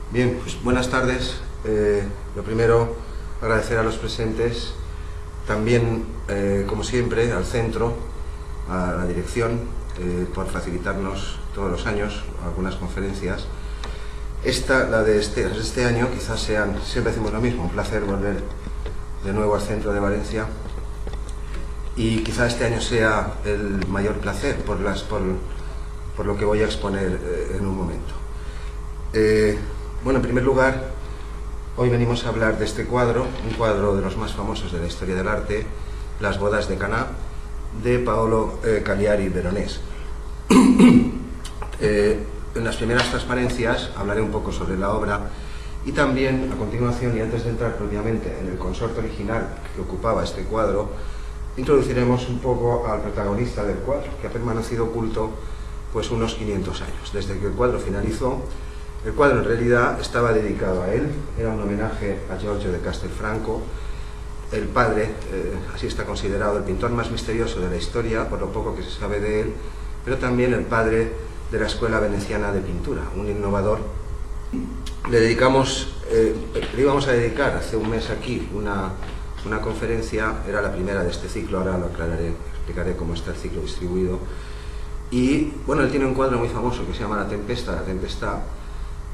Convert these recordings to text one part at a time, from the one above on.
Bien, pues buenas tardes. Lo primero, agradecer a los presentes, también, como siempre, al centro, a la dirección, por facilitarnos todos los años algunas conferencias. La de este año, quizás sean, siempre decimos lo mismo, un placer volver de nuevo al centro de Valencia, y quizá este año sea el mayor placer por lo que voy a exponer en un momento. Bueno, en primer lugar, hoy venimos a hablar de este cuadro, un cuadro de los más famosos de la historia del arte, Las bodas de Caná, de Paolo Cagliari Veronese. En las primeras transparencias hablaré un poco sobre la obra, y también, a continuación, y antes de entrar propiamente en el consorte original que ocupaba este cuadro, introduciremos un poco al protagonista del cuadro, que ha permanecido oculto pues unos 500 años. Desde que el cuadro finalizó, el cuadro en realidad estaba dedicado a él, era un homenaje a Giorgio de Castelfranco, el padre, así está considerado, el pintor más misterioso de la historia, por lo poco que se sabe de él, pero también el padre de la Escuela Veneciana de Pintura, un innovador. Le íbamos a dedicar hace un mes aquí una conferencia, era la primera de este ciclo, ahora lo aclararé, explicaré cómo está el ciclo distribuido. Y bueno, él tiene un cuadro muy famoso que se llama La Tempestad,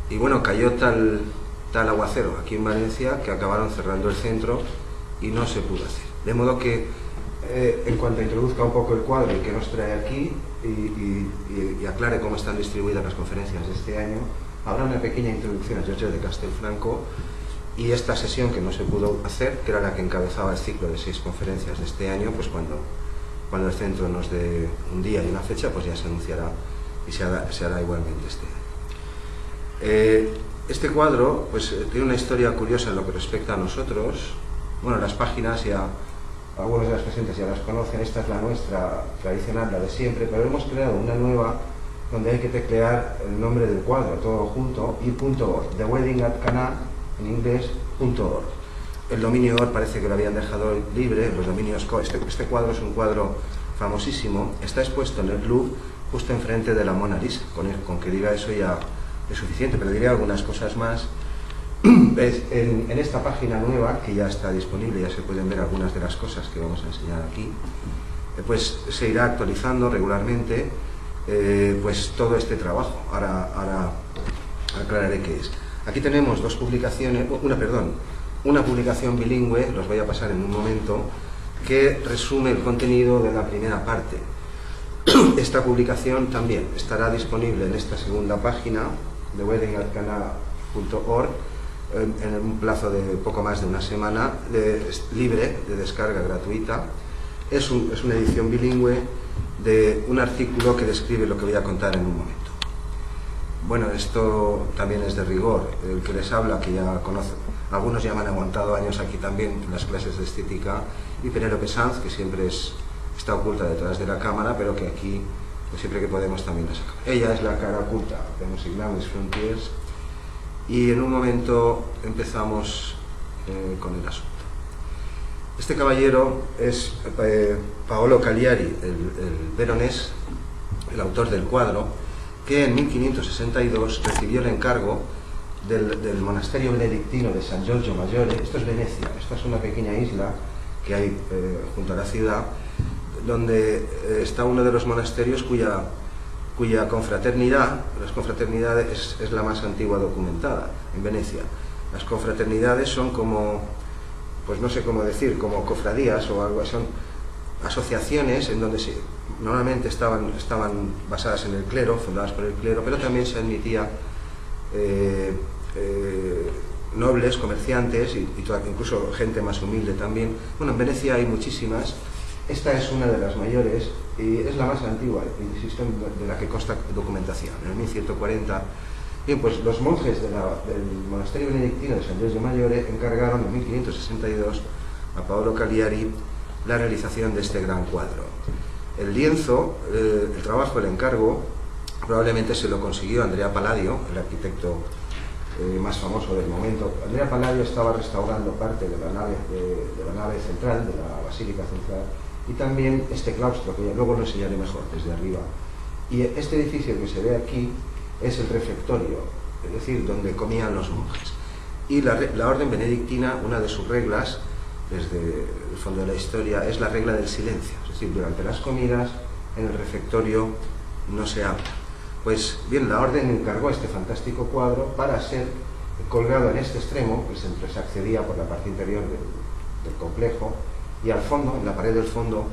y bueno, cayó tal aguacero aquí en Valencia que acabaron cerrando el centro y no se pudo hacer. De modo que, en cuanto introduzca un poco el cuadro y que nos trae aquí y aclare cómo están distribuidas las conferencias de este año, habrá una pequeña introducción a Giorgio de Castelfranco y esta sesión que no se pudo hacer, que era la que encabezaba el ciclo de 6 conferencias de este año, pues cuando el centro nos dé un día y una fecha, pues ya se anunciará y se hará igualmente este año. Este cuadro pues tiene una historia curiosa en lo que respecta a nosotros. Bueno, las páginas ya, algunos de los presentes ya las conocen, esta es la nuestra tradicional, la de siempre, pero hemos creado una nueva donde hay que teclear el nombre del cuadro, todo junto, y .org, The Wedding at Cana, en inglés, .org. El dominio .org parece que lo habían dejado libre, los dominios .co. Este cuadro es un cuadro famosísimo, está expuesto en el Louvre, justo enfrente de la Mona Lisa. Con que diga eso ya es suficiente, pero diré algunas cosas más. En esta página nueva, que ya está disponible, ya se pueden ver algunas de las cosas que vamos a enseñar aquí, pues se irá actualizando regularmente pues todo este trabajo. Ahora aclararé qué es. Aquí tenemos dos publicaciones, una publicación bilingüe, los voy a pasar en un momento, que resume el contenido de la primera parte. Esta publicación también estará disponible en esta segunda página de weddingatcana.org en un plazo de poco más de una semana, libre de descarga gratuita. Es una edición bilingüe de un artículo que describe lo que voy a contar en un momento. Bueno, esto también es de rigor. El que les habla, que ya conocen, algunos ya me han aguantado años aquí también en las clases de estética, y Penélope Sanz, que siempre está oculta detrás de la cámara, pero que aquí, pues siempre que podemos, también la sacamos. Ella es la cara oculta de Monseigneur Frontiers, y en un momento empezamos con el asunto. Este caballero es Paolo Cagliari, el Veronese, el autor del cuadro, que en 1562 recibió el encargo del monasterio benedictino de San Giorgio Maggiore. Esto es Venecia, esta es una pequeña isla que hay junto a la ciudad, donde está uno de los monasterios cuya confraternidad, las confraternidades es la más antigua documentada en Venecia. Las confraternidades son como, pues no sé cómo decir, como cofradías o algo, son asociaciones en donde normalmente estaban basadas en el clero, fundadas por el clero, pero también se admitía nobles, comerciantes y incluso gente más humilde también. Bueno, en Venecia hay muchísimas. Esta es una de las mayores y es la más antigua, insisto, de la que consta documentación, en el 1140. Bien, pues los monjes del monasterio benedictino de San Giorgio Maggiore encargaron en 1562 a Paolo Cagliari la realización de este gran cuadro. El lienzo, el trabajo, el encargo, probablemente se lo consiguió Andrea Palladio, el arquitecto más famoso del momento. Andrea Palladio estaba restaurando parte de la nave central, de la basílica central, y también este claustro, que ya luego lo enseñaré mejor desde arriba. Y este edificio que se ve aquí es el refectorio es decir, donde comían los monjes. Y la orden benedictina, una de sus reglas, desde el fondo de la historia, es la regla del silencio, es decir, durante las comidas, en el refectorio, no se habla. Pues bien, la orden encargó este fantástico cuadro para ser colgado en este extremo, que se accedía por la parte interior del complejo, y al fondo, en la pared del fondo,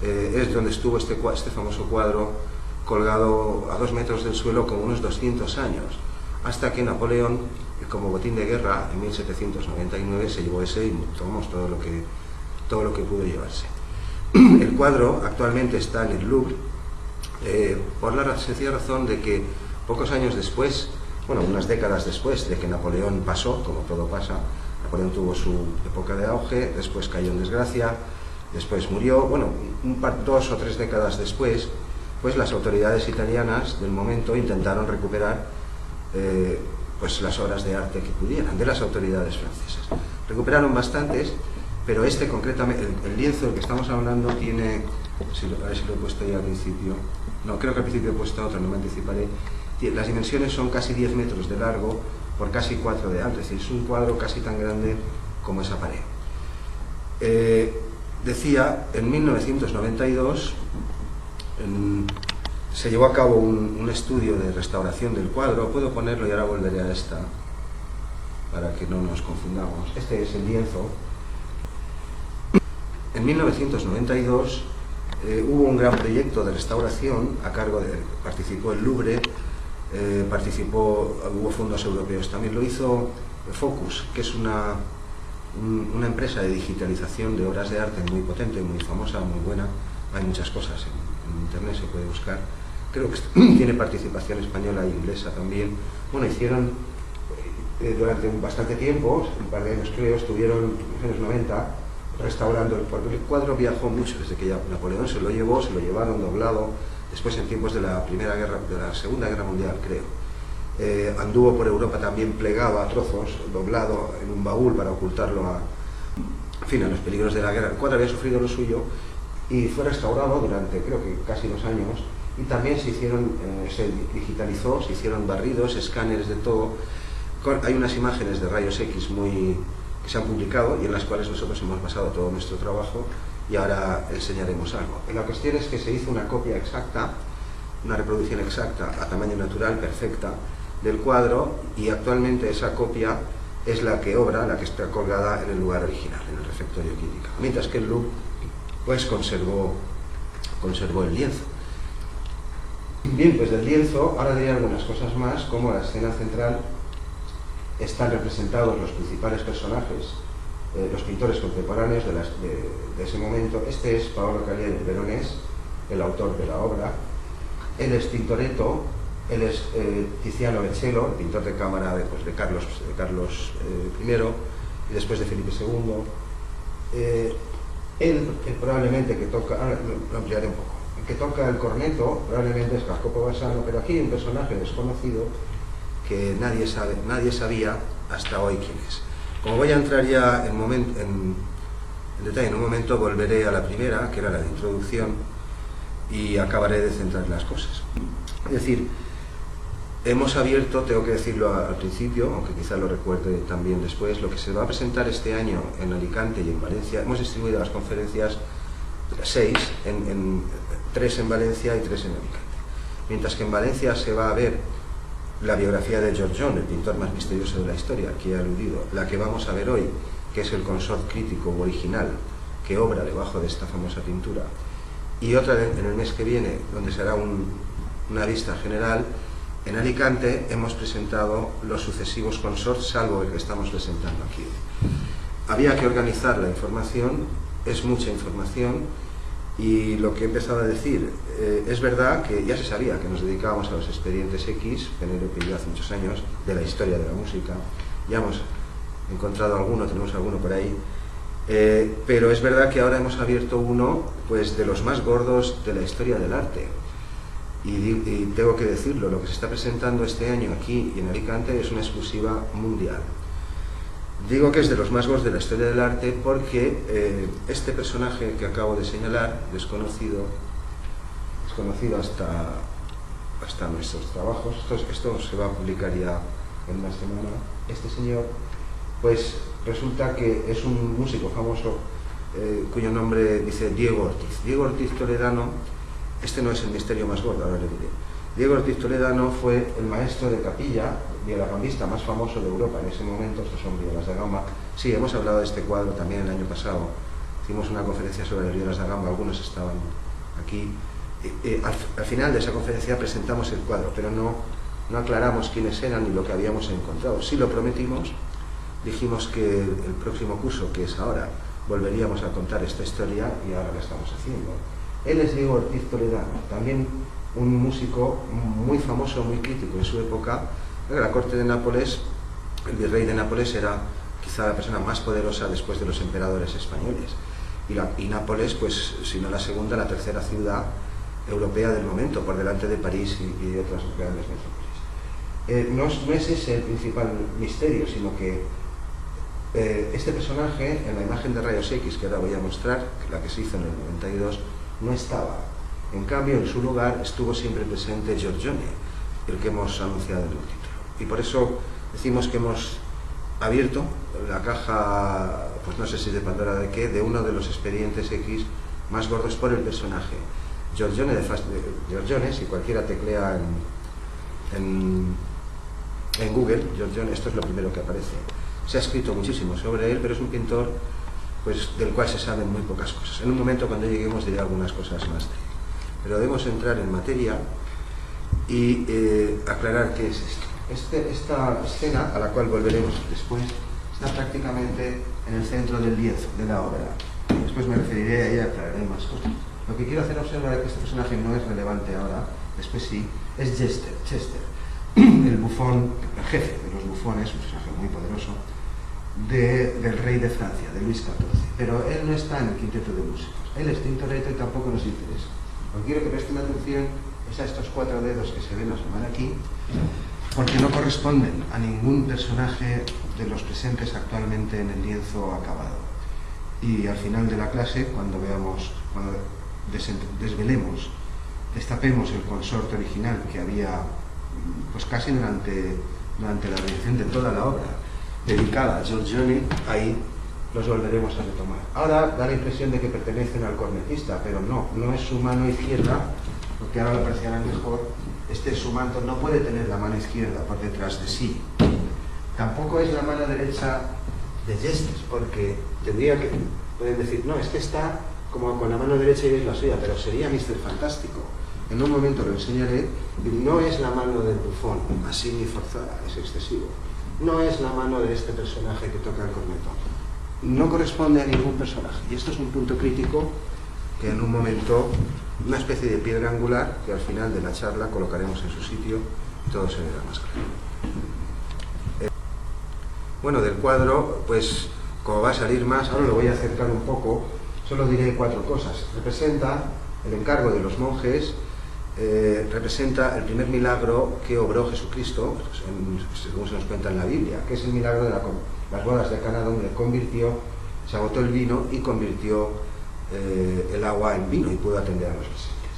es donde estuvo este famoso cuadro colgado a 2 metros del suelo como unos 200 años, hasta que Napoleón, como botín de guerra, en 1799 se llevó ese y tomamos todo lo que pudo llevarse. El cuadro actualmente está en el Louvre, por la sencilla razón de que pocos años después, bueno, unas décadas después de que Napoleón pasó, como todo pasa, Napoleón tuvo su época de auge, después cayó en desgracia, después murió, bueno, 2 o 3 décadas después, pues las autoridades italianas del momento intentaron recuperar pues las obras de arte que pudieran, de las autoridades francesas. Recuperaron bastantes, pero este concretamente, el lienzo del que estamos hablando tiene, a ver si lo he puesto ya al principio, no, creo que al principio he puesto otro, no me anticiparé, las dimensiones son casi 10 metros de largo por casi 4 de alto, es decir, es un cuadro casi tan grande como esa pared. Decía, en 1992 se llevó a cabo un estudio de restauración del cuadro. Puedo ponerlo y ahora volveré a esta para que no nos confundamos. Este es el lienzo. En 1992 hubo un gran proyecto de restauración a cargo de, participó el Louvre, hubo fondos europeos, también lo hizo Focus, que es una empresa de digitalización de obras de arte muy potente, muy famosa, muy buena. Hay muchas cosas en internet, se puede buscar. Creo que tiene participación española e inglesa también. Bueno, hicieron durante bastante tiempo, un par de años creo, estuvieron en los años 90 restaurando el cuadro. El cuadro viajó mucho desde que ya Napoleón se lo llevó, se lo llevaron doblado, después en tiempos de la Segunda Guerra Mundial, creo. Anduvo por Europa también plegado a trozos, doblado en un baúl para ocultarlo a los peligros de la guerra. El cuadro había sufrido lo suyo y fue restaurado durante, creo que casi 2 años, y también se digitalizó, se hicieron barridos, escáneres de todo. Hay unas imágenes de rayos X que se han publicado y en las cuales nosotros hemos basado todo nuestro trabajo, y ahora enseñaremos algo. La cuestión es que se hizo una copia exacta, una reproducción exacta a tamaño natural, perfecta, del cuadro, y actualmente esa copia es la que está colgada en el lugar original, en el refectorio Quírica, mientras que el Louvre pues conservó el lienzo. Bien, pues del lienzo ahora diré algunas cosas más, como la escena central están representados los principales personajes, los pintores contemporáneos de ese momento. Este es Paolo Calieri Veronés, el autor de la obra. Él es Tintoretto, él es Tiziano Vecellio, el pintor de cámara de Carlos I y después de Felipe II. Él probablemente que toca, ahora lo ampliaré un poco, el que toca el corneto probablemente es Jacopo Bassano, pero aquí hay un personaje desconocido que nadie sabía hasta hoy quién es. Como voy a entrar ya en detalle en un momento, volveré a la primera, que era la de introducción, y acabaré de centrar las cosas. Es decir, hemos abierto, tengo que decirlo al principio, aunque quizá lo recuerde también después, lo que se va a presentar este año en Alicante y en Valencia. Hemos distribuido las conferencias 6, 3 en Valencia y 3 en Alicante. Mientras que en Valencia se va a ver la biografía de George John, el pintor más misterioso de la historia, que he aludido, la que vamos a ver hoy, que es el consort crítico original que obra debajo de esta famosa pintura, y otra en el mes que viene, donde será una vista general. En Alicante hemos presentado los sucesivos consorts, salvo el que estamos presentando aquí. Había que organizar la información, es mucha información, y lo que he empezado a decir, es verdad que ya se sabía que nos dedicábamos a los expedientes X, Penélope y yo hace muchos años, de la historia de la música. Ya hemos encontrado alguno, tenemos alguno por ahí, pero es verdad que ahora hemos abierto uno pues de los más gordos de la historia del arte. Y tengo que decirlo, lo que se está presentando este año aquí y en Alicante es una exclusiva mundial. Digo que es de los más gordos de la historia del arte porque este personaje que acabo de señalar, desconocido hasta nuestros trabajos, esto se va a publicar ya en una semana. Este señor, pues resulta que es un músico famoso cuyo nombre dice Diego Ortiz. Diego Ortiz Toledano, este no es el misterio más gordo, ahora le diré. Diego Ortiz Toledano fue el maestro de capilla violagambista más famoso de Europa en ese momento. Estos son violas da gamba. Sí, hemos hablado de este cuadro también el año pasado. Hicimos una conferencia sobre violas da gamba, algunos estaban aquí. Al final de esa conferencia presentamos el cuadro, pero no aclaramos quiénes eran ni lo que habíamos encontrado. Sí lo prometimos, dijimos que el próximo curso, que es ahora, volveríamos a contar esta historia y ahora la estamos haciendo. Él es Diego Ortiz Toledano, también un músico muy famoso, muy crítico en su época. En la corte de Nápoles, el virrey de Nápoles era quizá la persona más poderosa después de los emperadores españoles. Y Nápoles, pues, si no la segunda, la tercera ciudad europea del momento, por delante de París y de otras grandes metrópolis. No es ese el principal misterio, sino que este personaje, en la imagen de rayos X que ahora voy a mostrar, la que se hizo en el 92, no estaba. En cambio, en su lugar estuvo siempre presente Giorgione, el que hemos anunciado en el título. Y por eso decimos que hemos abierto la caja, pues no sé si de Pandora de qué, de uno de los expedientes X más gordos por el personaje. Giorgione, Giorgione, si cualquiera teclea en Google, Giorgione, esto es lo primero que aparece. Se ha escrito muchísimo sobre él, pero es un pintor, pues, del cual se saben muy pocas cosas. En un momento, cuando lleguemos, diré algunas cosas más de él. Pero debemos entrar en materia y aclarar qué es esto. Esta escena, a la cual volveremos después, está prácticamente en el centro del lienzo, de la obra. Después me referiré a ella y aclararé más cosas. Lo que quiero hacer observar es que este personaje no es relevante ahora, después sí, es Chester, el bufón, el jefe de los bufones, un personaje muy poderoso, del rey de Francia, de Luis XIV. Pero él no está en el quinteto de músicos, él es Tintoretto y tampoco nos interesa. Lo que quiero que presten atención es a estos 4 dedos que se ven asomar aquí, porque no corresponden a ningún personaje de los presentes actualmente en el lienzo acabado. Y al final de la clase, cuando desvelemos, destapemos el consorte original que había, pues casi durante la realización de toda la obra dedicada a Giorgione, ahí los volveremos a retomar. Ahora da la impresión de que pertenecen al cornetista, pero no es su mano izquierda, porque ahora lo apreciarán mejor. Este es su manto, no puede tener la mano izquierda por detrás de sí. Tampoco es la mano derecha de Chester, porque pueden decir, no, es que está como con la mano derecha y es la suya, pero sería Mr. Fantástico. En un momento lo enseñaré. No es la mano del bufón, así ni forzada, es excesivo. No es la mano de este personaje que toca el corneto. No corresponde a ningún personaje. Y esto es un punto crítico que en un momento, una especie de piedra angular, que al final de la charla colocaremos en su sitio y todo se verá más claro. Bueno, del cuadro, pues como va a salir más, ahora lo voy a acercar un poco, solo diré 4 cosas. Representa el encargo de los monjes, representa el primer milagro que obró Jesucristo, según se nos cuenta en la Biblia, que es el milagro de las bodas de Caná, donde se agotó el vino y convirtió el agua en vino y pudo atender a los presentes.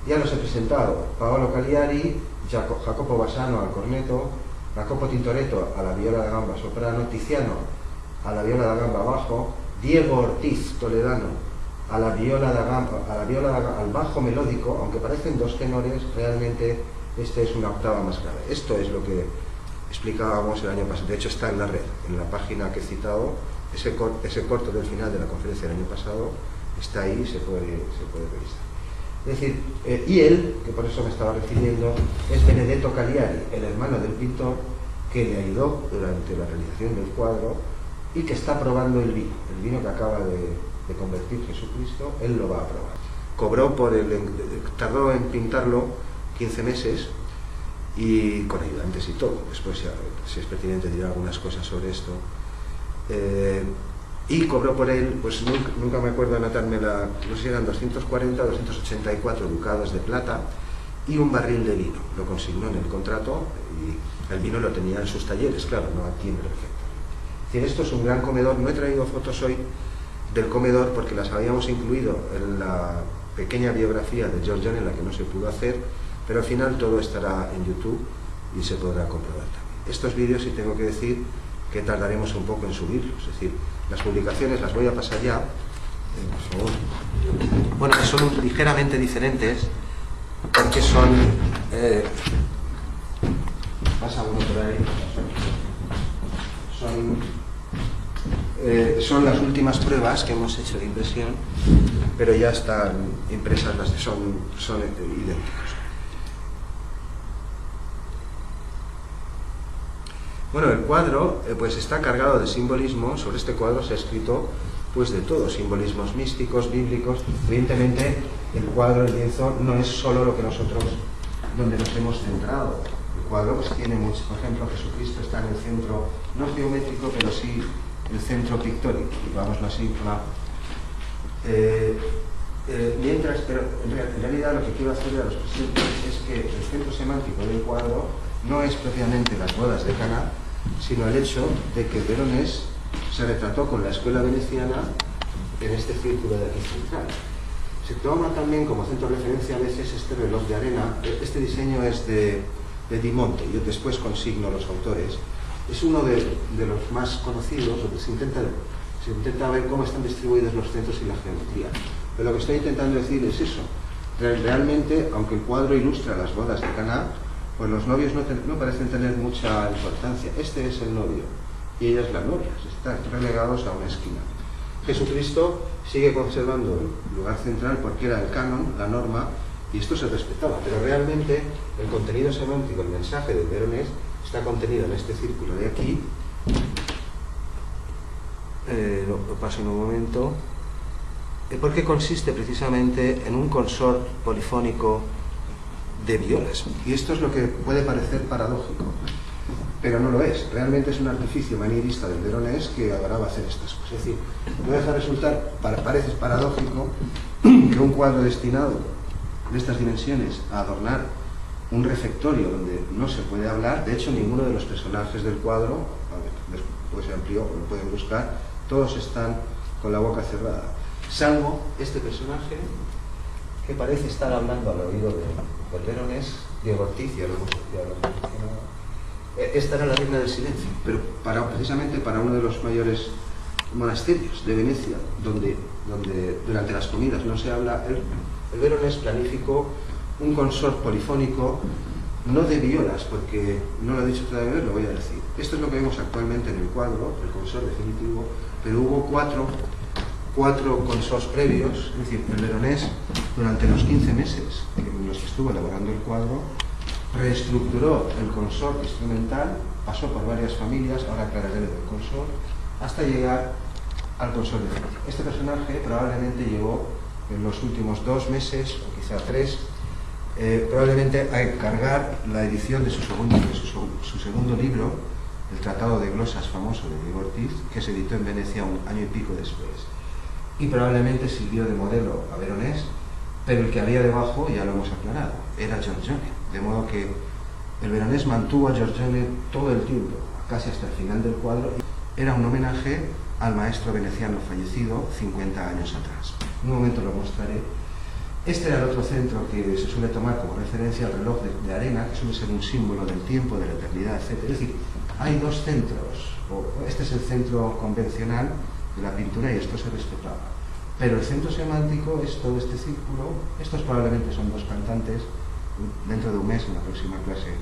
Ya los he presentado: Paolo Cagliari, Jacopo Bassano al corneto, Jacopo Tintoretto a la viola da gamba soprano, Tiziano a la viola da gamba bajo, Diego Ortiz Toledano a la viola da gamba, al bajo melódico. Aunque parecen 2 tenores, realmente este es una octava más grave. Esto es lo que explicábamos el año pasado. De hecho, está en la red, en la página que he citado. Ese corto del final de la conferencia del año pasado está ahí, se puede revisar. Es decir, y él, que por eso me estaba refiriendo, es Benedetto Cagliari, el hermano del pintor, que le ayudó durante la realización del cuadro y que está probando el vino que acaba de convertir Jesucristo. Él lo va a probar. Tardó en pintarlo 15 meses y con ayudantes y todo. Después, si es pertinente, diré algunas cosas sobre esto. Y cobró por él, pues nunca me acuerdo anotarme no sé si eran 240 o 284 ducados de plata y un barril de vino. Lo consignó en el contrato y el vino lo tenía en sus talleres, claro, no aquí en el refectorio. Es decir, esto es un gran comedor. No he traído fotos hoy del comedor porque las habíamos incluido en la pequeña biografía de Giorgione, en la que no se pudo hacer, pero al final todo estará en YouTube y se podrá comprobar también. estos vídeos sí tengo que decir que tardaremos un poco en subirlos, es decir, las publicaciones las voy a pasar ya, por favor. Bueno, son ligeramente diferentes porque son... pasa uno por ahí. Son las últimas pruebas que hemos hecho de impresión, pero ya están impresas, son idénticos. Bueno, el cuadro pues está cargado de simbolismo. Sobre este cuadro se ha escrito pues de todo, simbolismos místicos, bíblicos. Evidentemente el cuadro, el lienzo, no es solo lo que nosotros, donde nos hemos centrado. El cuadro pues tiene mucho, por ejemplo, Jesucristo está en el centro, no geométrico, pero sí el centro pictórico, digámoslo así. Pero en realidad lo que quiero hacerle a los presentes es que el centro semántico del cuadro no es propiamente las bodas de Caná, sino el hecho de que Veronés se retrató con la escuela veneciana en este círculo de aquí central. Se toma también como centro de referencia a veces este reloj de arena. Este diseño es de Di Monte, yo después consigno los autores. Es uno de los más conocidos, donde se intenta ver cómo están distribuidos los centros y la geometría. Pero lo que estoy intentando decir es eso. Realmente, aunque el cuadro ilustra las bodas de Caná, pues los novios no parecen tener mucha importancia. Este es el novio y ella es la novia, están relegados a una esquina. Jesucristo sigue conservando el lugar central porque era el canon, la norma, y esto se respetaba, pero realmente el contenido semántico, el mensaje de Veronés, está contenido en este círculo de aquí. Lo paso en un momento. Porque consiste precisamente en un consort polifónico de violas. Y esto es lo que puede parecer paradójico, pero no lo es. Realmente es un artificio manierista del Veronés que adoraba hacer estas cosas. Es decir, no deja de resultar, parece paradójico, que un cuadro destinado de estas dimensiones a adornar un refectorio donde no se puede hablar, de hecho ninguno de los personajes del cuadro, después se amplió, lo pueden buscar, todos están con la boca cerrada, salvo este personaje que parece estar hablando al oído del Veronés, Diego Ortiz, ya lo hemos mencionado. Esta era la reina del silencio, pero precisamente para uno de los mayores monasterios de Venecia, donde durante las comidas no se habla, el Veronés planificó un consort polifónico, no de violas, porque no lo he dicho todavía, lo voy a decir. Esto es lo que vemos actualmente en el cuadro, el consort definitivo, pero hubo cuatro consorts previos. Es decir, el Veronés, durante los 15 meses en los que estuvo elaborando el cuadro, reestructuró el consort instrumental, pasó por varias familias, ahora aclararé del consort, hasta llegar al consort definitivo. Este personaje probablemente llevó en los últimos 2 meses, o quizá 3, probablemente a encargar la edición de su segundo libro, el Tratado de Glosas famoso de Diego Ortiz, que se editó en Venecia un año y pico después. Y probablemente sirvió de modelo a Veronés, pero el que había debajo, ya lo hemos aclarado, era Giorgione. De modo que el Veronés mantuvo a Giorgione todo el tiempo, casi hasta el final del cuadro. Era un homenaje al maestro veneciano fallecido 50 años atrás. En un momento lo mostraré. Este era el otro centro que se suele tomar como referencia al reloj de arena, que suele ser un símbolo del tiempo, de la eternidad, etc. Es decir, hay dos centros. Este es el centro convencional de la pintura y esto se respetaba. Pero el centro semántico es todo este círculo. Estos probablemente son 2 cantantes. Dentro de un mes, en la próxima clase,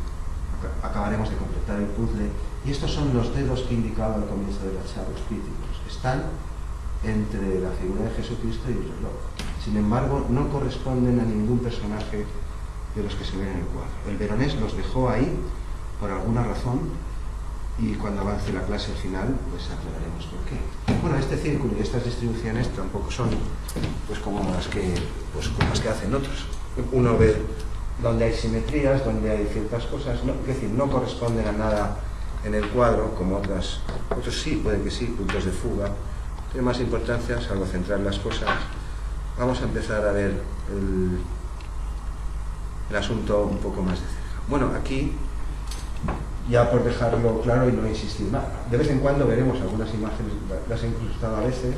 acabaremos de completar el puzzle. Y estos son los dedos que indicaba al comienzo de la charla, los críticos. Están entre la figura de Jesucristo y el reloj. Sin embargo, no corresponden a ningún personaje de los que se ven en el cuadro. El Veronés los dejó ahí por alguna razón, y cuando avance la clase final, pues aclararemos por qué. Bueno, este círculo y estas distribuciones tampoco son pues como las que hacen otros. Uno ve donde hay simetrías, donde hay ciertas cosas, es decir, no corresponden a nada en el cuadro, como otros sí, pueden que sí, puntos de fuga. Tiene más importancia, salvo centrar las cosas. Vamos a empezar a ver el asunto un poco más de cerca. Bueno, aquí, ya por dejarlo claro y no insistir más, de vez en cuando veremos algunas imágenes, las he incrustado a veces,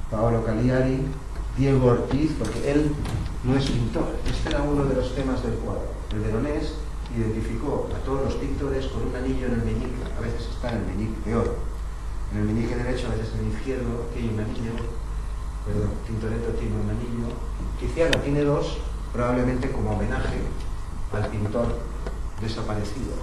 Paolo Cagliari, Diego Ortiz, porque él no es pintor. Este era uno de los temas del cuadro. El Veronés identificó a todos los pintores con un anillo en el meñique, a veces está en el meñique de oro, en el meñique derecho, a veces en el izquierdo, aquí hay un anillo, perdón, Tintoretto tiene un anillo, Tiziano tiene dos, probablemente como homenaje al pintor desaparecido.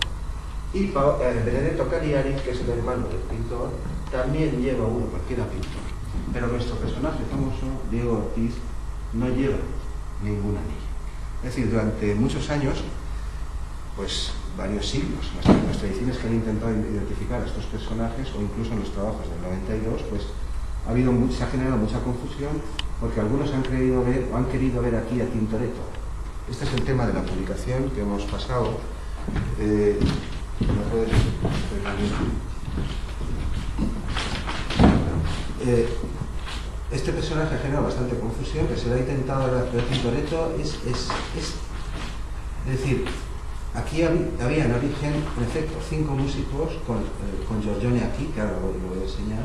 Y Benedetto Cagliari, que es el hermano del pintor, también lleva uno, porque era pintor. Pero nuestro personaje famoso, Diego Ortiz, no lleva ningún anillo. Es decir, durante muchos años, pues varios siglos, las tradiciones que han intentado identificar a estos personajes, o incluso en los trabajos del 92, pues se ha generado mucha confusión, porque algunos han querido ver aquí a Tintoretto. Este es el tema de la publicación que hemos pasado. Este personaje ha generado bastante confusión, que se le ha intentado dar a Tintoretto. Es decir, aquí había en origen, en efecto, 5 músicos con Giorgione aquí, que ahora lo voy a enseñar,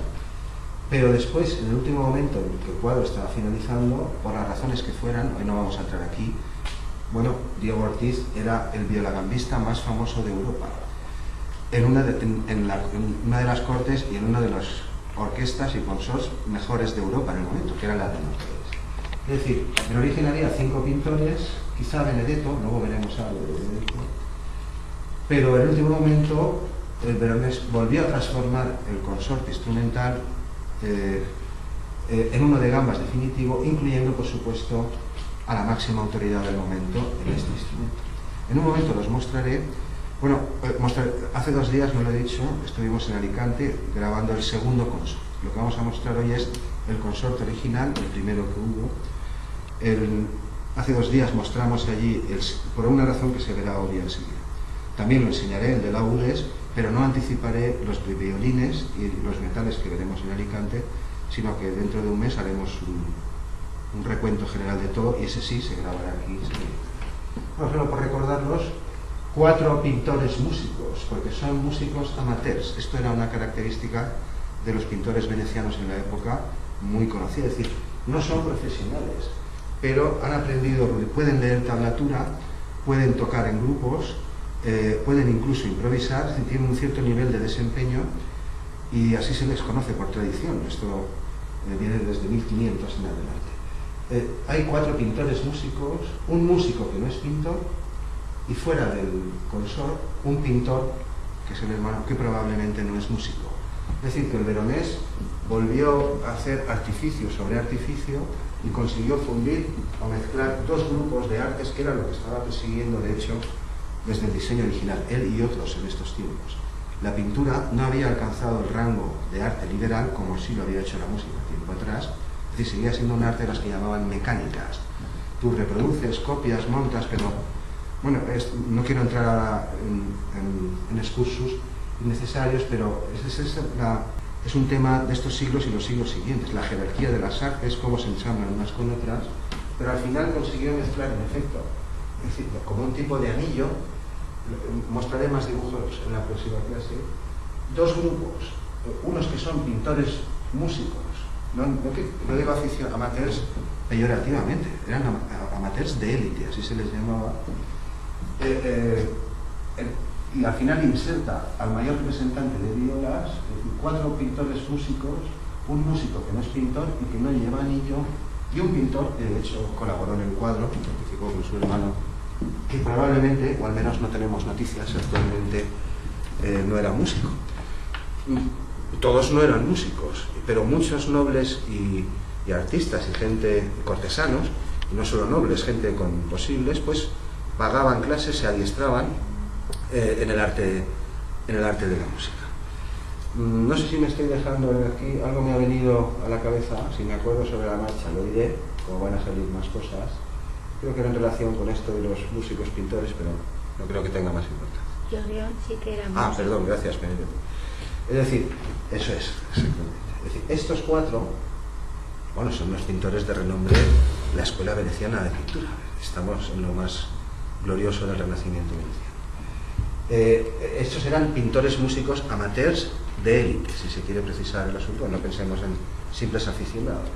pero después, en el último momento en que el cuadro estaba finalizando, por las razones que fueran, hoy no vamos a entrar aquí, bueno, Diego Ortiz era el violagambista más famoso de Europa, en una de las cortes y en una de las orquestas y consorts mejores de Europa en el momento, que era la de Nápoles. Es decir, en origen había 5 pintores, quizá Benedetto, luego veremos algo de Benedetto, pero en el último momento el Veronés volvió a transformar el consorte instrumental en uno de gambas definitivo, incluyendo, por supuesto, a la máxima autoridad del momento en este instrumento. En un momento los mostraré. Bueno, hace 2 días, no lo he dicho, estuvimos en Alicante grabando el segundo consort. Lo que vamos a mostrar hoy es el consort original, el primero que hubo. Hace 2 días mostramos allí, por una razón que se verá hoy enseguida. También lo enseñaré, el de laudes, pero no anticiparé los violines y los metales que veremos en Alicante, sino que dentro de un mes haremos un recuento general de todo, y ese sí se grabará aquí. Bueno, solo por recordarlos, 4 pintores músicos, porque son músicos amateurs. Esto era una característica de los pintores venecianos en la época muy conocida, es decir, no son profesionales, pero han aprendido, pueden leer tablatura, pueden tocar en grupos, pueden incluso improvisar, es decir, tienen un cierto nivel de desempeño, y así se les conoce por tradición. Esto viene desde 1500 en adelante. Hay 4 pintores músicos, un músico que no es pintor, y fuera del consort, un pintor, que es el hermano, que probablemente no es músico. Es decir, que el Veronés volvió a hacer artificio sobre artificio y consiguió fundir o mezclar 2 grupos de artes, que era lo que estaba persiguiendo, de hecho, desde el diseño original, él y otros en estos tiempos. La pintura no había alcanzado el rango de arte liberal, como sí lo había hecho la música tiempo atrás, es decir, seguía siendo un arte de las que llamaban mecánicas. Tú reproduces, copias, montas, pero bueno, no quiero entrar ahora en excursus innecesarios, pero es un tema de estos siglos y los siglos siguientes, la jerarquía de las artes, cómo se ensamblan unas con otras, pero al final consiguió mezclar, en efecto, es decir, como un tipo de anillo. Mostraré más dibujos en la próxima clase. 2 grupos, unos que son pintores músicos, no digo afición, amateurs peyorativamente, eran amateurs de élite, así se les llamaba. Y al final inserta al mayor representante de violas, 4 pintores músicos, un músico que no es pintor y que no lleva anillo, y un pintor que de hecho colaboró en el cuadro, que participó con su hermano, que probablemente, o al menos no tenemos noticias actualmente, no era músico. Todos no eran músicos, pero muchos nobles y artistas y gente, cortesanos, y no solo nobles, gente con posibles, pues pagaban clases, se adiestraban en el arte de la música. No sé si me estoy dejando aquí, algo me ha venido a la cabeza, si me acuerdo sobre la marcha lo diré, como van a salir más cosas. Creo que era en relación con esto de los músicos pintores, pero no creo que tenga más importancia. Giorgione sí que era músico. Perdón, gracias, Benedetto. Es decir, eso es, exactamente. Es decir, estos 4, bueno, son los pintores de renombre de la Escuela Veneciana de Pintura. Estamos en lo más glorioso del Renacimiento veneciano. Estos eran pintores músicos amateurs de élite, si se quiere precisar el asunto, no pensemos en simples aficionados.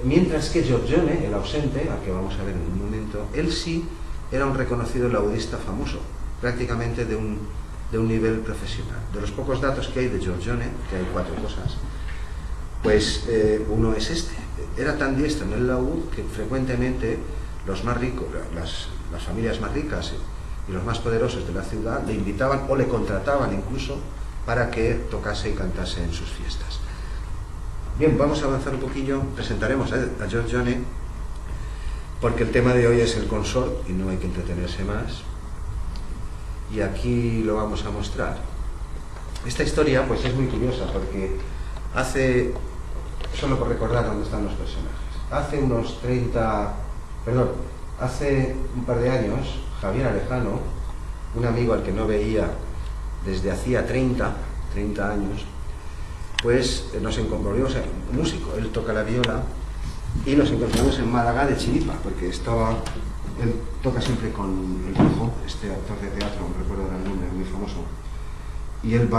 Mientras que Giorgione, el ausente, al que vamos a ver en un momento, él sí era un reconocido laudista famoso, prácticamente de un nivel profesional. De los pocos datos que hay de Giorgione, que hay 4 cosas, pues uno es este. Era tan diestro en el laúd que frecuentemente los más ricos, las familias más ricas y los más poderosos de la ciudad le invitaban o le contrataban incluso para que tocase y cantase en sus fiestas. Bien, vamos a avanzar un poquillo, presentaremos a Giorgione, porque el tema de hoy es el consort y no hay que entretenerse más. Y aquí lo vamos a mostrar. Esta historia pues es muy curiosa porque hace, solo por recordar dónde están los personajes, hace un par de años, Javier Alejano, un amigo al que no veía desde hacía 30 años, pues nos encontramos, un músico, él toca la viola, y nos encontramos en Málaga de chiripa, porque él toca siempre con el Brujo, este actor de teatro, no recuerdo el nombre, muy famoso, y él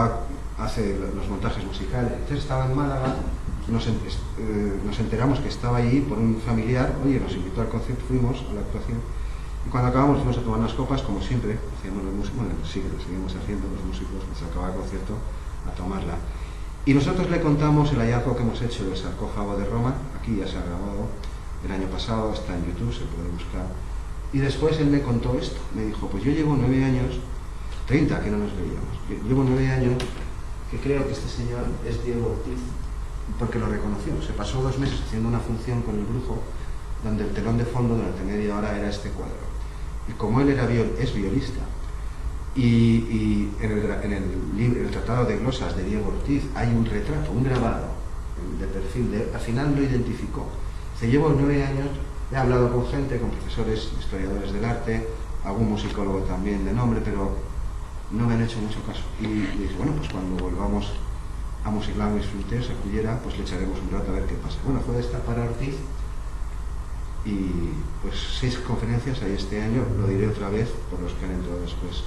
hace los montajes musicales. Entonces estaba en Málaga, nos enteramos que estaba allí por un familiar, oye, nos invitó al concierto, fuimos a la actuación, y cuando acabamos fuimos a tomar unas copas, como siempre, hacíamos los músicos, bueno, sí que lo seguimos haciendo los músicos, nos acababa el concierto a tomarla. Y nosotros le contamos el hallazgo que hemos hecho del sarcófago de Roma, aquí ya se ha grabado, el año pasado, está en YouTube, se puede buscar. Y después él me contó esto, me dijo, pues yo llevo 9 años, 30 que no nos veíamos, llevo 9 años que creo que este señor es Diego Ortiz, porque lo reconoció. Se pasó 2 meses haciendo una función con el Brujo, donde el telón de fondo durante media hora era este cuadro. Y como él es violista, y en el tratado de glosas de Diego Ortiz hay un retrato, un grabado de perfil, al final lo identificó. Se llevó 9 años, he hablado con gente, con profesores, historiadores del arte, algún musicólogo también de nombre, pero no me han hecho mucho caso. Y dije, bueno, pues cuando volvamos a Music-Language Frontiers, a Cullera, pues le echaremos un rato a ver qué pasa. Bueno, fue esta para Ortiz, y pues 6 conferencias hay este año, lo diré otra vez por los que han entrado después,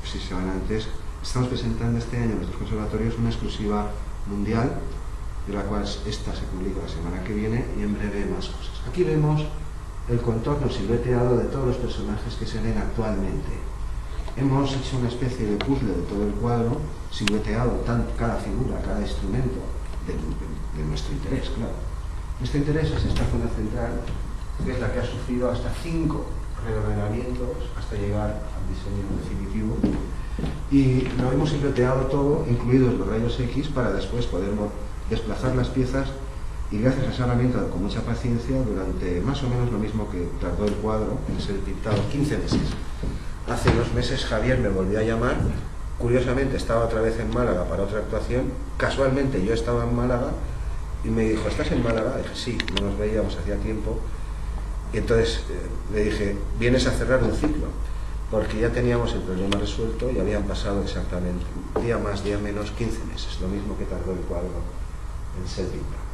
si se van antes. Estamos presentando este año en nuestros conservatorios una exclusiva mundial, de la cual esta se publica la semana que viene, y en breve más cosas. Aquí vemos el contorno silueteado de todos los personajes que se ven actualmente. Hemos hecho una especie de puzzle de todo el cuadro, silueteado cada figura, cada instrumento de nuestro interés, claro. Nuestro interés es esta zona central, que es la que ha sufrido hasta 5 reordenamientos hasta llegar al diseño definitivo, y lo hemos silueteado todo, incluidos los rayos X, para después poder desplazar las piezas, y gracias a esa herramienta con mucha paciencia, durante más o menos lo mismo que tardó el cuadro en ser pintado, 15 meses. Hace unos meses Javier me volvió a llamar, curiosamente estaba otra vez en Málaga para otra actuación, casualmente yo estaba en Málaga, y me dijo, ¿estás en Málaga? Dije, sí, no nos veíamos hacía tiempo. Y entonces le dije, vienes a cerrar un ciclo, porque ya teníamos el problema resuelto y habían pasado exactamente, día más, día menos, 15 meses, lo mismo que tardó el cuadro en ser pintado.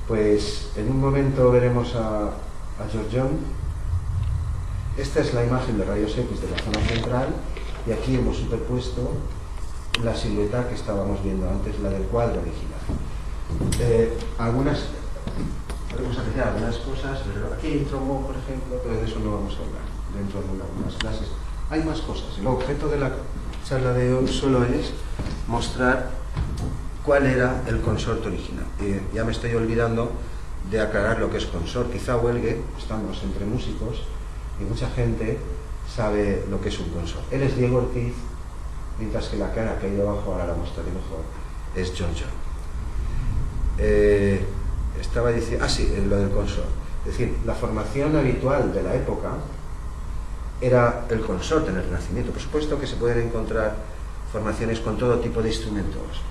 Pues en un momento veremos a Giorgione. Esta es la imagen de rayos X de la zona central, y aquí hemos superpuesto la silueta que estábamos viendo antes, la del cuadro original. Podemos apreciar algunas cosas, aquí hay un trombón, por ejemplo, pero de eso no vamos a hablar dentro de algunas clases. Hay más cosas. El objeto de la charla de hoy solo es mostrar cuál era el consort original. Ya me estoy olvidando de aclarar lo que es consort. Quizá huelgue, estamos entre músicos y mucha gente sabe lo que es un consort. Él es Diego Ortiz, mientras que la cara que hay debajo, ahora la mostraré mejor, es Giorgione. Estaba diciendo, lo del consort. Es decir, la formación habitual de la época era el consort en el Renacimiento. Por supuesto que se pueden encontrar formaciones con todo tipo de instrumentos,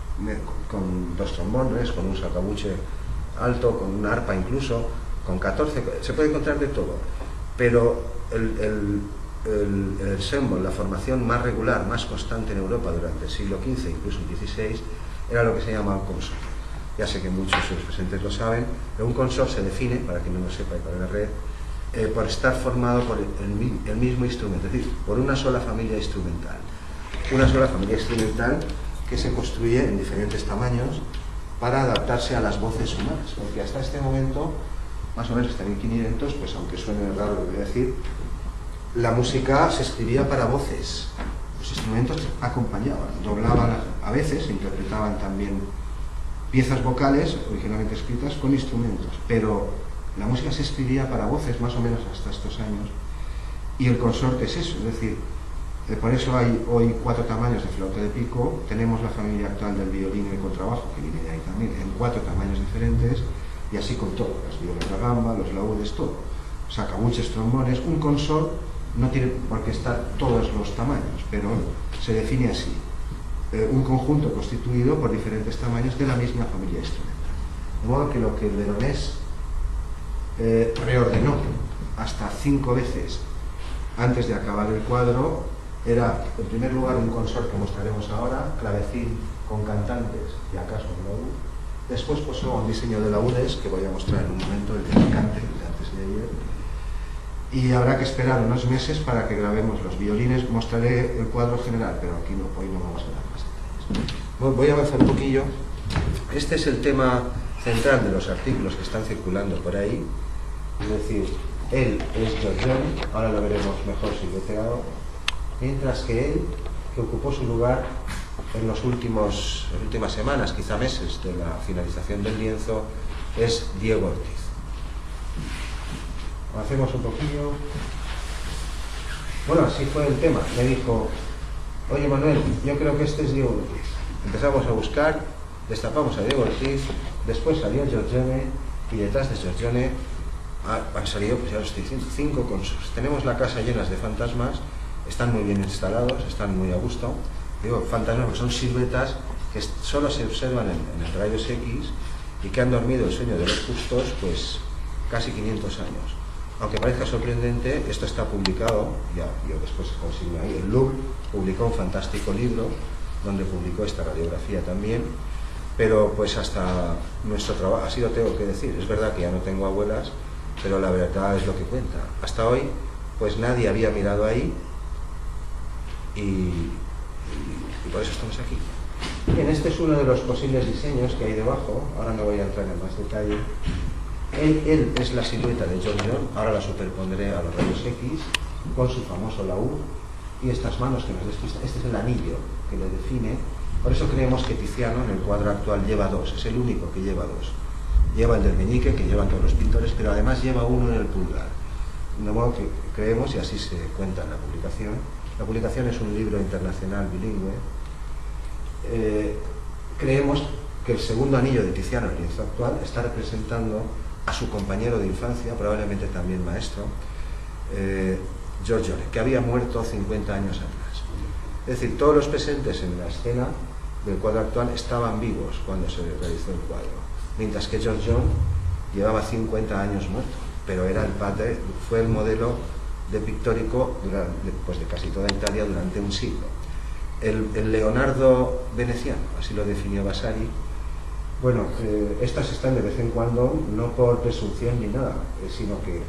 con 2 trombones, con un sacabuche alto, con una arpa incluso, con 14, se puede encontrar de todo. Pero el ensemble, la formación más regular, más constante en Europa durante el siglo XV, incluso el XVI, era lo que se llama un consort. Ya sé que muchos de los presentes lo saben, pero un consort se define, para quien no lo sepa y para la red, por estar formado por el mismo instrumento, es decir, por una sola familia instrumental. Una sola familia instrumental que se construye en diferentes tamaños para adaptarse a las voces humanas, porque hasta este momento, más o menos hasta 1500, pues aunque suene raro lo que voy a decir, la música se escribía para voces, los instrumentos acompañaban, doblaban, a veces interpretaban también piezas vocales originalmente escritas con instrumentos, pero la música se escribía para voces más o menos hasta estos años, y el consorte es eso, es decir, por eso hay hoy 4 tamaños de flauta de pico, tenemos la familia actual del violín y el contrabajo, que viene de ahí también, en 4 tamaños diferentes, y así con todo, las violas de gamba, los laúdes, todo. Sacabuches, trombones, un consort no tiene por qué estar todos los tamaños, pero se define así, un conjunto constituido por diferentes tamaños de la misma familia instrumental. De modo que lo que el Veronés reordenó hasta 5 veces antes de acabar el cuadro era, en primer lugar, un consort que mostraremos ahora, clavecín con cantantes y acaso un laúd. Después pasó a un diseño de laúdes, que voy a mostrar en un momento, el de cante, el de antes de ayer. Y habrá que esperar unos meses para que grabemos los violines. Mostraré el cuadro general, pero aquí hoy no vamos a dar más detalles. Voy a avanzar un poquillo. Este es el tema central de los artículos que están circulando por ahí. Es decir, él es Giorgione, ahora lo veremos mejor silveteado, mientras que él, que ocupó su lugar en las últimas semanas, quizá meses, de la finalización del lienzo, es Diego Ortiz. Avancemos un poquillo. Bueno, así fue el tema. Me dijo, oye Manuel, yo creo que este es Diego Ortiz. Empezamos a buscar, destapamos a Diego Ortiz, después salió Giorgione, y detrás de Giorgione han salido, pues ya lo estoy diciendo, 5 consorts. Tenemos la casa llena de fantasmas, están muy bien instalados, están muy a gusto. Digo fantasmas porque son siluetas que solo se observan en el rayos X y que han dormido el sueño de los justos pues casi 500 años. Aunque parezca sorprendente, esto está publicado, ya yo después consigno ahí, el Louvre publicó un fantástico libro donde publicó esta radiografía también, pero pues hasta nuestro trabajo, así lo tengo que decir, es verdad que ya no tengo abuelas, pero la verdad es lo que cuenta. Hasta hoy pues nadie había mirado ahí y por eso estamos aquí. Bien, este es uno de los posibles diseños que hay debajo, ahora no voy a entrar en más detalle. Él es la silueta de Giorgione, ahora la superpondré a los rayos X, con su famoso laúd, y estas manos que nos despistan. Este es el anillo que le define, por eso creemos que Tiziano en el cuadro actual lleva 2, es el único que lleva 2. Lleva el del meñique, que llevan todos los pintores, pero además lleva uno en el pulgar. De modo que creemos, y así se cuenta en la publicación. La publicación es un libro internacional bilingüe. Creemos que el segundo anillo de Tiziano, el lienzo actual, está representando a su compañero de infancia, probablemente también maestro, Giorgione, que había muerto 50 años atrás. Es decir, todos los presentes en la escena del cuadro actual estaban vivos cuando se realizó el cuadro, mientras que Giorgione llevaba 50 años muerto, pero era el padre, fue el modelo de pictórico pues de casi toda Italia durante un siglo. El Leonardo veneciano, así lo definió Vasari. Bueno, estas están de vez en cuando, no por presunción ni nada, sino que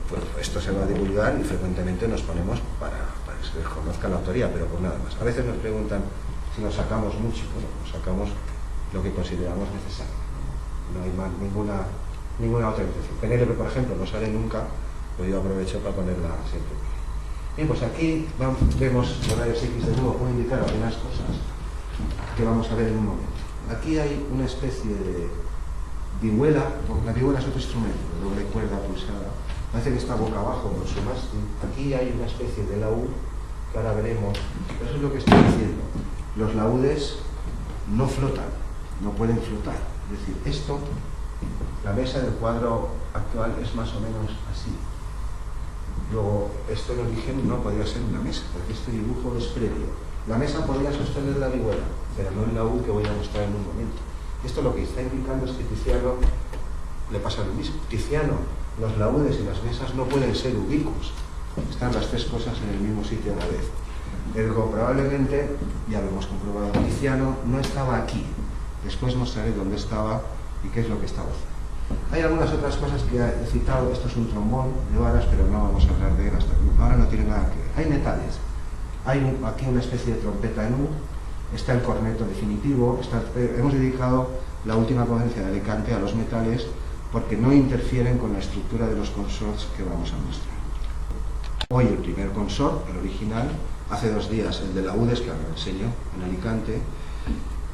pues, esto se va a divulgar y frecuentemente nos ponemos para que se conozca la autoría, pero por nada más. A veces nos preguntan si nos sacamos mucho, bueno, nos sacamos lo que consideramos necesario. No hay más, ninguna otra intención. Penélope, por ejemplo, no sale nunca, pues yo aprovecho para ponerla siempre. Bien, pues aquí vemos los rayos X de nuevo, voy a indicar algunas cosas que vamos a ver en un momento. Aquí hay una especie de vihuela, la vihuela es otro instrumento, de doble cuerda pulsada, parece que está boca abajo con su mástil. Aquí hay una especie de laúd, que ahora veremos, eso es lo que estoy diciendo. Los laúdes no flotan, no pueden flotar, es decir, esto, la mesa del cuadro actual es más o menos así. Luego, esto en origen no podría ser una mesa, porque este dibujo es previo. La mesa podría sostener la vihuela, pero no el laúd que voy a mostrar en un momento. Esto lo que está indicando es que Tiziano le pasa lo mismo. Tiziano, los laúdes y las mesas no pueden ser ubicuos. Están las 3 cosas en el mismo sitio a la vez. Ergo, probablemente, ya lo hemos comprobado, Tiziano no estaba aquí. Después mostraré dónde estaba y qué es lo que estaba haciendo. Hay algunas otras cosas que he citado. Esto es un trombón de varas, pero no vamos a hablar de él hasta ahora, no tiene nada que ver. Hay metales. Hay aquí una especie de trompeta en U, está el corneto definitivo, hemos dedicado la última conferencia de Alicante a los metales porque no interfieren con la estructura de los consorts que vamos a mostrar. Hoy el primer consort, el original, hace 2 días el de laúdes, que ahora lo enseño, en Alicante.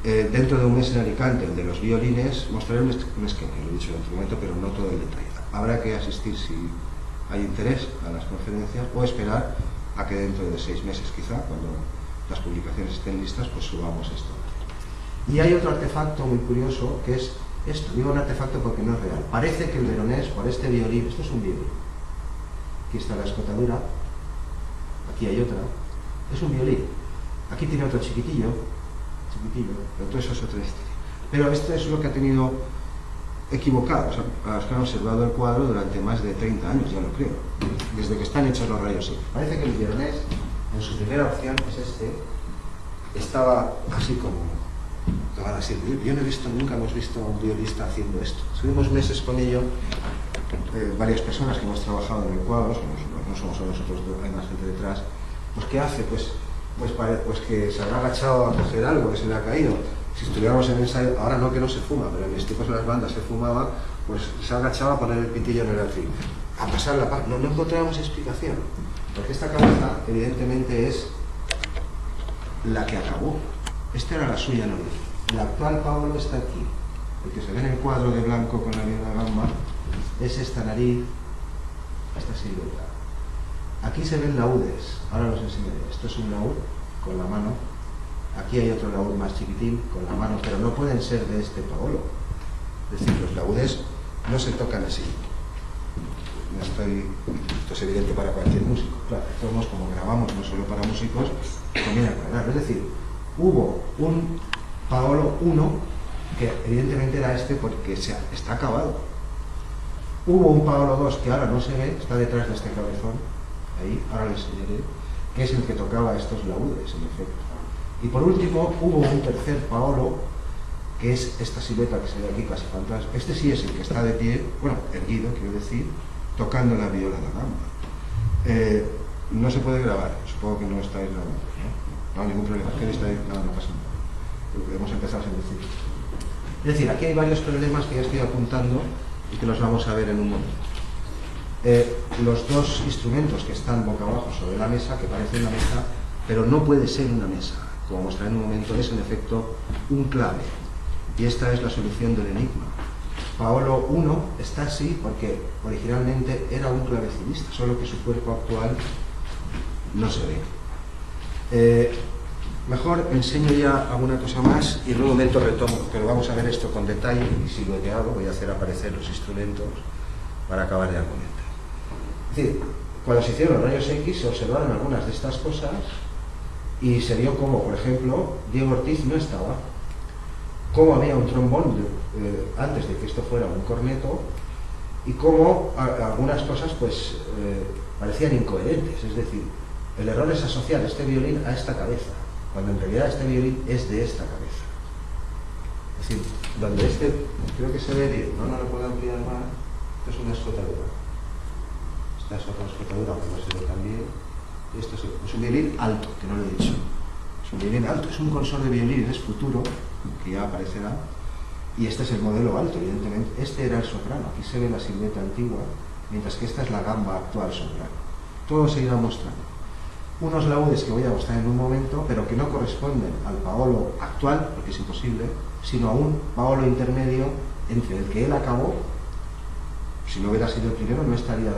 Dentro de un mes en Alicante, el de los violines, mostraré un esquema, lo he dicho en otro momento, pero no todo el detalle. Habrá que asistir si hay interés a las conferencias o esperar a que dentro de 6 meses quizá, cuando las publicaciones estén listas, pues subamos esto. Y hay otro artefacto muy curioso que es esto. Digo un artefacto porque no es real. Parece que el veronés, por este violín, esto es un violín. Aquí está la escotadura, aquí hay otra. Es un violín. Aquí tiene otro chiquitillo, pero todo eso es otro estilo. Pero esto es lo que ha tenido equivocado, o sea, a los que han observado el cuadro durante más de 30 años, ya lo creo, desde que están hechos los rayos X. Parece que el veronés, en su primera opción, es este, estaba así como, así. Yo no he visto, nunca hemos visto a un violista haciendo esto. Estuvimos meses con ello, varias personas que hemos trabajado en el cuadro, no somos solo nosotros, hay más gente detrás. Pues ¿qué hace? Pues que se habrá agachado a coger algo que se le ha caído. Si estuviéramos en ensayo, ahora no, que no se fuma, pero en mis tiempos en las bandas se fumaba, pues se agachaba a poner el pitillo en el atril, a pasar la paz. No encontrábamos explicación, porque esta cabeza evidentemente es la que acabó. Esta era la suya en origen. El actual Paolo está aquí. El que se ve en el cuadro de blanco con la viola gamba es esta nariz, esta silueta. Aquí se ven laúdes, ahora los enseñaré. Esto es un laúd con la mano. Aquí hay otro laúd más chiquitín con la mano, pero no pueden ser de este Paolo. Es decir, los laúdes no se tocan así. Esto es evidente para cualquier músico. Claro, todos como grabamos no solo para músicos, conviene aclararlo. Es decir, hubo un Paolo I, que evidentemente era este porque está acabado. Hubo un Paolo II que ahora no se ve, está detrás de este cabezón, ahí, ahora les enseñaré, que es el que tocaba estos laúdes, en efecto. Y por último, hubo un tercer Paolo, que es esta silueta que se ve aquí casi fantasma. Este sí es el que está de pie, bueno, erguido, quiero decir, tocando la viola da gamba. No se puede grabar, supongo que no estáis grabando, ¿no? No hay ningún problema, ¿qué estáis? No pasa nada. Hemos empezado sin decir. Es decir, aquí hay varios problemas que ya estoy apuntando y que los vamos a ver en un momento. Los dos instrumentos que están boca abajo sobre la mesa, que parecen una mesa, pero no puede ser una mesa, como mostraré en un momento, es en efecto un clave. Y esta es la solución del enigma. Paolo I está así porque originalmente era un clavecinista, solo que su cuerpo actual no se ve. Mejor enseño ya alguna cosa más y en un momento retomo, pero vamos a ver esto con detalle y silueteado, voy a hacer aparecer los instrumentos para acabar de argumentar. Es decir, cuando se hicieron los rayos X se observaron algunas de estas cosas y se vio cómo, por ejemplo, Diego Ortiz no estaba, cómo había un trombón antes de que esto fuera un corneto y cómo algunas cosas pues parecían incoherentes, es decir, el error es asociar este violín a esta cabeza, cuando en realidad este violín es de esta cabeza. Es decir, donde este, creo que se ve bien, no lo puedo ampliar más, esto es una escotadura. Esta es otra escotadura, aunque no se ve tan bien. Esto es un violín alto, que no lo he dicho. Es un violín alto, es un consort de violines futuro, que ya aparecerá. Y este es el modelo alto, evidentemente. Este era el soprano, aquí se ve la silueta antigua, mientras que esta es la gamba actual soprano. Todo se irá mostrando. Unos laúdes que voy a mostrar en un momento, pero que no corresponden al Paolo actual, porque es imposible, sino a un Paolo intermedio entre el que él acabó. Si no hubiera sido el primero, no estaría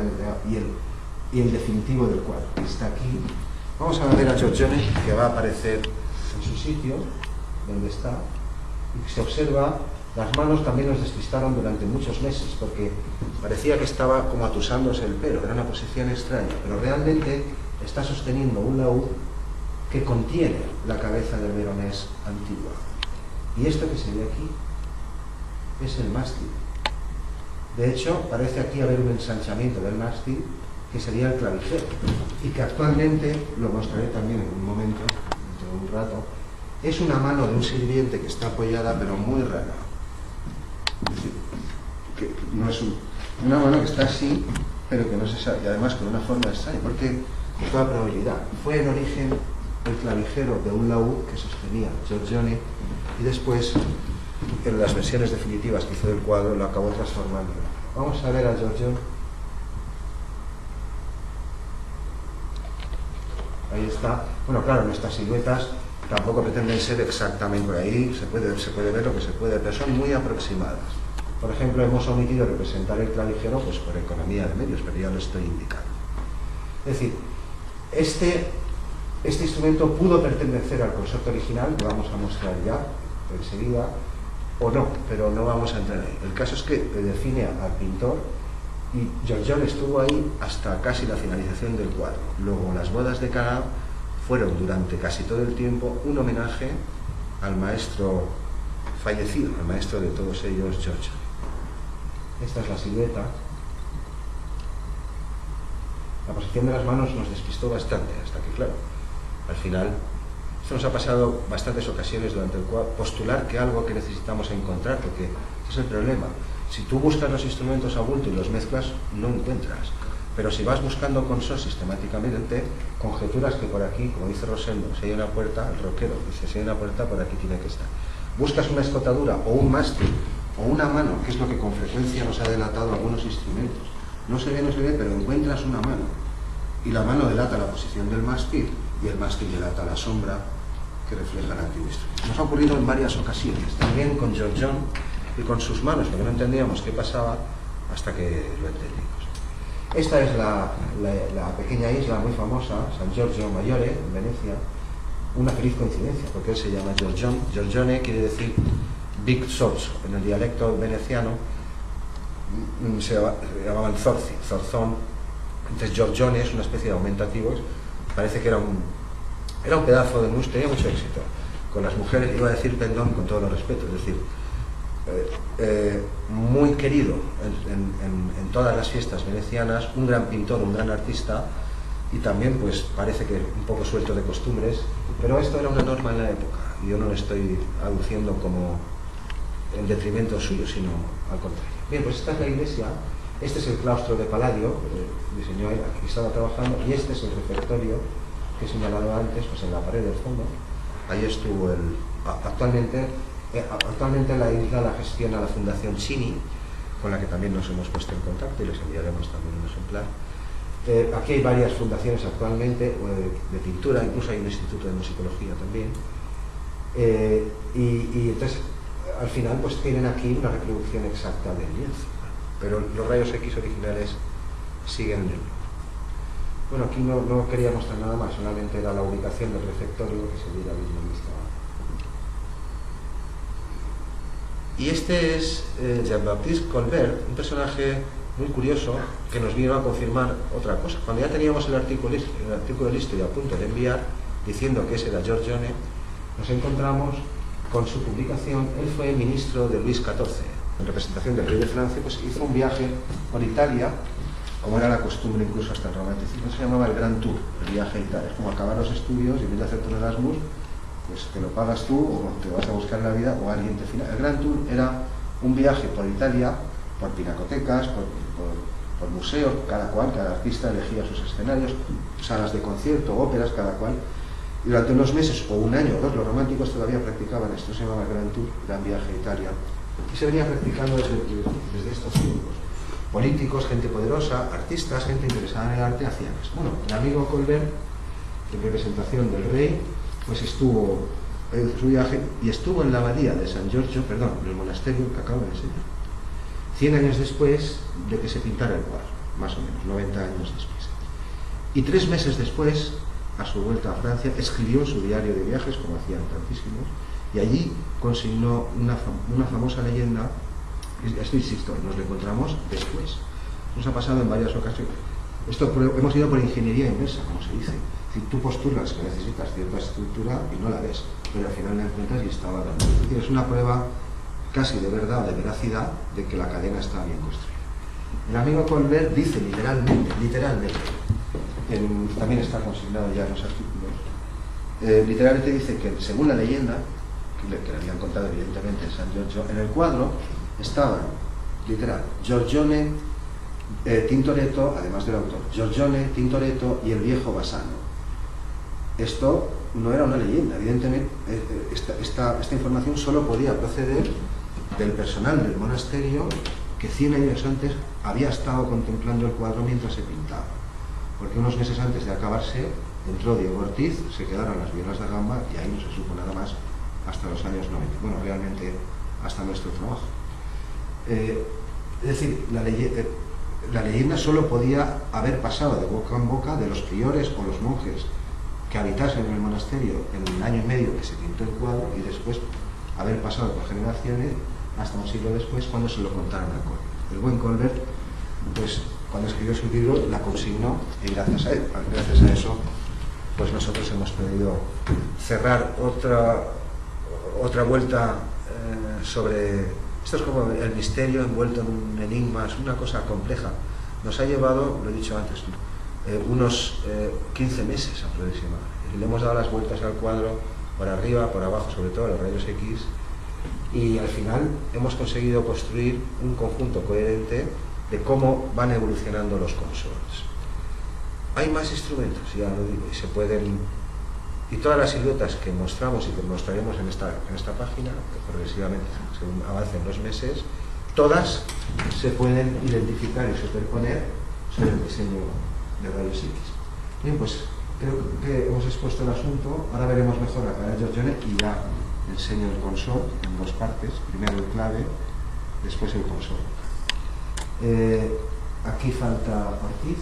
y el definitivo del cuadro, que está aquí. Vamos a ver a Giorgione, que va a aparecer en su sitio, donde está, y que se observa. Las manos también nos despistaron durante muchos meses, porque parecía que estaba como atusándose el pelo, era una posición extraña, pero realmente está sosteniendo un laúd que contiene la cabeza del veronés antigua. Y esto que se ve aquí es el mástil. De hecho, parece aquí haber un ensanchamiento del mástil, que sería el clavijero, y que actualmente, lo mostraré también en un momento, dentro de un rato, es una mano de un sirviente que está apoyada, pero muy rara. Es decir, que no es una mano que está así, pero que no se sabe, y además con una forma extraña, porque con toda probabilidad fue en origen el clavijero de un laúd que sostenía Giorgione, y después, en las versiones definitivas que hizo del cuadro, lo acabó transformando. Vamos a ver a Giorgione. Ahí está. Bueno, claro, nuestras siluetas tampoco pretenden ser exactamente por ahí, se puede ver lo que se puede, pero son muy aproximadas. Por ejemplo, hemos omitido representar el clavijero pues por economía de medios, pero ya lo estoy indicando. Es decir, este instrumento pudo pertenecer al consorte original, que vamos a mostrar ya enseguida, o no, pero no vamos a entrar ahí. El caso es que define al pintor y Giorgione estuvo ahí hasta casi la finalización del cuadro. Luego, las bodas de Cana fueron durante casi todo el tiempo un homenaje al maestro fallecido, al maestro de todos ellos, Giorgione. Esta es la silueta. La posición de las manos nos despistó bastante, hasta que, claro, al final, esto nos ha pasado bastantes ocasiones durante el cuadro, postular que algo que necesitamos encontrar, porque ese es el problema. Si tú buscas los instrumentos a bulto y los mezclas, no encuentras. Pero si vas buscando con SOS sistemáticamente, conjeturas que por aquí, como dice Rosendo, si hay una puerta, el rockero dice, si hay una puerta, por aquí tiene que estar. Buscas una escotadura o un mástil o una mano, que es lo que con frecuencia nos ha delatado algunos instrumentos. No se ve, pero encuentras una mano. Y la mano delata la posición del mástil y el mástil delata la sombra que refleja el antiguo instrumento. Nos ha ocurrido en varias ocasiones, también con Giorgione y con sus manos, porque no entendíamos qué pasaba hasta que lo entendimos. Esta es la pequeña isla muy famosa, San Giorgio Maggiore, en Venecia. Una feliz coincidencia, porque él se llama Giorgione. Giorgione quiere decir Big Sorzo. En el dialecto veneciano se llamaban Zorzi, Zorzón. Entonces Giorgione es una especie de aumentativo. Parece que era un pedazo de mus, tenía mucho éxito. Con las mujeres, iba a decir pendón con todo el respeto, es decir, muy querido en todas las fiestas venecianas, un gran pintor, un gran artista, y también pues parece que un poco suelto de costumbres, pero esto era una norma en la época, y yo no lo estoy aduciendo como en detrimento suyo, sino al contrario. Bien, pues esta es la iglesia, este es el claustro de Palladio, que diseñó él, aquí estaba trabajando, y este es el refectorio que he señalado antes, pues en la pared del fondo. Ahí estuvo actualmente la isla la gestiona la Fundación Cini, con la que también nos hemos puesto en contacto y les enviaremos también un ejemplar. Aquí hay varias fundaciones actualmente de pintura, incluso hay un instituto de musicología también. Y entonces, al final, pues tienen aquí una reproducción exacta del lienzo, pero los rayos X originales siguen en el lugar. Bueno, aquí no quería mostrar nada más, solamente era la ubicación del refectorio que se viera bien en esta. Y este es Jean-Baptiste Colbert, un personaje muy curioso que nos vino a confirmar otra cosa. Cuando ya teníamos el artículo listo y a punto de enviar, diciendo que ese era Giorgione, nos encontramos con su publicación. Él fue ministro de Luis XIV, en representación del rey de Francia, pues hizo un viaje por Italia, como era la costumbre incluso hasta el romanticismo, se llamaba el Grand Tour, el viaje a Italia. Es como acabar los estudios y en vez de hacerte un Erasmus, pues te lo pagas tú o te vas a buscar la vida o alguien te financia. El Grand Tour era un viaje por Italia, por pinacotecas, por museos, cada artista elegía sus escenarios, salas de concierto, óperas, cada cual. Y durante unos meses o un año o dos, los románticos todavía practicaban esto, se llamaba el Grand Tour, Gran Viaje a Italia. Y se venía practicando desde estos tiempos. Políticos, gente poderosa, artistas, gente interesada en el arte, hacían eso. Bueno, el amigo Colbert, en representación del rey, pues estuvo en su viaje y estuvo en la abadía de San Giorgio, perdón, en el monasterio que acabo de enseñar, 100 años después de que se pintara el cuadro, más o menos, 90 años después. Y 3 meses después, a su vuelta a Francia, escribió su diario de viajes, como hacían tantísimos, y allí consignó una famosa leyenda. Esto, insisto, nos lo encontramos después. Nos ha pasado en varias ocasiones. Esto hemos ido por ingeniería inversa, como se dice. Si tú postulas que necesitas cierta estructura y no la ves, pero al final la encuentras y estaba dando. Es decir, es una prueba casi de verdad, de veracidad, de que la cadena está bien construida. El amigo Colbert dice literalmente, también está consignado ya en los artículos, literalmente dice que según la leyenda, que le habían contado evidentemente en San Giorgio, en el cuadro estaban, literal, Giorgione, Tintoretto, además del autor, Giorgione, Tintoretto y el viejo Bassano. Esto no era una leyenda, evidentemente esta información solo podía proceder del personal del monasterio que 100 años antes había estado contemplando el cuadro mientras se pintaba, porque unos meses antes de acabarse entró Diego Ortiz, se quedaron las violas de gamba y ahí no se supo nada más hasta los años 90. Bueno, realmente hasta nuestro trabajo. Es decir, la leyenda solo podía haber pasado de boca en boca de los priores o los monjes que habitasen en el monasterio en el año y medio que se pintó el cuadro y después haber pasado por generaciones hasta un siglo después cuando se lo contaron a Colbert. El buen Colbert, pues cuando escribió su libro la consignó y gracias a eso pues nosotros hemos podido cerrar otra vuelta sobre... Esto es como el misterio envuelto en un enigma, es una cosa compleja. Nos ha llevado, lo he dicho antes, unos 15 meses aproximadamente. Y le hemos dado las vueltas al cuadro, por arriba, por abajo, sobre todo los rayos X, y al final hemos conseguido construir un conjunto coherente de cómo van evolucionando los consorts. Hay más instrumentos, ya lo digo, y se pueden... Y todas las siluetas que mostramos y que mostraremos en esta página, que progresivamente, según avancen los meses, todas se pueden identificar y superponer sobre el diseño de rayos X. Bien, pues creo que hemos expuesto el asunto. Ahora veremos mejor la cara de Giorgione y ya enseño el consort en dos partes. Primero el clave, después el consort. Aquí falta Ortiz.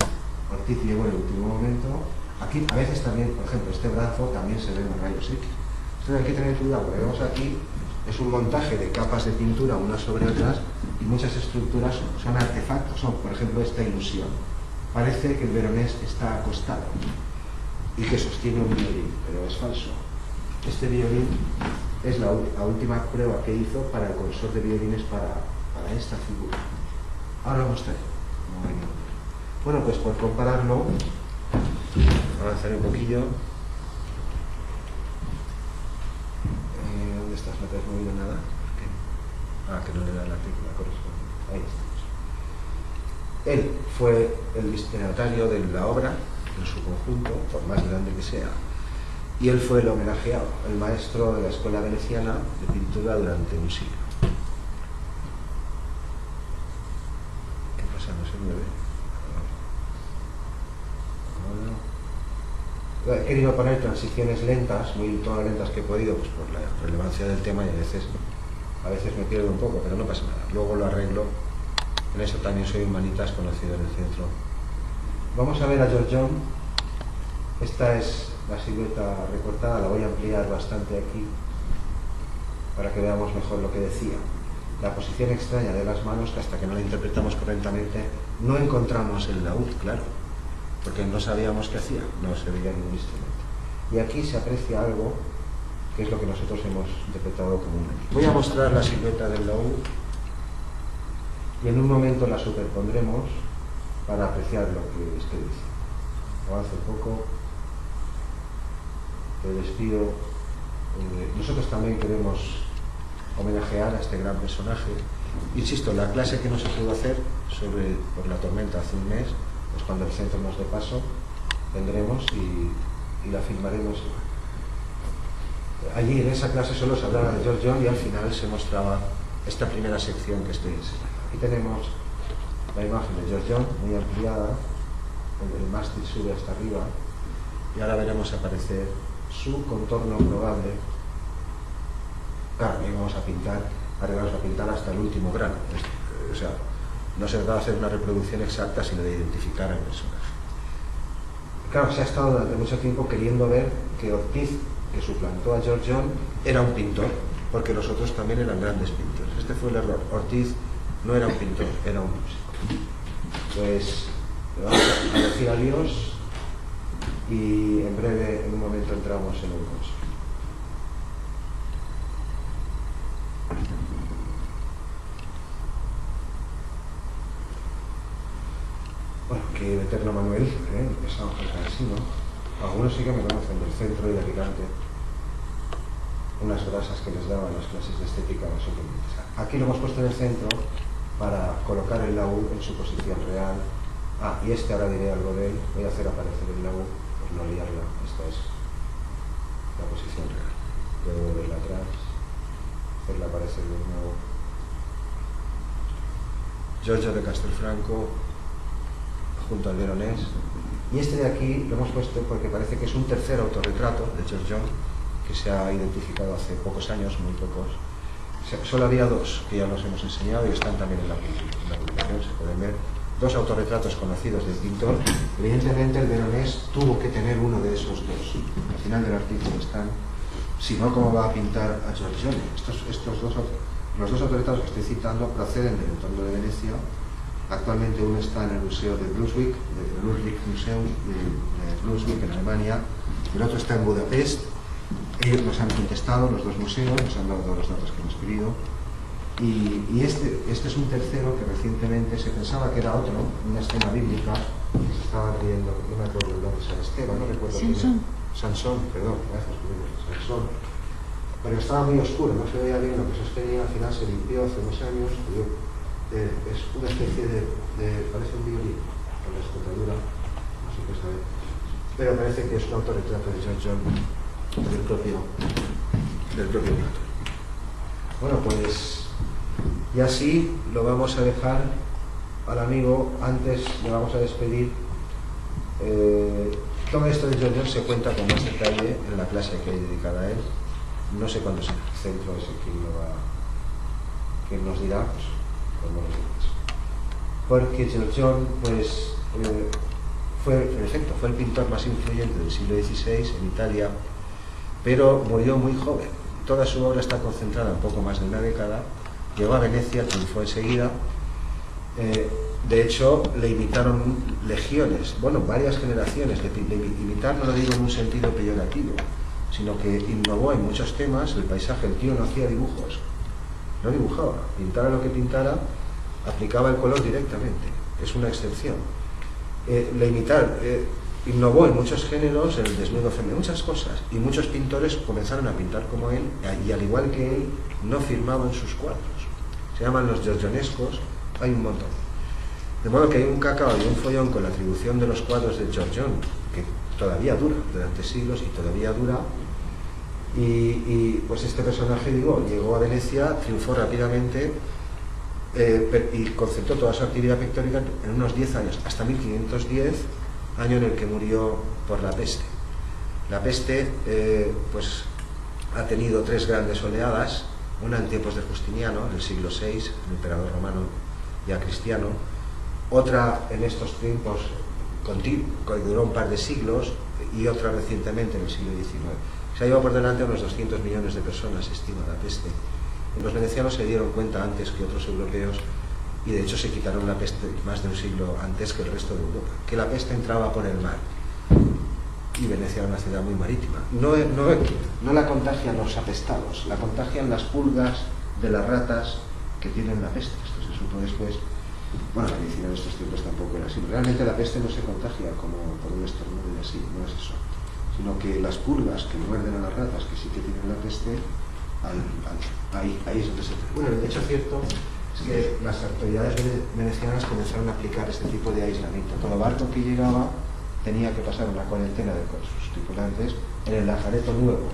Ortiz llegó en el último momento. Aquí a veces también, por ejemplo, este brazo también se ve en los rayos X. Entonces hay que tener cuidado, porque vemos aquí, es un montaje de capas de pintura unas sobre otras y muchas estructuras son artefactos, son por ejemplo esta ilusión. Parece que el veronés está acostado y que sostiene un violín, pero es falso. Este violín es la última prueba que hizo para el consort de violines para esta figura. Ahora lo mostraré. Bueno, pues por compararlo, avanzaré un poquillo. ¿Dónde estás? ¿No te has movido nada? Que no le da la tecla correspondiente. Ahí está. Él fue el destinatario de la obra en su conjunto, por más grande que sea, y él fue el homenajeado, el maestro de la escuela veneciana de pintura durante un siglo. ¿Qué pasa? No se mueve. He querido poner transiciones lentas, muy todas las lentas que he podido, pues por la relevancia del tema, y a veces me pierdo un poco, pero no pasa nada. Luego lo arreglo. En eso también soy un manitas conocido en el centro. Vamos a ver a Giorgione. Esta es la silueta recortada, la voy a ampliar bastante aquí para que veamos mejor lo que decía. La posición extraña de las manos, que hasta que no la interpretamos correctamente no encontramos el laúd, claro, porque no sabíamos qué hacía, no se veía ningún instrumento. Y aquí se aprecia algo que es lo que nosotros hemos interpretado como un equipo. Voy a mostrar la silueta del laúd y en un momento la superpondremos para apreciar lo que estoy diciendo. Avanzo un poco, te despido. Nosotros también queremos homenajear a este gran personaje. Insisto, la clase que no se pudo hacer por la tormenta hace un mes, pues cuando el centro nos dé paso, vendremos y la filmaremos. Allí en esa clase solo se hablaba de Giorgione y al final se mostraba esta primera sección que estoy enseñando. Aquí tenemos la imagen de Giorgione muy ampliada, donde el mástil sube hasta arriba, y ahora veremos aparecer su contorno probable. Claro, vamos a pintar hasta el último grano. O sea, no se va a hacer una reproducción exacta, sino de identificar al personaje. Claro, se ha estado durante mucho tiempo queriendo ver que Ortiz, que suplantó a Giorgione, era un pintor, porque los otros también eran grandes pintores. Este fue el error. Ortiz no era un pintor, era un músico. Pues le vamos a decir adiós y en breve, en un momento, entramos en el curso. Bueno, que Eterno Manuel, empezamos con Cansino. Algunos sí que me conocen del centro y de Alicante. Unas grasas que les daban las clases de estética más sorprendentes. Aquí lo hemos puesto en el centro para colocar el laúd en su posición real. Y ahora diré algo de él. Voy a hacer aparecer el laúd, por no liarla. Esta es la posición real. Luego volverla atrás, hacerla aparecer de nuevo. Giorgio de Castelfranco junto al veronés. Y este de aquí lo hemos puesto porque parece que es un tercer autorretrato de George John, que se ha identificado hace pocos años, muy pocos. Solo había dos, que ya los hemos enseñado y están también en la publicación, se pueden ver. Dos autorretratos conocidos del pintor. Evidentemente el veronés tuvo que tener uno de esos dos. Al final del artículo están. Si no, ¿cómo va a pintar a Giorgione? Los dos autorretratos que estoy citando proceden del entorno de Venecia. Actualmente uno está en el Museo de Brunswick, el Ludwig Museum de Brunswick, en Alemania. El otro está en Budapest. Ellos nos han contestado, los dos museos, nos han dado todos los datos que hemos querido. Y este es un tercero que recientemente se pensaba que era otro, una escena bíblica, que se estaba leyendo, no me acuerdo el nombre, San Esteban, no recuerdo. Sansón, perdón, gracias, Sansón. Pero estaba muy oscuro, no se veía bien lo que sostenía, al final se limpió hace unos años. Es una especie parece un violín, con la escotadura, no sé qué sabe. Pero parece que es un autorretrato de George John del propio autor. Bueno, pues y así lo vamos a dejar al amigo. Antes le vamos a despedir. Todo esto de George John se cuenta con más detalle en la clase que hay dedicada a él. No sé cuándo será el centro, ese quién nos dirá, pues, como los demás. Porque George John, pues, fue el pintor más influyente del siglo XVI en Italia, pero murió muy joven. Toda su obra está concentrada en poco más de una década. Llegó a Venecia, triunfó enseguida. De hecho, le imitaron legiones, varias generaciones. Imitar no lo digo en un sentido peyorativo, sino que innovó en muchos temas el paisaje. El tío no hacía dibujos, no dibujaba. Pintara lo que pintara, aplicaba el color directamente. Es una excepción. Innovó en muchos géneros, el desnudo femenino, muchas cosas, y muchos pintores comenzaron a pintar como él, y al igual que él, no firmaban sus cuadros. Se llaman los giorgionescos, hay un montón. De modo que hay un cacao y un follón con la atribución de los cuadros de George John, que todavía dura, durante siglos y todavía dura. Y pues este personaje, llegó a Venecia, triunfó rápidamente, y concentró toda su actividad pictórica en unos 10 años, hasta 1510, año en el que murió por la peste. La peste pues ha tenido 3 grandes oleadas, una en tiempos de Justiniano, en el siglo VI, el emperador romano ya cristiano, otra en estos tiempos que duró un par de siglos, y otra recientemente en el siglo XIX. Se ha llevado por delante a unos 200 millones de personas, se estima, la peste. Los venecianos se dieron cuenta antes que otros europeos, y de hecho se quitaron la peste más de un siglo antes que el resto de Europa, que la peste entraba por el mar, y Venecia era una ciudad muy marítima. No la contagian los apestados, la contagian las pulgas de las ratas que tienen la peste. Esto se supo después. La medicina en estos tiempos tampoco era así. Realmente la peste no se contagia como por un estornudo y así, no es eso, sino que las pulgas que muerden a las ratas, que sí que tienen la peste, ahí es donde se... el hecho cierto es que las autoridades venecianas comenzaron a aplicar este tipo de aislamiento. Todo barco que llegaba tenía que pasar una cuarentena con sus tripulantes en el Lazareto Nuevo.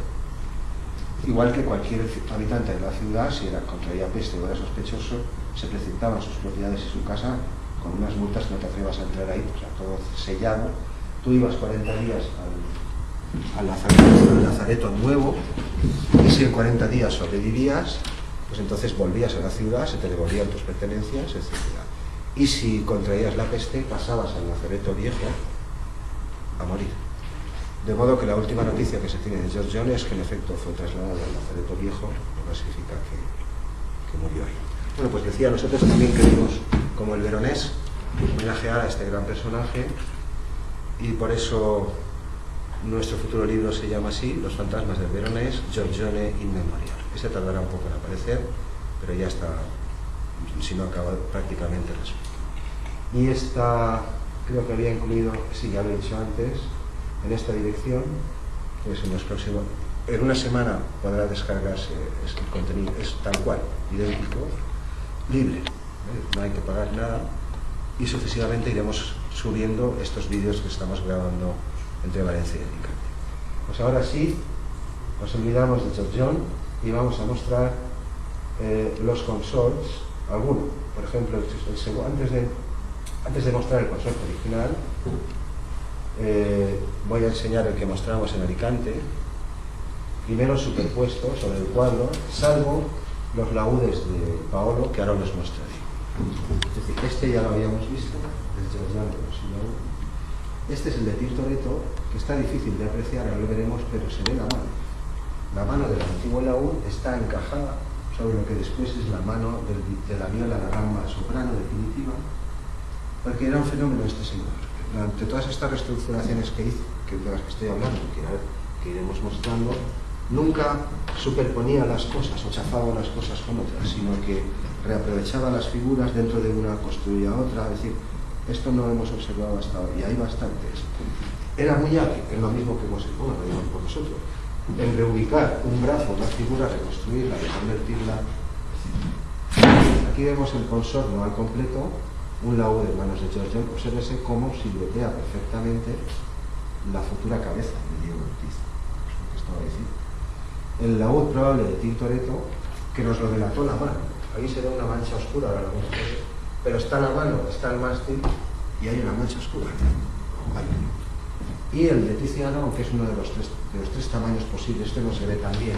Igual que cualquier habitante de la ciudad, si contraía peste o era sospechoso, se precipitaba en sus propiedades y su casa con unas multas que no te atrevas a entrar ahí, todo sellado. Tú ibas 40 días al Lazareto Nuevo, y si en 40 días sobrevivías, pues entonces volvías a la ciudad, se te devolvían tus pertenencias, etc. Y si contraías la peste, pasabas al Lazareto Viejo a morir. De modo que la última noticia que se tiene de George John es que en efecto fue trasladado al Lazareto Viejo, lo que significa que murió ahí. Pues decía, nosotros también queremos, como el veronés, homenajear a este gran personaje, y por eso nuestro futuro libro se llama así, Los fantasmas del veronés, Giorgione in memoriam. Ese tardará un poco en aparecer, pero ya está, si no acaba prácticamente resuelto. Y esta, creo que había incluido, sí, ya lo he dicho antes, en esta dirección, pues en una semana podrá descargarse el contenido, es tal cual, idéntico, libre, no hay que pagar nada, y sucesivamente iremos subiendo estos vídeos que estamos grabando entre Valencia y Alicante. Pues ahora sí, nos olvidamos de George John y vamos a mostrar los consorts, algunos. Por ejemplo, antes de mostrar el consort original, voy a enseñar el que mostramos en Alicante, primero superpuesto sobre el cuadro, salvo los laúdes de Paolo, que ahora los mostraré. Es decir, este ya lo habíamos visto, el Giordano Laúd. Este es el de Tintoretto, que está difícil de apreciar, ahora lo veremos, pero se ve la mano. La mano del antiguo laúd está encajada sobre lo que después es la mano de la viola, la gamba soprano definitiva, porque era un fenómeno este señor. Durante todas estas reestructuraciones que hizo, de las que estoy hablando, que iremos mostrando, nunca superponía las cosas o chafaba las cosas con otras, sino que reaprovechaba las figuras dentro de una, construía otra. Es decir, esto no lo hemos observado hasta ahora, y hay bastantes. Era muy hábil, es lo mismo que hemos hecho, lo digamos por nosotros, en reubicar un brazo, una figura, reconstruirla, reconvertirla. Aquí vemos el consorno al completo, un laúd de manos de Giorgione. Obsérvese cómo siluetea perfectamente la futura cabeza de Diego Ortiz, es lo que estaba diciendo. El laúd probable de Tintoretto, que nos lo delató la mano. Ahí se ve una mancha oscura, ahora lo vamos a ver, pero está la mano, está el mástil y hay una mancha oscura. Vale. Y el de Tiziano, aunque es uno de los tres tamaños posibles, este no se ve tan bien,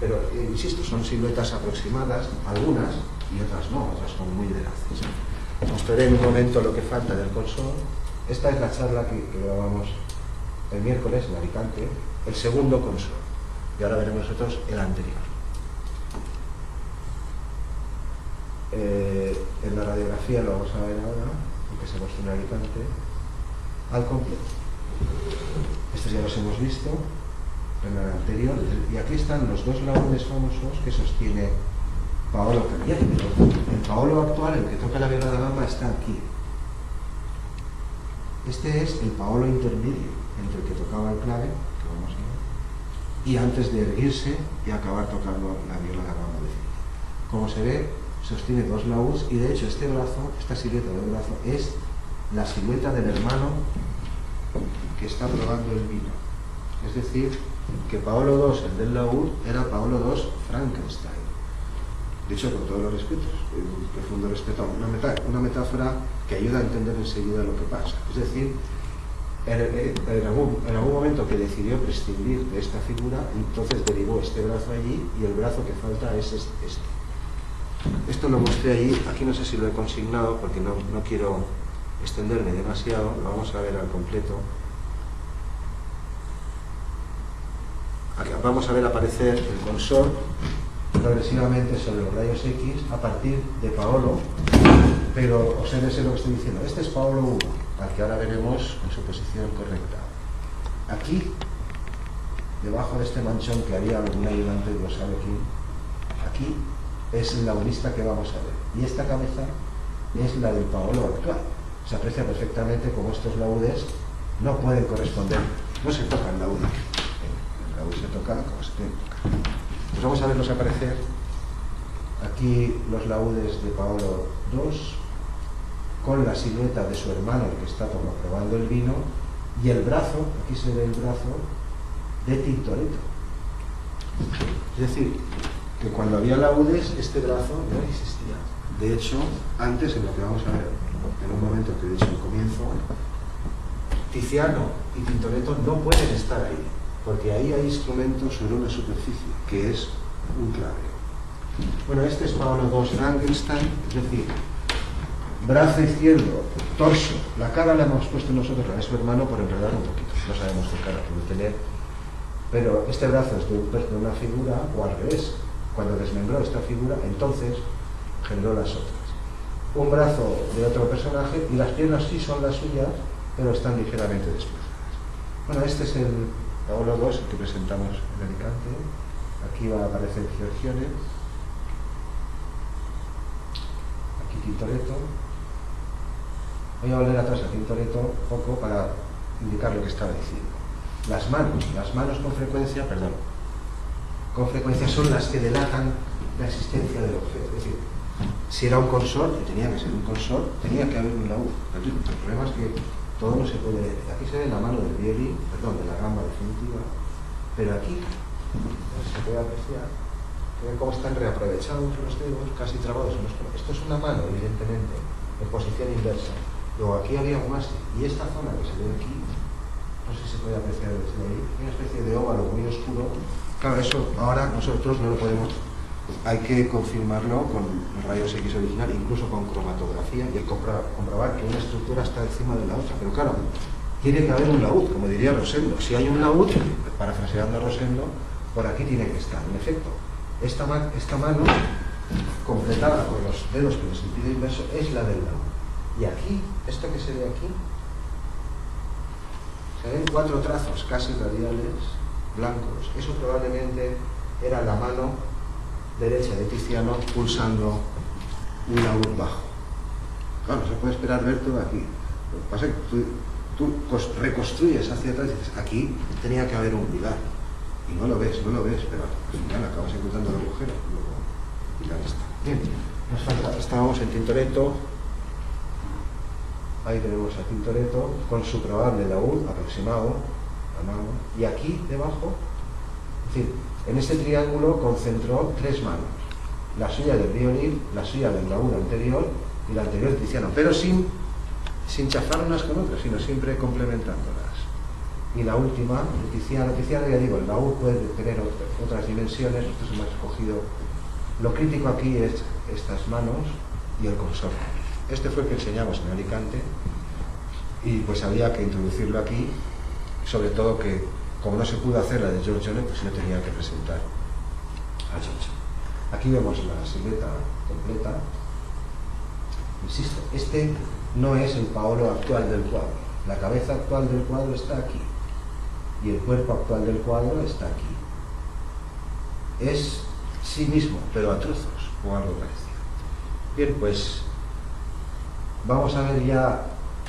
pero insisto, son siluetas aproximadas, algunas y otras no, otras son muy veraces. Mostraré en un momento lo que falta del consol. Esta es la charla que grabamos el miércoles en Alicante, el segundo consol, y ahora veremos nosotros el anterior. En la radiografía lo vamos a ver ahora, porque se mostró en Alicante, al completo. Estos ya los hemos visto en el anterior, y aquí están los dos laúdes famosos que sostiene Paolo Canieri. El Paolo actual, el que toca la viola da gamba, está aquí. Este es el Paolo intermedio, entre el que tocaba el clave, que vamos a ver, y antes de erguirse y acabar tocando la viola da gamba definitiva. Como se ve, sostiene dos laúds, y de hecho este brazo, esta silueta del brazo, es la silueta del hermano que está probando el vino. Es decir, que Paolo II, el del laúd, era Paolo II Frankenstein. Dicho con todos los respetos, un profundo respeto, una metáfora que ayuda a entender enseguida lo que pasa. Es decir, en algún momento que decidió prescindir de esta figura, entonces derivó este brazo allí, y el brazo que falta es este. Esto lo mostré allí, aquí no sé si lo he consignado porque no quiero extenderme demasiado, lo vamos a ver al completo. Aquí vamos a ver aparecer el consort progresivamente sobre los rayos X a partir de Paolo, pero obsérvese lo que estoy diciendo. Este es Paolo I, al que ahora veremos en su posición correcta. Aquí, debajo de este manchón que había algún ayudante, lo sabe quién, aquí es el laudista que vamos a ver, y esta cabeza es la del Paolo actual. Se aprecia perfectamente cómo estos laúdes no pueden corresponder, no se tocan laúdes. El laúd se toca como se tiene que tocar. Pues vamos a verlos aparecer aquí los laúdes de Paolo II, con la silueta de su hermano, el que está probando el vino, y el brazo, aquí se ve el brazo de Tintoretto. Es decir, que cuando había laúdes, este brazo no existía. De hecho, antes, en lo que vamos a ver en un momento que he dicho al comienzo, Tiziano y Tintoretto no pueden estar ahí, porque ahí hay instrumentos sobre una superficie, que es un clave. Bueno, este es Paolo II Frankenstein, es decir, brazo izquierdo, torso, la cara la hemos puesto nosotros, la de su hermano, por enredar un poquito, no sabemos qué cara puede tener, pero este brazo es de una figura, o al revés, cuando desmembró esta figura, entonces generó las otras. Un brazo de otro personaje, y las piernas sí son las suyas, pero están ligeramente desplazadas. Bueno, este es el Paolo II, el que presentamos en Alicante. Aquí va a aparecer Giorgione, aquí Tintoretto. Voy a volver atrás a Tintoretto un poco para indicar lo que estaba diciendo. Las manos con frecuencia son las que delatan la existencia del objeto. Es decir, si era un consort, y tenía que ser un consort, tenía que haber un laúd. El problema es que todo no se puede ver. Aquí se ve la mano del violín, perdón, de la gamba definitiva, pero aquí se puede apreciar, ven cómo están reaprovechados los dedos, casi trabados en los codos. Esto es una mano, evidentemente, en posición inversa. Luego aquí había un mástil, y esta zona que se ve aquí, no sé si se puede apreciar desde ahí, una especie de óvalo muy oscuro. Claro, eso ahora nosotros no lo podemos, hay que confirmarlo con rayos X original, incluso con cromatografía, y comprobar que una estructura está encima de la otra. Pero claro, tiene que haber un laúd, como diría Rosendo. Si hay un laúd, parafraseando a Rosendo, por aquí tiene que estar. En efecto, esta mano, completada con los dedos con el sentido inverso, es la del laúd. Y aquí, esto que se ve aquí, se ven 4 trazos casi radiales, blancos. Eso probablemente era la mano derecha de Tiziano pulsando un laúd bajo. Claro, se puede esperar ver todo aquí. Lo que pasa es que tú reconstruyes hacia atrás y dices, aquí tenía que haber un pilar. Y no lo ves, pero al final acabas encontrando el agujero. Y ya está. Bien, nos falta, estábamos en Tintoretto. Ahí tenemos a Tintoretto con su probable laúd aproximado, la mano. Y aquí debajo, es decir, en este triángulo concentró 3 manos. La suya del violín, la suya del laúd anterior y la anterior de Tiziano, pero sin chafar unas con otras, sino siempre complementándolas. Y la última, de Tiziano, ya digo, el laúd puede tener otras dimensiones, nosotros hemos escogido. Lo crítico aquí es estas manos y el consorte. Este fue el que enseñamos en Alicante y pues había que introducirlo aquí, sobre todo que como no se pudo hacer la de Giorgione, pues yo tenía que presentar a Giorgione. Aquí vemos la silueta completa. Insisto, este no es el Paolo actual del cuadro. La cabeza actual del cuadro está aquí y el cuerpo actual del cuadro está aquí. Es sí mismo, pero a trozos o algo parecido. Bien, pues vamos a ver ya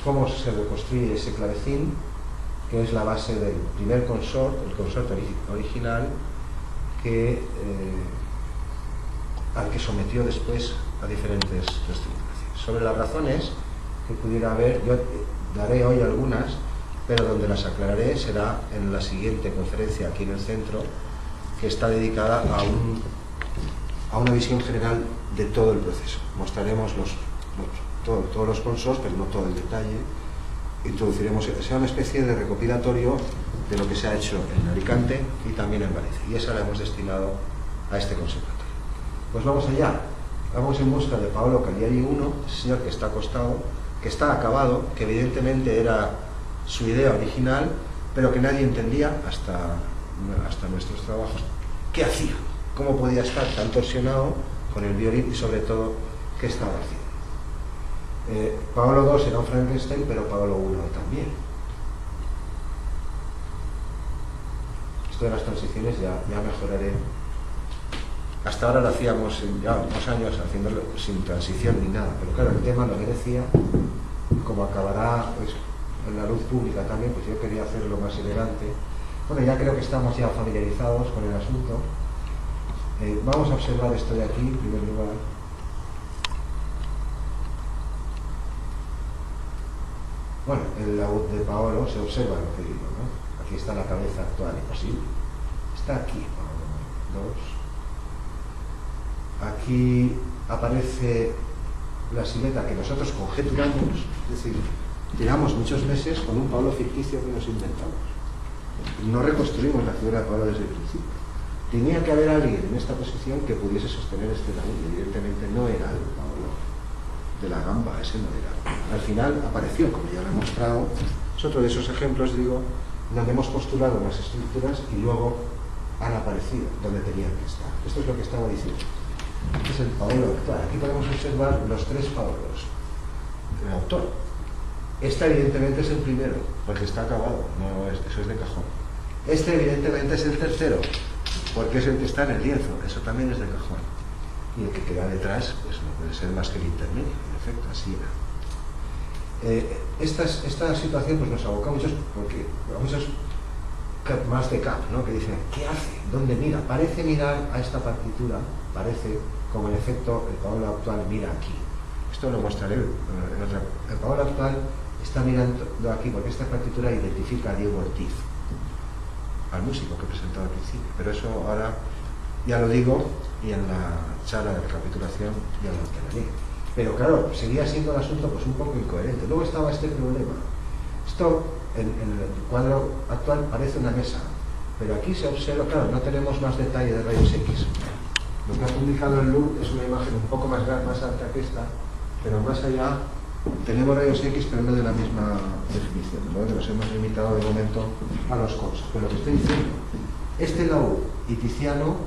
cómo se reconstruye ese clavecín, que es la base del primer consort, el consort original, al que sometió después a diferentes reestructuraciones. Sobre las razones que pudiera haber, yo daré hoy algunas, pero donde las aclararé será en la siguiente conferencia aquí en el centro, que está dedicada a una visión general de todo el proceso. Mostraremos todos los consorts, pero no todo el detalle. Introduciremos, será una especie de recopilatorio de lo que se ha hecho en Alicante y también en Valencia, y esa la hemos destinado a este conservatorio. Pues vamos allá, vamos en busca de Paolo Cagliari I, ese señor que está acostado, que está acabado, que evidentemente era su idea original, pero que nadie entendía hasta nuestros trabajos. ¿Qué hacía? ¿Cómo podía estar tan torsionado con el violín y sobre todo qué estaba haciendo? Paolo II era un Frankenstein, pero Paolo I también. Esto de las transiciones ya mejoraré. Hasta ahora lo hacíamos ya unos años haciéndolo sin transición ni nada, pero claro, el tema lo merecía, como acabará pues, en la luz pública también, pues yo quería hacerlo más elegante. Bueno, ya creo que estamos ya familiarizados con el asunto. Vamos a observar esto de aquí, en primer lugar. Bueno, el laúd de Paolo se observa lo que digo, ¿no? Aquí está la cabeza actual, imposible. Está aquí, Paolo II. Aquí aparece la silueta que nosotros conjeturamos, es decir, llevamos muchos meses con un Paolo ficticio que nos inventamos. No reconstruimos la figura de Paolo desde el principio. Tenía que haber alguien en esta posición que pudiese sostener este laúd, y evidentemente no era el Paolo de la gamba, ese no era. Al final apareció, como ya lo he mostrado, es otro de esos ejemplos, digo, donde hemos postulado unas estructuras y luego han aparecido donde tenían que estar. Esto es lo que estaba diciendo. Este es el Paolo actual. Aquí podemos observar los 3 Paolos. El autor. Este evidentemente es el primero, porque está acabado, eso es de cajón. Este evidentemente es el tercero, porque es el que está en el lienzo, eso también es de cajón. Y el que queda detrás, pues no puede ser más que el intermedio, en efecto, así era. Esta situación pues nos aboca a muchos más de Cap, ¿no? Que dicen, ¿qué hace? ¿Dónde mira? Parece mirar a esta partitura, parece, como en efecto el Paolo actual mira aquí. Esto lo mostraré en otra. El Paolo actual está mirando aquí porque esta partitura identifica a Diego Ortiz, al músico que he presentado al principio, pero eso ahora ya lo digo y en la charla de recapitulación ya lo aclararé. Pero claro, seguía siendo el asunto pues un poco incoherente. Luego estaba este problema. Esto en el cuadro actual parece una mesa, pero aquí se observa, claro, no tenemos más detalle de rayos X. Lo que ha publicado el LUR es una imagen un poco más alta que esta, pero más allá tenemos rayos X, pero no de la misma definición, ¿no? Que nos hemos limitado de momento a los coros. Pero lo que estoy diciendo, este laúd y Tiziano,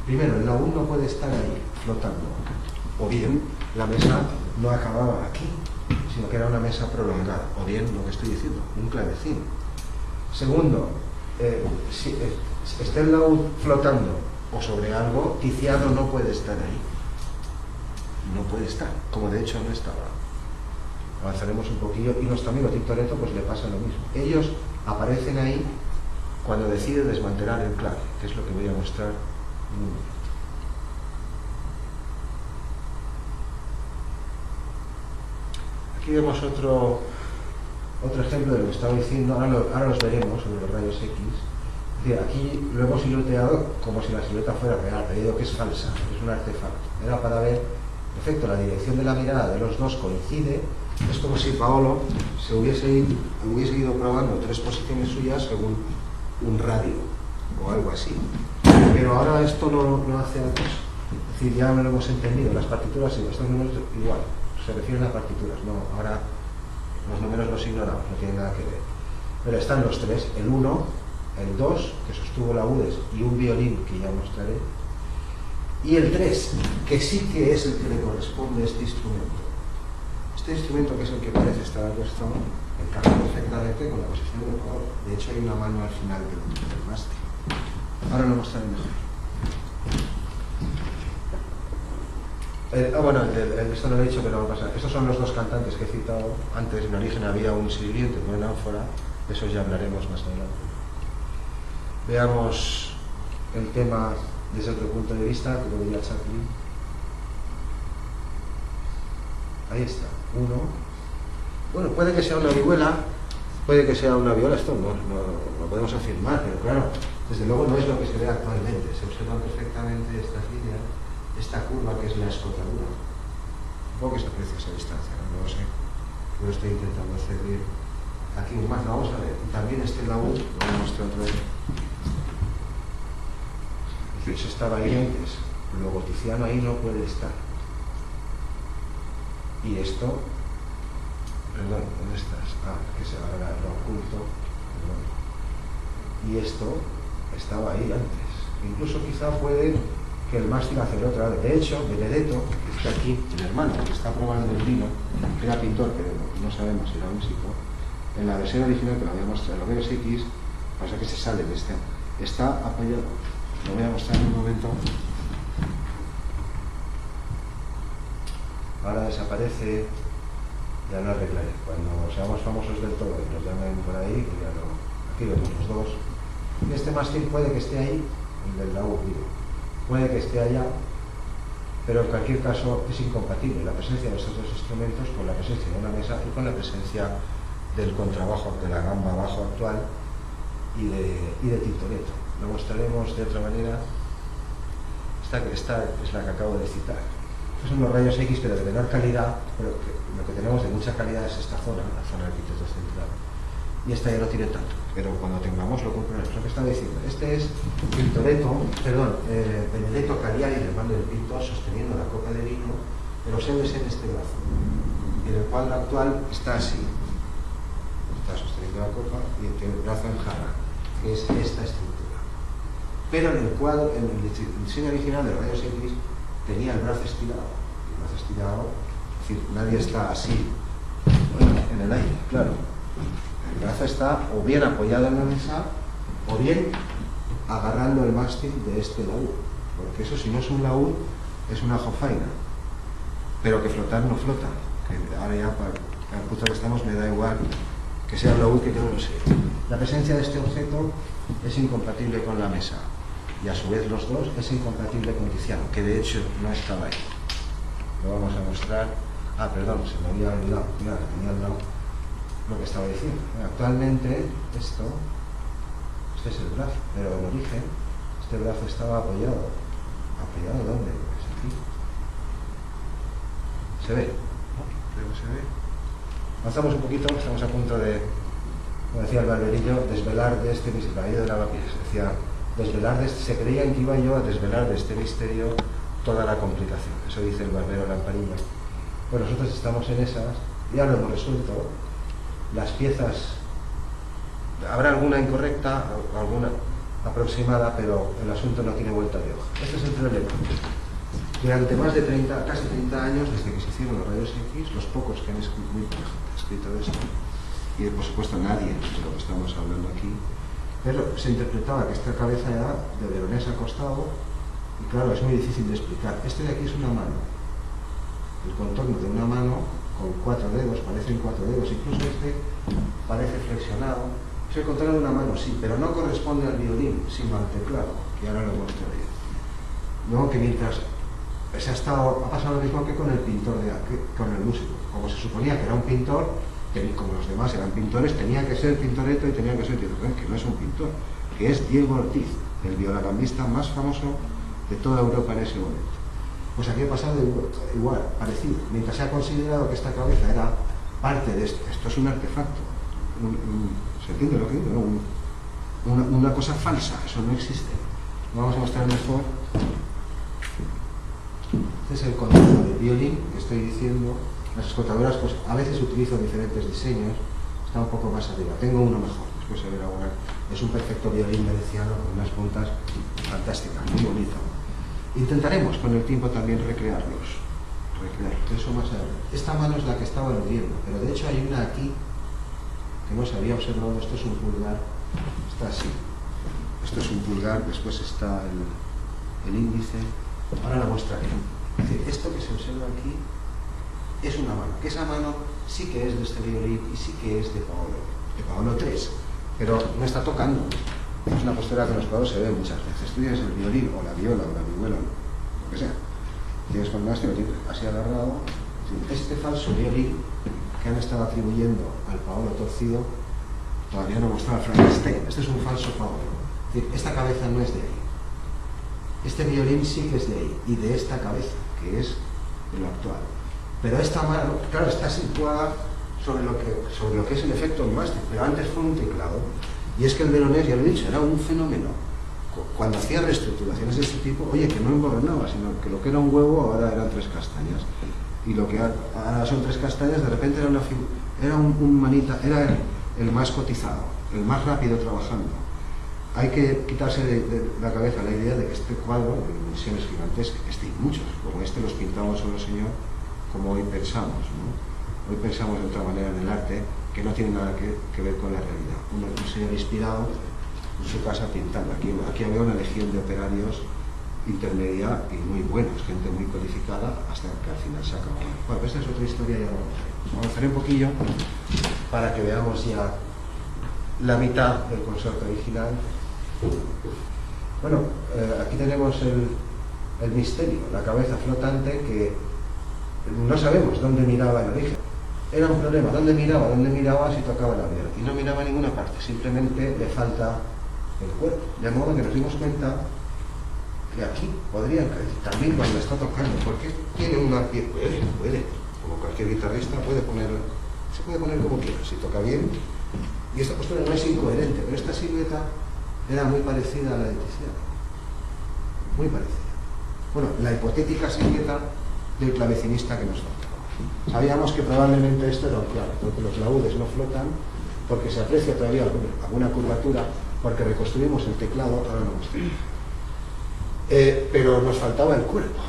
primero, el laúd no puede estar ahí, flotando, o bien la mesa no acababa aquí, sino que era una mesa prolongada, o bien, lo que estoy diciendo, un clavecín. Segundo, si está el laúd flotando o sobre algo, Tiziano no puede estar ahí. No puede estar, como de hecho no estaba. Avanzaremos un poquillo, y nuestro amigo Tintoretto pues le pasa lo mismo. Ellos aparecen ahí cuando decide desmantelar el clave, que es lo que voy a mostrar en un momento. Aquí vemos otro ejemplo de lo que estaba diciendo. Ahora los veremos sobre los rayos X. Es decir, aquí lo hemos silueteado como si la silueta fuera real, pero digo que es falsa, es un artefacto. Era para ver, en efecto, la dirección de la mirada de los dos coincide. Es como si Paolo se hubiese ido probando 3 posiciones suyas según un radio o algo así. Pero ahora esto no hace algo. Es decir, ya no lo hemos entendido. Las partituras sí, estos números igual, se refieren a partituras, no, ahora los números los ignoramos, no tienen nada que ver. Pero están los 3, el 1, el 2, que sostuvo laúdes y un violín que ya mostraré, y el 3, que sí que es el que le corresponde a este instrumento. Este instrumento, que es el que parece estar acostado, encaja perfectamente con la posición del Paolo. De hecho, hay una mano al final del mástil. Ahora lo mostraré mejor. Bueno, esto no lo he dicho, pero va a pasar. Estos son los dos cantantes que he citado antes. En origen había un sirviente con una ánfora, de eso ya hablaremos más adelante. Veamos el tema desde otro punto de vista, como diría Chaplin. Ahí está, 1. Bueno, puede que sea una vihuela, puede que sea una viola, esto no lo podemos afirmar, pero claro, desde luego no es lo que se ve actualmente. Se observan perfectamente estas líneas, esta curva que es la escotadura. Supongo que se aprecia esa distancia, no lo sé. Yo estoy intentando hacer aquí un más, vamos a ver. Y también este laúd, lo voy a mostrar otra vez. Es decir, se estaba ahí antes, luego Tiziano ahí no puede estar. Y esto, perdón, ¿dónde estás? Que se ahora lo oculto, perdón. Y esto estaba ahí antes. Incluso quizá puede que el mástil hacer otra vez. De hecho, Benedetto, que está aquí, el hermano que está probando el vino, que era pintor, pero no sabemos si era músico, en la versión original que lo voy a mostrar, lo veo X, pasa que se sale de este, está apoyado. Lo voy a mostrar en un momento. Ahora desaparece, ya no arreglaré. Cuando seamos famosos del todo y nos llamen por ahí, pues ya no. Aquí vemos los dos. Este mástil puede que esté ahí, el del laúd, digo. Puede que esté allá, pero en cualquier caso es incompatible la presencia de estos dos instrumentos con la presencia de una mesa y con la presencia del contrabajo, de la gamba bajo actual y de Tintoretto. Lo mostraremos de otra manera. Esta es la que acabo de citar. Estos son los rayos X, pero de menor calidad, pero lo que tenemos de mucha calidad es esta zona, la zona del arquitecto central. Y esta ya no tiene tanto, pero cuando tengamos lo compraremos. Lo que estaba diciendo, este es Benedetto Cagliari, el hermano del pintor, sosteniendo la copa de vino, pero obsérvese en este brazo. Y en el cuadro actual está así. Está sosteniendo la copa y tiene el brazo en jarra, que es esta estructura. Pero en el cuadro, en el diseño original de los rayos X, tenía el brazo estirado. El brazo estirado, es decir, nadie está así, bueno, en el aire, claro. El brazo está o bien apoyado en la mesa o bien agarrando el mástil de este laúd, porque eso, si no es un laúd, es una jofaina, pero que flotar no flota, que ahora ya para el punto que estamos me da igual que sea un laúd que no lo sea. La presencia de este objeto es incompatible con la mesa y a su vez los dos es incompatible con Tiziano, que de hecho no estaba ahí. Lo vamos a mostrar. Perdón, se me había olvidado, mira, que tenía al lado lo que estaba diciendo. Actualmente este es el brazo, pero en origen este brazo estaba apoyado. ¿Apoyado dónde? Pues aquí. ¿Se ve? ¿No? Creo que se ve. Avanzamos un poquito, estamos a punto de como decía el barberillo, desvelar de este misterio de Lavapiés, decía, desvelar de este, se creían que iba yo a desvelar de este misterio toda la complicación. Eso dice el barbero Lamparilla. Pues nosotros estamos en esas, ya lo hemos resuelto. Las piezas, habrá alguna incorrecta, alguna aproximada, pero el asunto no tiene vuelta de hoja. Este es el problema. Durante más de 30, casi 30 años, desde que se hicieron los rayos X, los pocos que han escrito esto, y por supuesto nadie de lo que estamos hablando aquí, pero se interpretaba que esta cabeza era de Veronés acostado, y claro, es muy difícil de explicar. Este de aquí es una mano, el contorno de una mano con 4 dedos, parecen 4 dedos, incluso este parece flexionado. Es el contorno de una mano, sí, pero no corresponde al violín, sino al teclado, que ahora lo muestro yo. Luego que mientras ha pasado lo mismo que con el pintor, con el músico. Como se suponía que era un pintor, que como los demás eran pintores, tenía que ser Tintoretto y tenía que ser Tintoretto, que no es un pintor, que es Diego Ortiz, el violacambista más famoso de toda Europa en ese momento. Pues aquí ha pasado igual, parecido. Mientras se ha considerado que esta cabeza era parte de esto es un artefacto, ¿se entiende lo que digo? Una cosa falsa, eso no existe. Vamos a mostrar mejor. Este es el contorno del violín que estoy diciendo. Las escotadoras, pues a veces utilizo diferentes diseños, está un poco más arriba. Tengo uno mejor, después se verá una. Es un perfecto violín veneciano con unas puntas fantásticas, muy bonito. Intentaremos con el tiempo también recrearlos. Eso más adelante. Esta mano es la que estaba aludiendo, pero de hecho hay una aquí que no se había observado. Esto es un pulgar, está así. Esto es un pulgar, después está el índice. Ahora la mostraré. Es decir, esto que se observa aquí es una mano, que esa mano sí que es de este violín y sí que es de Paolo III, pero no está tocando. Es una postura que en los cuadros se ve muchas veces. Tú tienes el violín o la viola o la vihuela, lo que sea. Tienes con el mástil, lo tienes así agarrado. Este falso violín que han estado atribuyendo al Paolo torcido, todavía no mostraba Frankenstein. Este es un falso Paolo. Es decir, esta cabeza no es de ahí. Este violín sí que es de ahí, y de esta cabeza, que es de lo actual. Pero esta mano, claro, está situada sobre lo que es el efecto mástil, pero antes fue un teclado. Y es que el Veronés, ya lo he dicho, era un fenómeno. Cuando hacía reestructuraciones de este tipo, oye, que no emborronaba, sino que lo que era un huevo ahora eran 3 castañas. Y lo que ahora son 3 castañas, de repente era un manita, era el más cotizado, el más rápido trabajando. Hay que quitarse de la cabeza la idea de que este cuadro, de dimensiones gigantescas, y muchos, como este los pintamos solo, señor, como hoy pensamos, ¿no? Hoy pensamos de otra manera en el arte que no tiene nada que ver con la realidad. Un señor inspirado en su casa pintando. Aquí había una legión de operarios intermedia y muy buenos, gente muy cualificada, hasta que al final se acabó. Bueno, esta es otra historia, ya lo vamos a ver. Avanzaré un poquillo para que veamos ya la mitad del consorte original. Bueno, aquí tenemos el misterio, la cabeza flotante que no sabemos dónde miraba en origen. Era un problema, ¿dónde miraba si tocaba el avión? Y no miraba a ninguna parte, simplemente le falta el cuerpo. De modo que nos dimos cuenta que aquí podrían caer, también cuando está tocando, porque tiene una pieza, puede, como cualquier guitarrista, se puede poner como quiera, si toca bien. Y esta postura no es incoherente, pero esta silueta era muy parecida a la de Tiziano. Muy parecida. Bueno, la hipotética silueta del clavecinista que nos faltaba. Sabíamos que probablemente esto era un clave, porque los laúdes no flotan, porque se aprecia todavía alguna curvatura, porque reconstruimos el teclado, ahora lo mostré. Pero nos faltaba el cuerpo.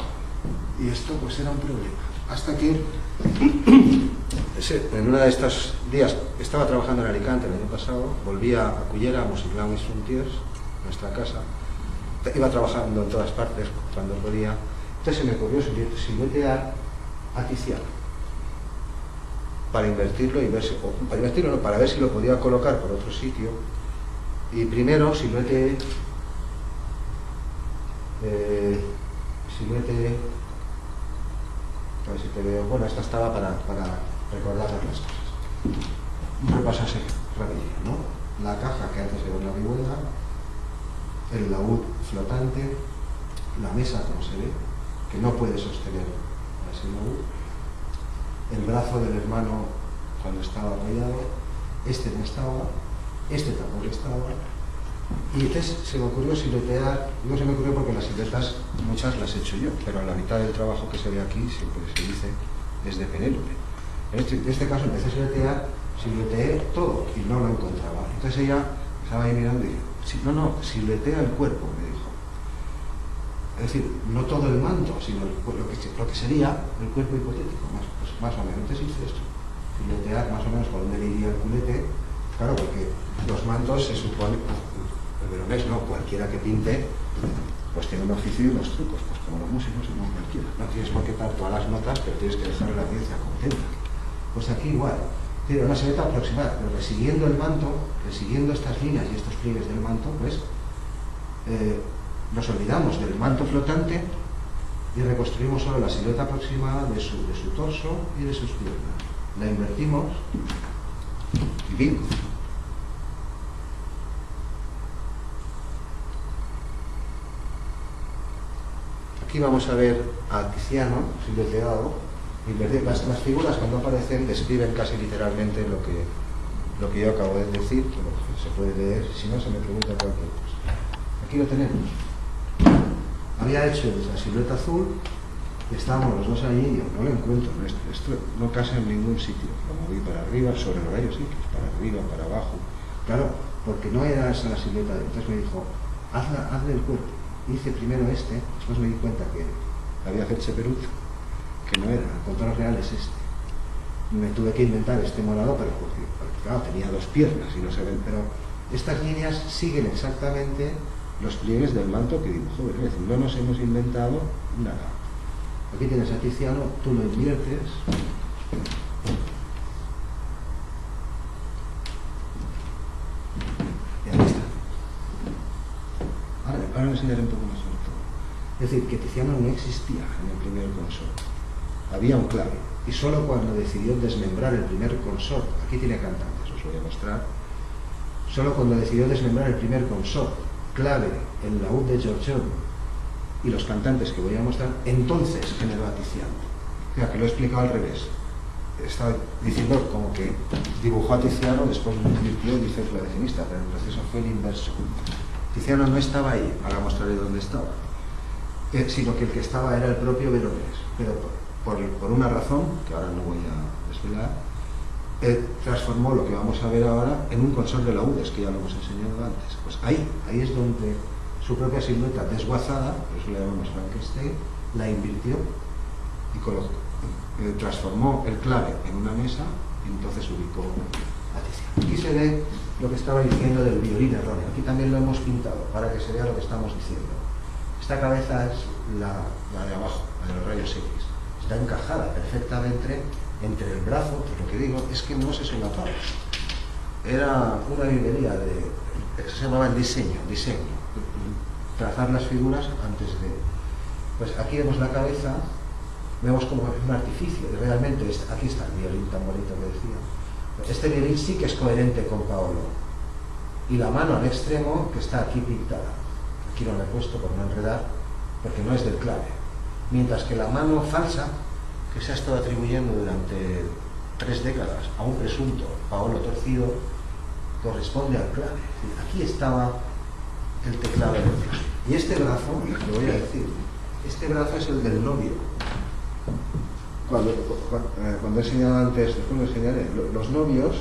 Y esto pues era un problema. Hasta que en uno de estos días estaba trabajando en Alicante el año pasado, volvía a Cullera, a Musicland y Frontiers, nuestra casa. Iba trabajando en todas partes cuando podía. Entonces se me ocurrió siluetear a Tiziano para invertirlo y ver si, para ver si lo podía colocar por otro sitio. Y primero silueteé a ver si te veo. Bueno, esta estaba para recordar las cosas. Un repaso así, rapidillo, ¿no? La caja que antes era una vihuela, el laúd flotante, la mesa como se ve, que no puede sostener a ese laúd, el brazo del hermano cuando estaba apoyado, este no estaba, este tampoco estaba. Y entonces se me ocurrió siluetear, no se me ocurrió porque las siluetas muchas las he hecho yo, pero la mitad del trabajo que se ve aquí, siempre se dice, es de Penélope. En este caso empecé a silueteé todo y no lo encontraba. Entonces ella estaba ahí mirando y dijo, no, siluetea el cuerpo, me dijo. Es decir, no todo el manto, sino lo que sería el cuerpo hipotético, más o menos. Entonces hice esto, siluetear más o menos por dónde iría el culete, claro, porque los mantos se supone, el veronés no, cualquiera que pinte, pues tiene un oficio y unos trucos, pues como los músicos, no cualquiera. No tienes por qué dar todas las notas, pero tienes que dejar a la audiencia contenta. Pues aquí igual, tiene una silueta aproximada, pero siguiendo el manto, siguiendo estas líneas y estos pliegues del manto, pues nos olvidamos del manto flotante y reconstruimos solo la silueta aproximada de su torso y de sus piernas. La invertimos y bingo. Aquí vamos a ver a Tiziano silueteado. Las figuras cuando aparecen describen casi literalmente lo que yo acabo de decir, que se puede leer, si no se me pregunta cualquier cosa. Aquí lo tenemos. Había hecho la silueta azul y estábamos los dos allí y no lo encuentro, esto no casa en ningún sitio. Lo moví para arriba, sobre los rayos X, para arriba, para abajo. Claro, porque no era esa la silueta. Entonces me dijo, hazle el cuerpo. Hice primero después me di cuenta que había hecho Perut, que no era, el contorno real es este. Me tuve que inventar este morado, pero porque claro, tenía dos piernas y no se ven, pero estas líneas siguen exactamente los pliegues del manto que dibujó. Es decir, no nos hemos inventado nada. Aquí tienes a Tiziano, tú lo inviertes. Y ahí está. Ahora lo enseñaré un poco más sobre todo. Es decir, que Tiziano no existía en el primer consort. Había un clave. Y solo cuando decidió desmembrar el primer consort, aquí tiene cantantes, os voy a mostrar, solo cuando decidió desmembrar el primer consort, clave, el laúd de Giorgione y los cantantes que voy a mostrar, entonces generó a Tiziano. O sea, que lo he explicado al revés. Estaba diciendo como que dibujó a Tiziano, después lo invirtió y dice el clavecinista, pero el proceso fue el inverso. Tiziano no estaba ahí, ahora mostraré dónde estaba, sino que el que estaba era el propio Veronés, pero por una razón, que ahora no voy a desvelar, transformó lo que vamos a ver ahora en un consort de laúdes, que ya lo hemos enseñado antes. Pues ahí es donde su propia silueta desguazada, por eso le llamamos Frankenstein, la invirtió y transformó el clave en una mesa y entonces ubicó a Tiziano. Aquí se ve lo que estaba diciendo del violín erróneo. Aquí también lo hemos pintado para que se vea lo que estamos diciendo. Esta cabeza es la de abajo, la de los rayos X. Está encajada perfectamente entre el brazo, pues lo que digo es que no se solapaba. Era una librería eso se llamaba el diseño, trazar las figuras antes de... Pues aquí vemos la cabeza, vemos como un artificio, realmente aquí está el violín tan bonito que decía. Este violín sí que es coherente con Paolo. Y la mano al extremo que está aquí pintada. Aquí no la he puesto por no enredar, porque no es del clave. Mientras que la mano falsa, que se ha estado atribuyendo durante 3 décadas a un presunto Paolo torcido, corresponde al clave. Aquí estaba el teclado del clave. Y este brazo, lo voy a decir, este brazo es el del novio. Cuando he enseñado antes, después lo enseñaré, los novios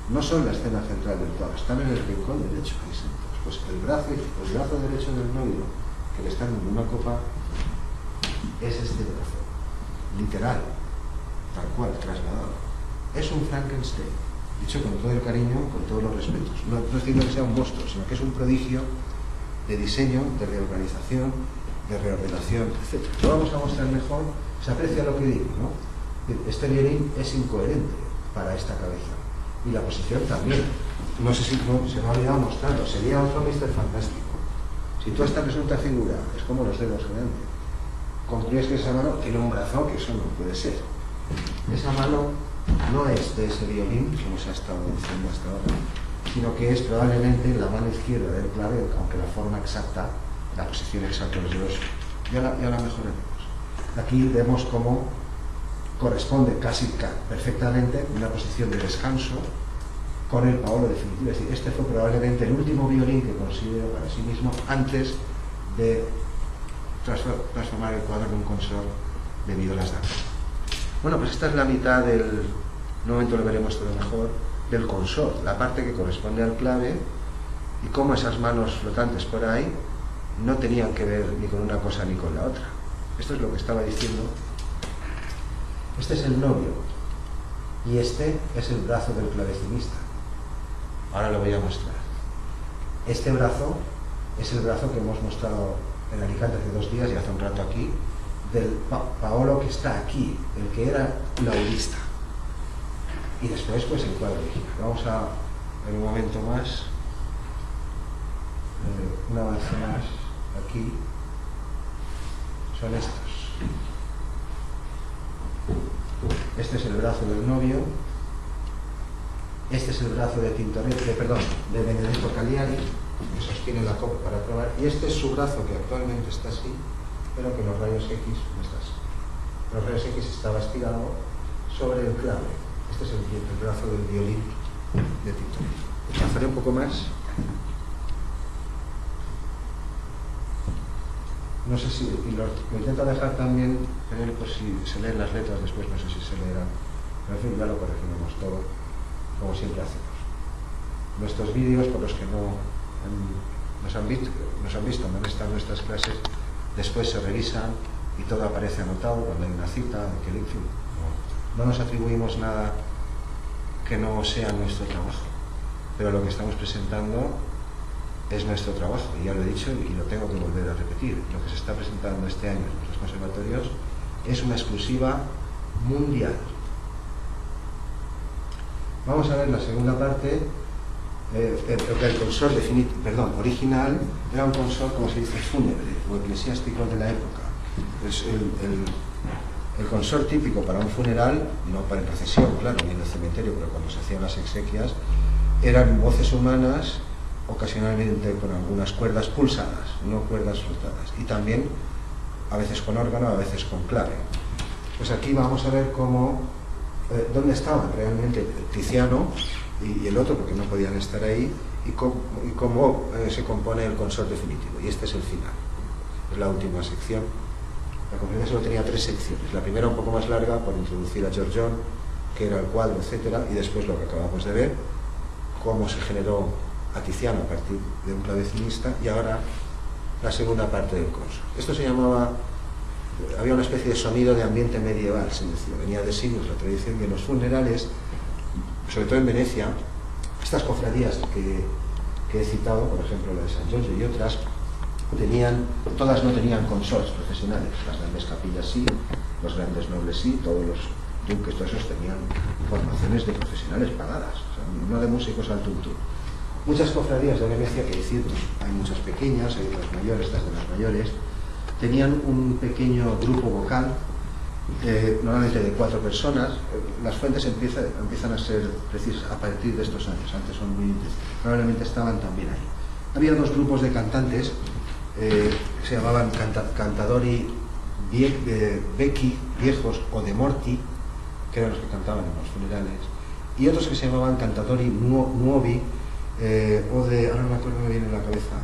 no son la escena central del cuadro, están en el rincón derecho, ahí sentados. Pues el brazo derecho del novio, que le está en una copa, es este brazo, literal, tal cual, trasladado. Es un Frankenstein, dicho con todo el cariño, con todos los respetos. No es decir que sea un monstruo, sino que es un prodigio de diseño, de reorganización, de reordenación, etc. Lo vamos a mostrar mejor, se aprecia lo que digo, ¿no? Este violín es incoherente para esta cabeza, y la posición también. No sé si se me ha olvidado mostrarlo, sería otro Mr. Fantástico. Si tú esta presunta figura es como los dedos grandes, concluyes que esa mano tiene un brazo, que eso no puede ser. Esa mano no es de ese violín, como se ha estado diciendo hasta ahora, sino que es probablemente la mano izquierda del clave, aunque la forma exacta, la posición exacta de los dedos, ya la mejoraremos. Aquí vemos cómo corresponde casi perfectamente una posición de descanso con el Paolo definitivo. Es decir, este fue probablemente el último violín que consideró para sí mismo antes de transformar el cuadro en un consort de violas da corda. Bueno, pues esta es la mitad del, en un momento lo veremos todo mejor, del consort, la parte que corresponde al clave, y cómo esas manos flotantes por ahí no tenían que ver ni con una cosa ni con la otra. Esto es lo que estaba diciendo. Este es el novio y este es el brazo del clavecinista. Ahora lo voy a mostrar. Este brazo es el brazo que hemos mostrado en Alicante hace 2 días y hace un rato aquí, del Paolo que está aquí, el que era laudista. Y después pues el cuadro original. Vamos a ver un momento más, un avance más aquí. Son estos. Este es el brazo del novio, este es el brazo de Tintoretto, de Benedetto Cagliari, que sostiene la copa para probar, y este es su brazo que actualmente está así, pero que los rayos X no está así. Los rayos X estaba estirado sobre el clave. Este es el brazo del violín de Tintoretto. Avanzaré un poco más. No sé si, y lo intento dejar también, pero pues si se leen las letras después, no sé si se leerán. Pero en fin, ya lo corregiremos todo, como siempre hacemos. Nuestros vídeos, por los que nos han visto, no han estado en nuestras clases, después se revisan y todo aparece anotado cuando hay una cita, que en fin, no nos atribuimos nada que no sea nuestro trabajo, pero lo que estamos presentando es nuestro trabajo, y ya lo he dicho y lo tengo que volver a repetir. Lo que se está presentando este año en los conservatorios es una exclusiva mundial. Vamos a ver la segunda parte. El consort original era un consort, como se dice, fúnebre o eclesiástico de la época. Es el consort típico para un funeral, no para en procesión, claro, ni en el cementerio, pero cuando se hacían las exequias, eran voces humanas, ocasionalmente con algunas cuerdas pulsadas, no cuerdas frotadas, y también a veces con órgano, a veces con clave. Pues aquí vamos a ver cómo, dónde estaban realmente Tiziano y el otro, porque no podían estar ahí, y cómo se compone el consort definitivo. Y este es el final, es la última sección. La conferencia solo tenía 3 secciones. La primera un poco más larga, por introducir a Giorgione, que era el cuadro, etcétera, y después lo que acabamos de ver, cómo se generó a Tiziano a partir de un clavecinista, y ahora la segunda parte del consort. Esto se llamaba, había una especie de sonido de ambiente medieval, se decía, venía de siglos la tradición, y en los funerales, sobre todo en Venecia, estas cofradías que he citado, por ejemplo la de San Giorgio y otras, todas no tenían consorts profesionales. Las grandes capillas sí, los grandes nobles sí, todos los duques, todos esos tenían formaciones de profesionales pagadas, o sea, no de músicos al tuntún. Muchas cofradías de Venecia, que decir, hay muchas pequeñas, hay otras mayores, estas de las mayores, tenían un pequeño grupo vocal, normalmente de 4 personas. Las fuentes empiezan a ser precisas a partir de estos años, antes son muy probablemente estaban también ahí. Había 2 grupos de cantantes, se llamaban cantadori vecchi, viejos, o de morti, que eran los que cantaban en los funerales, y otros que se llamaban cantatori nuovi, o de, ahora no me acuerdo muy bien en la cabeza,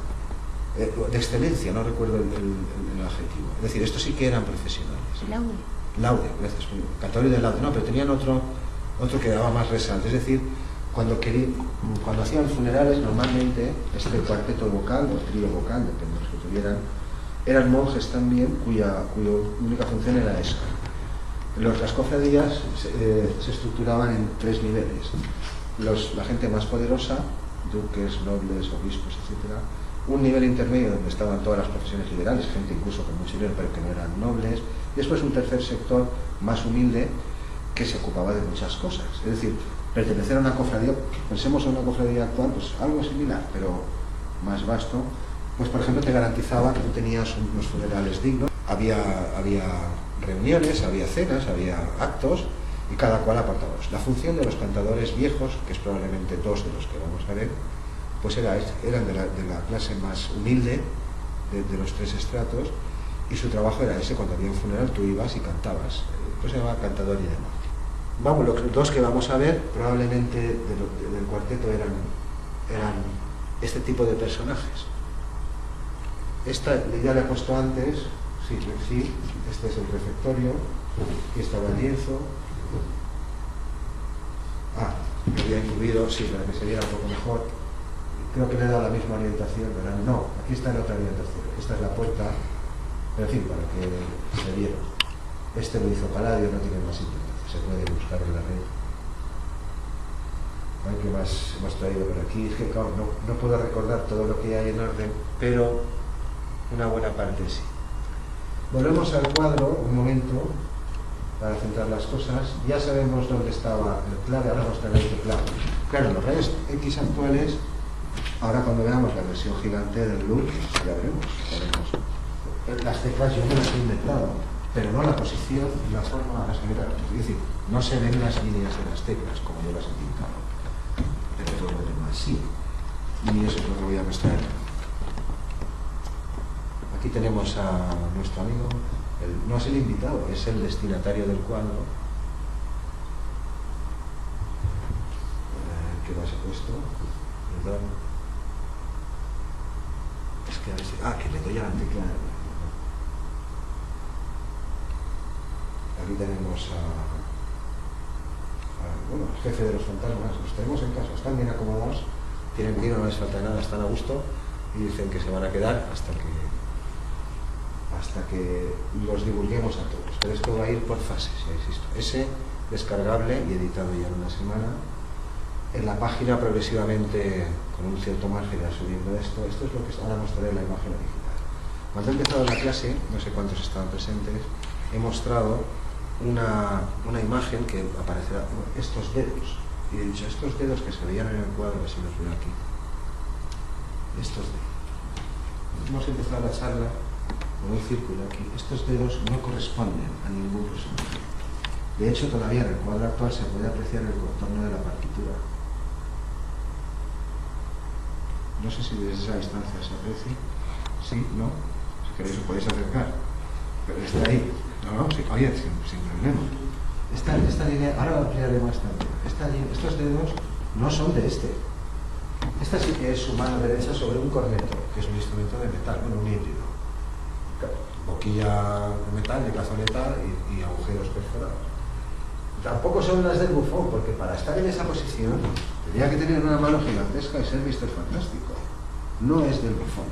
de excelencia, no recuerdo el adjetivo. Es decir, estos sí que eran profesionales. Laude, gracias. Cantadores de laude, no, pero tenían otro que daba más resalto. Es decir, cuando hacían funerales, normalmente este cuarteto vocal o trío vocal, depende de los que tuvieran, eran monjes también, cuya única función era esa. Las cofradías se estructuraban en 3 niveles. La gente más poderosa, duques, nobles, obispos, etc. Un nivel intermedio donde estaban todas las profesiones liberales, gente incluso con mucho dinero pero que no eran nobles. Y después un tercer sector más humilde que se ocupaba de muchas cosas. Es decir, pertenecer a una cofradía, pensemos en una cofradía actual, pues algo similar, pero más vasto. Pues por ejemplo te garantizaba que tú tenías unos funerales dignos, había reuniones, había cenas, había actos, y cada cual apartaba. La función de los cantadores viejos, que es probablemente 2 de los que vamos a ver, pues eran de la clase más humilde de los 3 estratos, y su trabajo era ese. Cuando había un funeral tú ibas y cantabas, pues se llamaba cantador y demás. Vamos, los dos que vamos a ver probablemente del cuarteto eran este tipo de personajes. Esta ya le he puesto antes, sí, este es el refectorio, aquí estaba el lienzo. Lo había incluido, sí, para que se viera un poco mejor. Creo que le he dado la misma orientación, ¿verdad? No, aquí está en otra orientación. Esta es la puerta, pero en fin, para que se viera. Este lo hizo Palladio, no tiene más importancia, se puede buscar en la red. ¿Qué más hemos traído por aquí? Es que claro, no puedo recordar todo lo que hay en orden, pero una buena parte sí. Volvemos al cuadro un momento para centrar las cosas. Ya sabemos dónde estaba el clave, ahora vamos a tener el clave. Claro, los rayos X actuales, ahora cuando veamos la versión gigante del loop, ya veremos. Las teclas yo me las he inventado, pero no la posición y la forma a seguir. Es decir, no se ven las líneas de las teclas como yo las he pintado. Pero lo demás sí. Y eso es lo que voy a mostrar. Aquí tenemos a nuestro amigo, no es el invitado, es el destinatario del cuadro. ¿Qué más he puesto? Perdón. Es que a ver si... que le doy a la tecla. Aquí tenemos bueno, el jefe de los fantasmas. Los tenemos en casa, están bien acomodados, tienen vino, no les falta nada, están a gusto y dicen que se van a quedar hasta que los divulguemos a todos. Pero esto va a ir por fases, ya insisto. Ese descargable y editado ya en una semana. En la página progresivamente, con un cierto margen, ya subiendo esto. Esto es lo que ahora mostraré en la imagen original. Cuando he empezado la clase, no sé cuántos estaban presentes, he mostrado una imagen que aparecerá, estos dedos. Y he dicho, estos dedos que se veían en el cuadro, si los veo aquí. Estos dedos. Hemos empezado la charla con un círculo aquí. Estos dedos no corresponden a ningún personaje. De hecho, todavía en el cuadro actual se puede apreciar el contorno de la partitura. No sé si desde esa distancia se aprecia. Sí, no. Si queréis os podéis acercar. Pero está ahí. No, sí, oye, sin problema. Esta línea, ahora lo ampliaré más tarde. Estos dedos no son de este. Esta sí que es su mano derecha sobre un corneto, que es un instrumento de metal, bueno, un híbrido. Boquilla de metal, de cazoleta y agujeros perforados. Tampoco son las del bufón, porque para estar en esa posición tendría que tener una mano gigantesca y ser Mr. Fantástico. No es del bufón,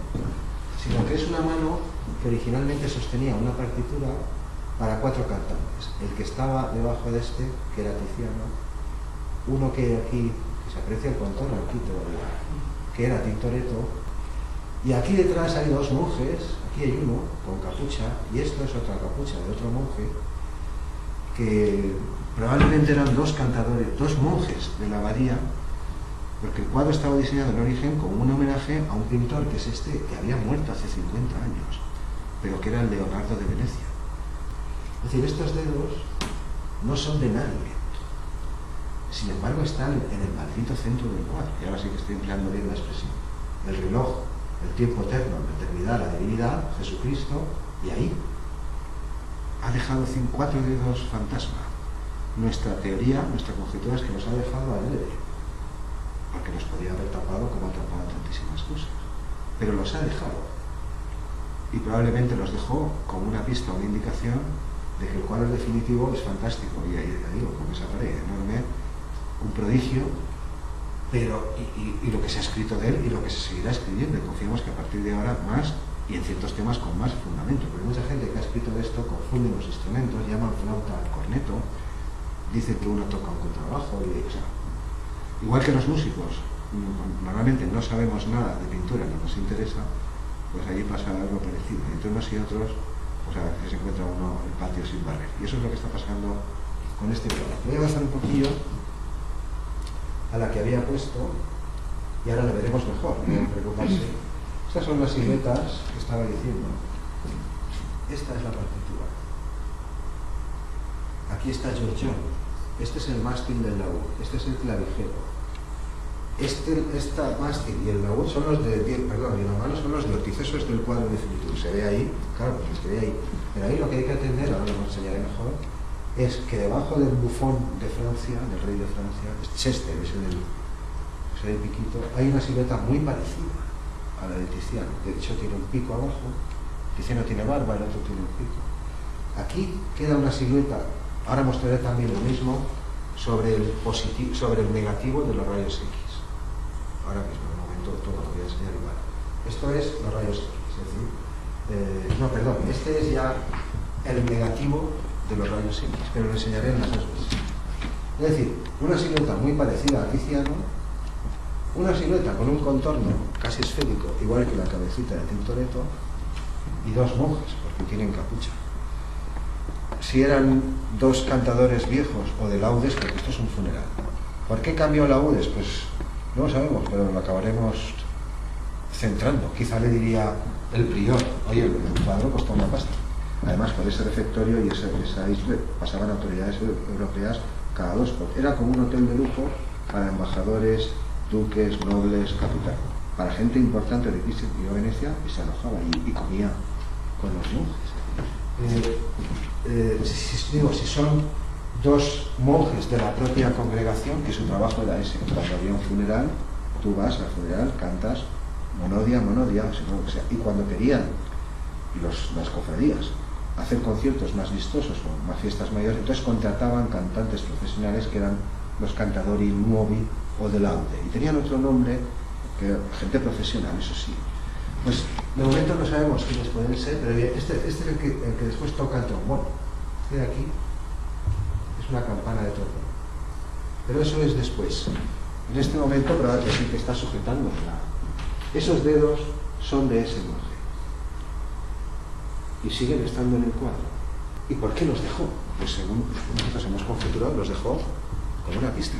sino que es una mano que originalmente sostenía una partitura para 4 cantantes. El que estaba debajo de este, que era Tiziano, uno que aquí, que se aprecia el contorno aquí todavía, que era Tintoretto, y aquí detrás hay 2 monjes, aquí hay uno con capucha, y esto es otra capucha de otro monje, que probablemente eran 2 cantadores, 2 monjes de la abadía, porque el cuadro estaba diseñado en origen como un homenaje a un pintor que es este, que había muerto hace 50 años, pero que era el Leonardo de Venecia. Es decir, estos dedos no son de nadie, sin embargo están en el maldito centro del cuadro, y ahora sí que estoy empleando bien la expresión. El reloj, el tiempo eterno, la eternidad, la divinidad, Jesucristo, y ahí ha dejado 4 dedos fantasma. Nuestra teoría, nuestra conjetura es que los ha dejado adrede, porque los podía haber tapado como ha tapado tantísimas cosas, pero los ha dejado, y probablemente los dejó como una pista, una indicación de que el cuadro definitivo es fantástico, y ahí digo, con esa pared enorme, un prodigio, pero y lo que se ha escrito de él y lo que se seguirá escribiendo, y confiamos que a partir de ahora más, y en ciertos temas con más fundamento, porque mucha gente que ha escrito de esto confunde los instrumentos, llaman flauta al corneto, dicen que uno toca un contrabajo, o sea, igual que los músicos normalmente no sabemos nada de pintura, no nos interesa, pues allí pasa algo parecido, entre unos y otros, pues a veces se encuentra uno el patio sin barrer, y eso es lo que está pasando con este cuadro. Voy a avanzar un poquillo a la que había puesto, y ahora la veremos mejor, no preocuparse. Estas son las siluetas que estaba diciendo. Esta es la partitura. Aquí está Giorgione. Este es el mástil del laúd. Este es el clavijero. Esta mástil y el laúd son los de... Perdón, y la mano son los de Ortiz. Eso es del cuadro definitivo. Se ve ahí, claro, pues se ve ahí. Pero ahí lo que hay que atender, ahora lo enseñaré mejor, es que debajo del bufón de Francia, del rey de Francia, Chester, ese del piquito, hay una silueta muy parecida a la de Tiziano. De hecho tiene un pico abajo, Tiziano tiene barba, el otro tiene un pico. Aquí queda una silueta, ahora mostraré también lo mismo, sobre el negativo de los rayos X. Ahora mismo, en un momento, todo lo voy a enseñar igual. Esto es los rayos X, es decir, este es ya el negativo de los rayos X, pero lo enseñaré en las dos veces. Es decir, una silueta muy parecida a Tiziano, una silueta con un contorno casi esférico, igual que la cabecita de Tintoretto, y dos monjes, porque tienen capucha. Si eran dos cantadores viejos o de laudes, porque esto es un funeral. ¿Por qué cambió laudes? Pues no lo sabemos, pero lo acabaremos centrando. Quizá le diría el prior, oye, el cuadro costó una pasta. Además, por ese refectorio y esa isla pasaban autoridades europeas cada 2 por. Era como un hotel de lujo para embajadores, duques, nobles, capitán. Para gente importante de Pisa y Venecia, y se alojaba y comía con los monjes. Si son dos monjes de la propia congregación, que su trabajo era ese, cuando había un funeral, tú vas al funeral, cantas monodia, o sea, y cuando querían las cofradías hacer conciertos más vistosos o más fiestas mayores, entonces contrataban cantantes profesionales que eran los cantatori nuovi o de laude, y tenían otro nombre, que gente profesional, eso sí. Pues de momento no sabemos quiénes pueden ser, pero este es el que después toca el trombón. Este de aquí es una campana de trombón, pero eso es después. En este momento probablemente es el que está sujetando esos dedos son de ese monje y siguen estando en el cuadro. ¿Y por qué los dejó? Pues según nosotros hemos conjeturado, los dejó como una pista.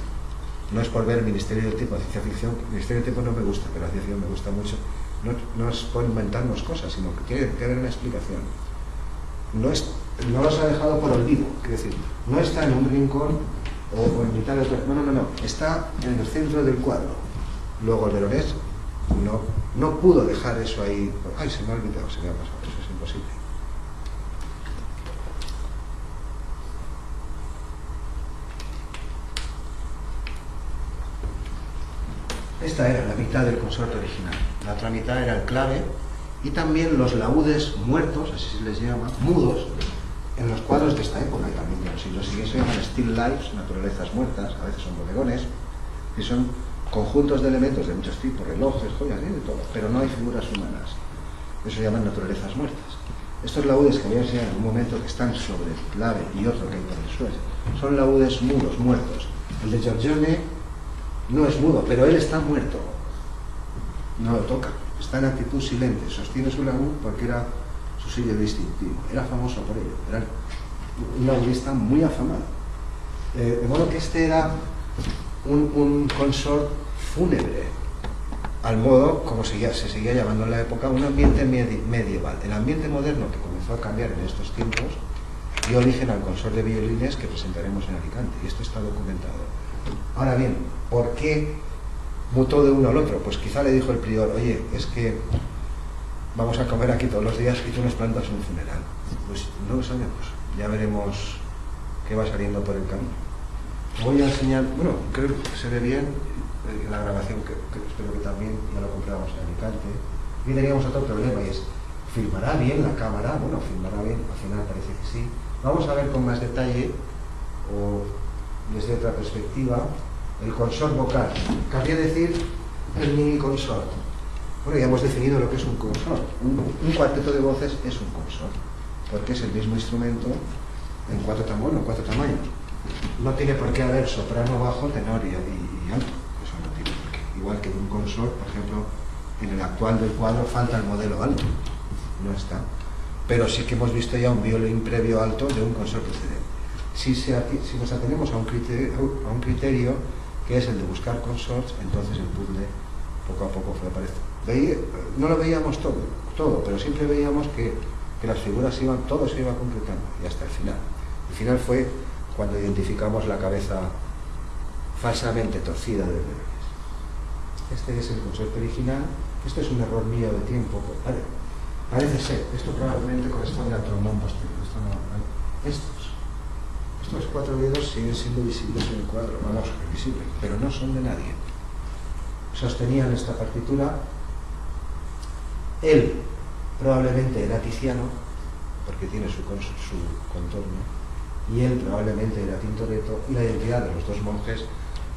No es por ver el Ministerio del Tiempo, ciencia ficción. El Ministerio del Tiempo no me gusta, pero la ciencia ficción me gusta mucho. No es por inventarnos cosas, sino que tiene que haber una explicación. No los ha dejado por olvido, es decir, no está en un rincón o en mitad de otro. No. Está en el centro del cuadro. Luego el veronés no pudo dejar eso ahí. Ay, se me ha olvidado, se me ha pasado. Eso es imposible. Esta era la mitad del consorte original. La otra mitad era el clave y también los laúdes muertos, así se les llama, mudos, en los cuadros de esta época y también de los siglos siguientes se llaman still lifes, naturalezas muertas, a veces son bodegones, que son conjuntos de elementos de muchos tipos, relojes, joyas, de todo, pero no hay figuras humanas. Eso se llaman naturalezas muertas. Estos laúdes que voy a enseñar en un momento, que están sobre el clave y otro que hay por el suelo, son laúdes mudos, muertos. El de Giorgione no es mudo, pero él está muerto. No lo toca. Está en actitud silente. Sostiene su laúd porque era su sello distintivo. Era famoso por ello. Era un laudista muy afamado. De modo que este era un consort fúnebre, al modo como se seguía llamando en la época, un ambiente medieval. El ambiente moderno, que comenzó a cambiar en estos tiempos, dio origen al consort de violines que presentaremos en Alicante. Y esto está documentado. Ahora bien, ¿por qué mutó de uno al otro? Pues quizá le dijo el prior, oye, es que vamos a comer aquí todos los días y tú nos plantas un funeral. Pues no lo sabemos, ya veremos qué va saliendo por el camino. Voy a enseñar, bueno, creo que se ve bien en la grabación, que espero que también ya lo compramos en Alicante. Y teníamos otro problema y es, ¿filmará bien la cámara? Bueno, filmará bien, al final parece que sí. Vamos a ver con más detalle, o desde otra perspectiva, el consort vocal. Cabría decir el mini consort. Bueno, ya hemos definido lo que es un consort. Un cuarteto de voces es un consort, porque es el mismo instrumento en cuatro tamaños. No tiene por qué haber soprano, bajo, tenor y alto. Eso no tiene por qué. Igual que en un consort, por ejemplo, en el actual del cuadro falta el modelo alto. No está. Pero sí que hemos visto ya un violín previo alto de un consort precedente. Si nos atenemos a un criterio que es el de buscar consorts, entonces el puzzle poco a poco fue apareciendo. No lo veíamos todo, pero siempre veíamos que las figuras todo se iba concretando, y hasta el final. El final fue cuando identificamos la cabeza falsamente torcida de Veronés. Este es el consorte original. Esto es un error mío de tiempo. Parece ser. Esto probablemente corresponde al trombón posterior. Estos estos 4 dedos siguen siendo visibles en el cuadro, vamos, visibles, pero no son de nadie. Sostenían esta partitura. Él probablemente era Tiziano, porque tiene su contorno, y él probablemente era Tintoretto, y la identidad de los dos monjes,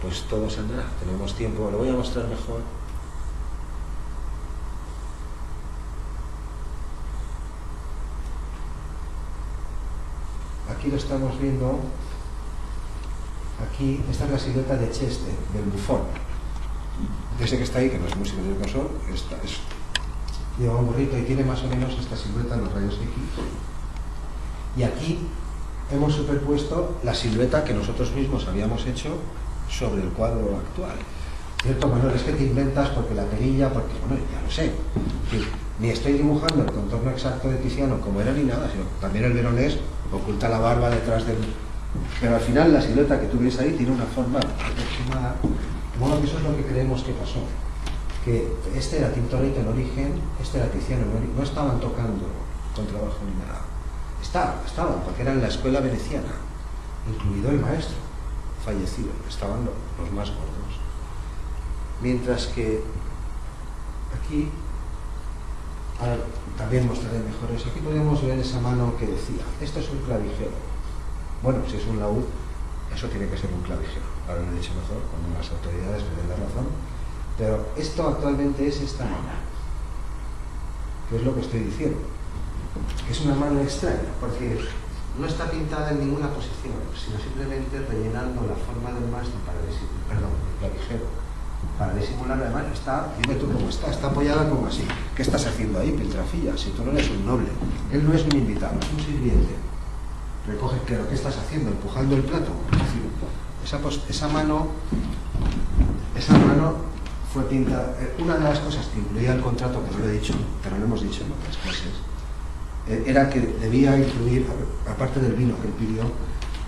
pues todo saldrá. Tenemos tiempo, lo voy a mostrar mejor. Aquí lo estamos viendo. Aquí, esta es la silueta de Cheste, del bufón. Ese que está ahí, que no es músico del consol, lleva un gorrito y tiene más o menos esta silueta en los rayos X. Y aquí hemos superpuesto la silueta que nosotros mismos habíamos hecho sobre el cuadro actual. ¿Cierto, Manuel? Es que te inventas porque la perilla, porque, bueno, ya lo sé. Ni estoy dibujando el contorno exacto de Tiziano como era ni nada, sino que también el veronés oculta la barba detrás del... Pero al final la silueta que tú ves ahí tiene una forma aproximada. Bueno, que eso es lo que creemos que pasó. Que este era Tintoretto en origen, este era Tiziano en origen. No estaban tocando con trabajo ni nada. Estaban, porque eran la escuela veneciana, incluido el maestro fallecido. Estaban los más gordos. Mientras que aquí, ahora también mostraré mejor eso. Aquí podemos ver esa mano que decía, esto es un clavijero. Bueno, si es un laúd, eso tiene que ser un clavijero. Ahora lo he dicho mejor, cuando las autoridades me den la razón. Pero esto actualmente es esta mano, que es lo que estoy diciendo. Es una mano extraña, porque no está pintada en ninguna posición, sino simplemente rellenando la forma del mástil del clavijero, para disimular. Además está, dime tú cómo está apoyada como así. ¿Qué estás haciendo ahí, Piltrafilla? Si tú no eres un noble. Él no es un invitado, es un sirviente. Recoge, ¿qué estás haciendo? ¿Empujando el plato? Es decir, esa mano fue pintada. Una de las cosas que incluía el contrato, que no lo he dicho, pero lo hemos dicho en otras clases, era que debía incluir, aparte del vino que él pidió,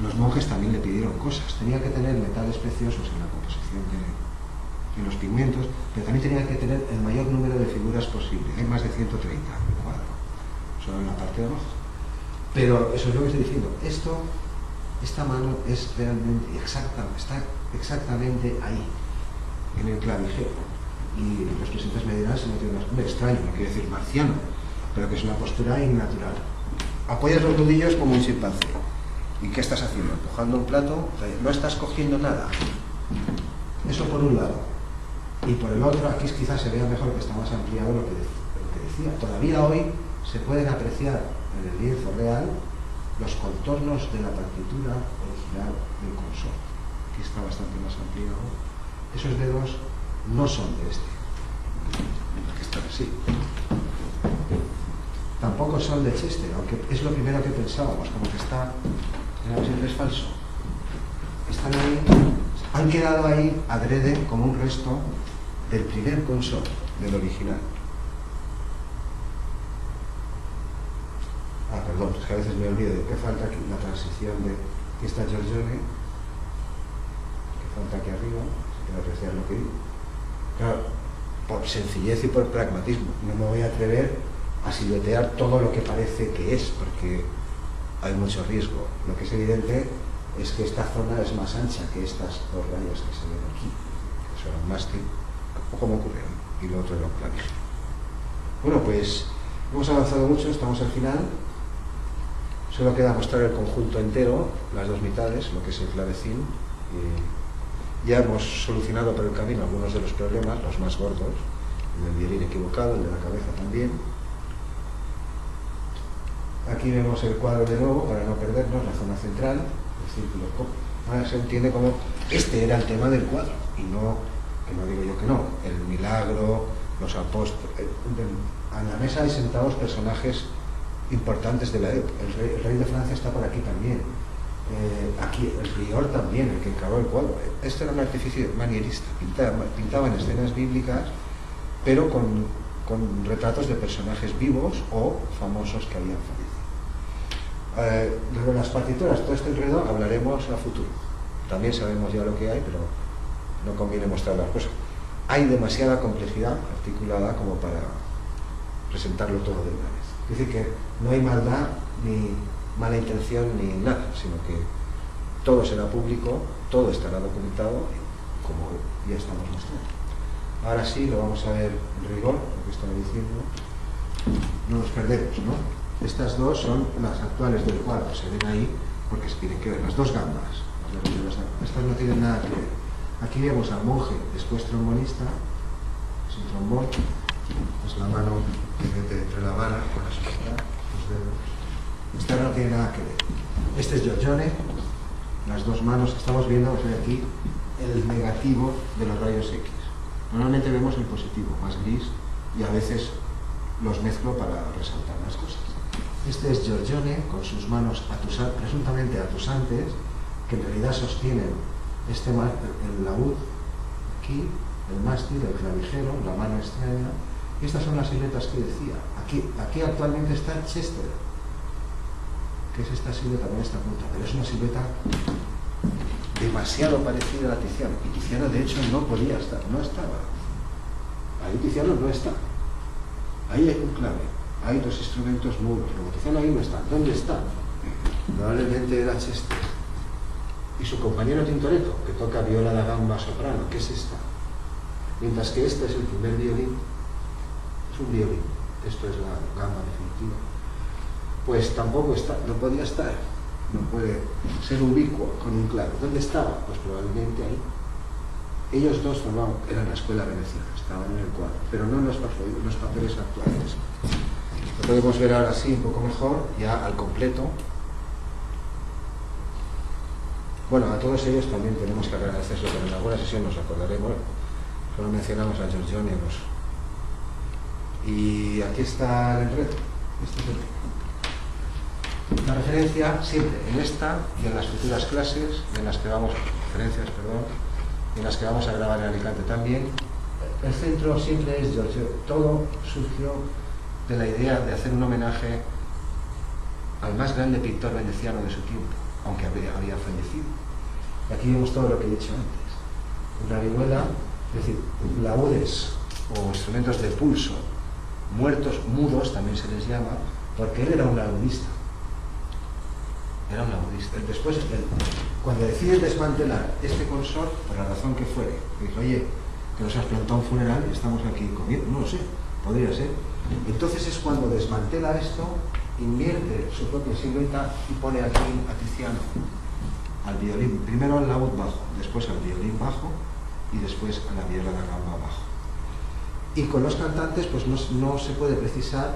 los monjes también le pidieron cosas. Tenía que tener metales preciosos en la composición de los pigmentos, pero también tenía que tener el mayor número de figuras posible. Hay más de 130 en el cuadro, solo en la parte de abajo. Pero eso es lo que estoy diciendo. Esta mano es realmente está exactamente ahí, en el clavijero. Y los presentes me dirán si no tiene un extraño, no quiere decir marciano, pero que es una postura innatural. Apoyas los nudillos como un chimpancé. ¿Y qué estás haciendo? Empujando un plato, no estás cogiendo nada. Eso por un lado. Y por el otro, aquí quizás se vea mejor que está más ampliado lo que decía. Todavía hoy se pueden apreciar en el lienzo real los contornos de la partitura original del consort. Aquí está bastante más ampliado. Esos dedos no son de este, que están así. Tampoco son de Chester, aunque es lo primero que pensábamos, como que está, siempre es falso. Están ahí, han quedado ahí adrede como un resto del primer consort, del original. Perdón, es que a veces me olvido de que falta aquí la transición de que está Giorgione, que falta aquí arriba, si quiero apreciar lo que digo. Claro, por sencillez y por pragmatismo, no me voy a atrever a siluetear todo lo que parece que es, porque hay mucho riesgo. Lo que es evidente es que esta zona es más ancha que estas dos rayas que se ven aquí, que son un mástil, como ocurre, y lo otro era un clavijero. Bueno, pues hemos avanzado mucho, estamos al final. Solo queda mostrar el conjunto entero, las dos mitades, lo que es el clavecín. Ya hemos solucionado por el camino algunos de los problemas, los más gordos, el del violín equivocado, el de la cabeza también. Aquí vemos el cuadro de nuevo, para no perdernos, la zona central, el círculo. Ahora se entiende como este era el tema del cuadro, y no, que no digo yo que no, el milagro, los apóstoles. En la mesa hay sentados personajes importantes de la época. El rey de Francia está por aquí también. Aquí el prior también, el que encargó el cuadro. Esto era un artificio manierista. Pintaban escenas bíblicas, pero con retratos de personajes vivos o famosos que habían fallecido. De las partituras, todo este enredo hablaremos a futuro. También sabemos ya lo que hay, pero no conviene mostrar las cosas. Hay demasiada complejidad articulada como para presentarlo todo de una vez. Es decir, que no hay maldad, ni mala intención, ni nada, sino que todo será público, todo estará documentado, como ya estamos mostrando. Ahora sí lo vamos a ver en rigor, lo que estaba diciendo. No nos perdemos, ¿no? Estas dos son las actuales del cuadro, se ven ahí porque se tienen que ver, las dos gambas. Estas no tienen nada que ver. Aquí vemos al monje, después trombonista, es un trombón, es la mano que mete entre la vara con la sujetar, los dedos. Esta no tiene nada que ver. Este es Giorgione, las dos manos que estamos viendo, os ve aquí el negativo de los rayos X. Normalmente vemos el positivo, más gris, y a veces los mezclo para resaltar las cosas. Este es Giorgione con sus manos presuntamente atusantes, que en realidad sostienen el laúd, aquí, el mástil, el clavijero, la mano extraña, y estas son las siluetas que decía. Aquí actualmente está Chester, que es esta silueta con esta punta, pero es una silueta demasiado parecida a la Tiziano, y Tiziano de hecho no podía estar, no estaba. Ahí Tiziano no está. Ahí hay un clave, hay dos instrumentos mudos, luego Tiziano ahí no está. ¿Dónde está? Probablemente era Chester. Y su compañero Tintoretto, que toca viola da gamba soprano, que es esta. Mientras que este es el primer violín, es un violín, esto es la gamba definitiva. Pues tampoco está, no podía estar, no puede ser ubicuo con un clave. ¿Dónde estaba? Pues probablemente ahí. Ellos dos eran la escuela veneciana, estaban en el cuadro, pero no en los papeles actuales. Lo podemos ver ahora sí un poco mejor, ya al completo. Bueno, a todos ellos también tenemos que agradecerlo, pero en alguna sesión nos acordaremos, solo mencionamos a Giorgione y aquí está el enredo. Este es la referencia siempre en esta y en las futuras clases, en las que vamos, en las que vamos a grabar en Alicante también. El centro siempre es Giorgione. Todo surgió de la idea de hacer un homenaje al más grande pintor veneciano de su tiempo, aunque había fallecido. Y aquí vemos todo lo que he dicho antes. Una vihuela, es decir, laúdes o instrumentos de pulso, muertos, mudos también se les llama, porque él era un laudista. Era un laudista. Después, cuando decide desmantelar este consort, por la razón que fuere, dice, oye, que nos has plantado un funeral y estamos aquí comiendo, no lo sé, podría ser. Entonces es cuando desmantela esto, invierte su propia silueta y pone aquí a Tiziano, al violín, primero al laúd bajo, después al violín bajo y después a la viola da gamba bajo. Y con los cantantes pues no se puede precisar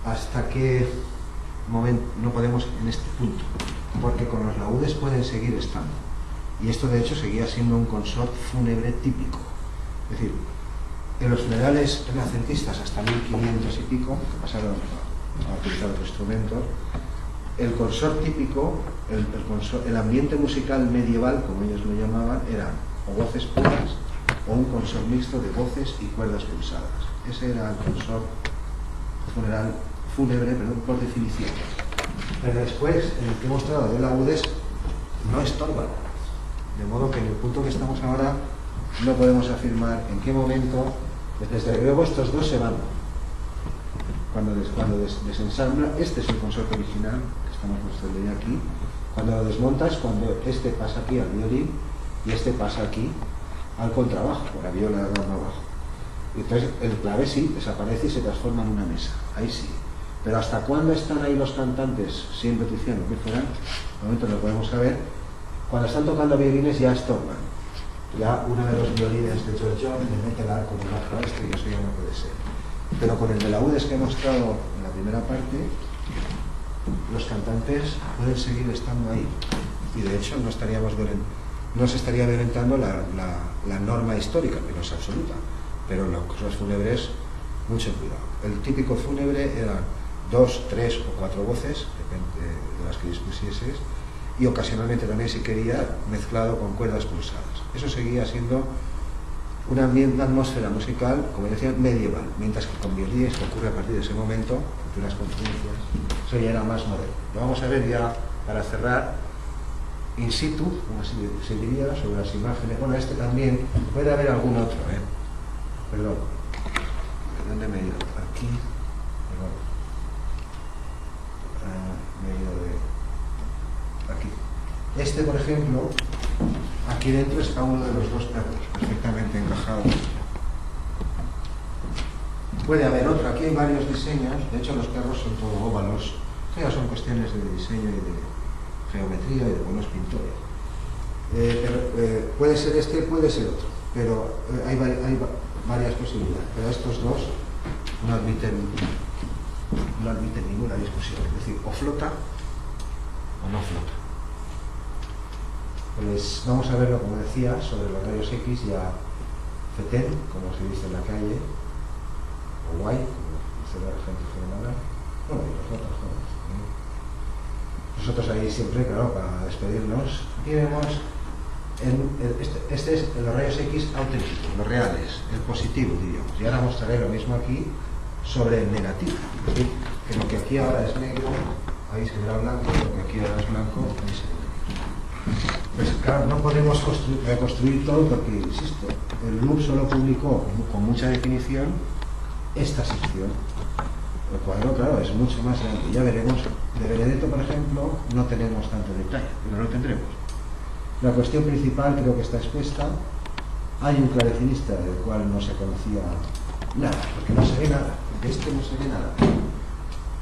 hasta qué momento, no podemos en este punto, porque con los laúdes pueden seguir estando. Y esto de hecho seguía siendo un consort fúnebre típico. Es decir, en los funerales renacentistas hasta 1500 y pico, que pasaron a utilizar otro instrumento, el consort típico, el ambiente musical medieval, como ellos lo llamaban, eran o voces puras o un consort mixto de voces y cuerdas pulsadas. Ese era el consort fúnebre, por definición. Pero después, en el que he mostrado de laúdes, no estorban. De modo que en el punto que estamos ahora no podemos afirmar en qué momento, desde luego estos dos se van. Cuando desensambla, este es el consorte original que estamos mostrando ya aquí. Cuando lo desmontas, cuando este pasa aquí al violín y este pasa aquí al contrabajo, por la viola de gamba abajo. Entonces el clave sí desaparece y se transforma en una mesa, ahí sí. Pero ¿hasta cuándo están ahí los cantantes, siempre Tiziano, que fueran? De momento no lo podemos saber. Cuando están tocando violines ya estorban. Ya uno de los violines de Giorgione le mete el arco debajo a este y eso ya no puede ser. Pero con el de laúdes que he mostrado en la primera parte, los cantantes pueden seguir estando ahí. Y de hecho no se estaría violentando la norma histórica, que no es absoluta. Pero los fúnebres, mucho cuidado. El típico fúnebre eran 2, 3 o 4 voces, depende de las que dispusieses, y ocasionalmente también, si quería, mezclado con cuerdas pulsadas. Eso seguía siendo una atmósfera musical, como decía, medieval, mientras que con violines, que ocurre a partir de ese momento, futuras conferencias, eso ya era más moderno. Lo vamos a ver ya para cerrar, in situ, como se diría, sobre las imágenes. Bueno, este también, puede haber algún otro, Perdón. ¿Dónde me he ido? Aquí. Perdón. Me he ido de... Aquí. Este, por ejemplo, aquí dentro está uno de los dos perros, perfectamente encajado. Puede haber otro, aquí hay varios diseños, de hecho los perros son todo óvalos, ya son cuestiones de diseño y de geometría y de buenos pintores. Puede ser este, puede ser otro, pero hay varias posibilidades, pero estos dos no admiten ninguna discusión, es decir, o flota o no flota. Pues vamos a verlo, como decía, sobre los rayos X ya FETEN, como se dice en la calle, o guay, como dice la gente general, bueno, y los otros jóvenes. Nosotros ahí siempre, claro, para despedirnos, aquí vemos, este es los rayos X auténticos, los reales, el positivo, diríamos. Y ahora mostraré lo mismo aquí sobre el negativo. Es decir, que lo que aquí ahora es negro, ahí se verá blanco, lo que aquí ahora es blanco, ahí se verá. Pues claro, no podemos reconstruir todo porque, insisto, el Louvre solo publicó con mucha definición esta sección. El cuadro, claro, es mucho más grande. Ya veremos, de Benedetto, por ejemplo, no tenemos tanto detalle, pero lo tendremos. La cuestión principal creo que está expuesta. Hay un clavecinista del cual no se conocía nada, porque no se ve nada, de este no se ve nada.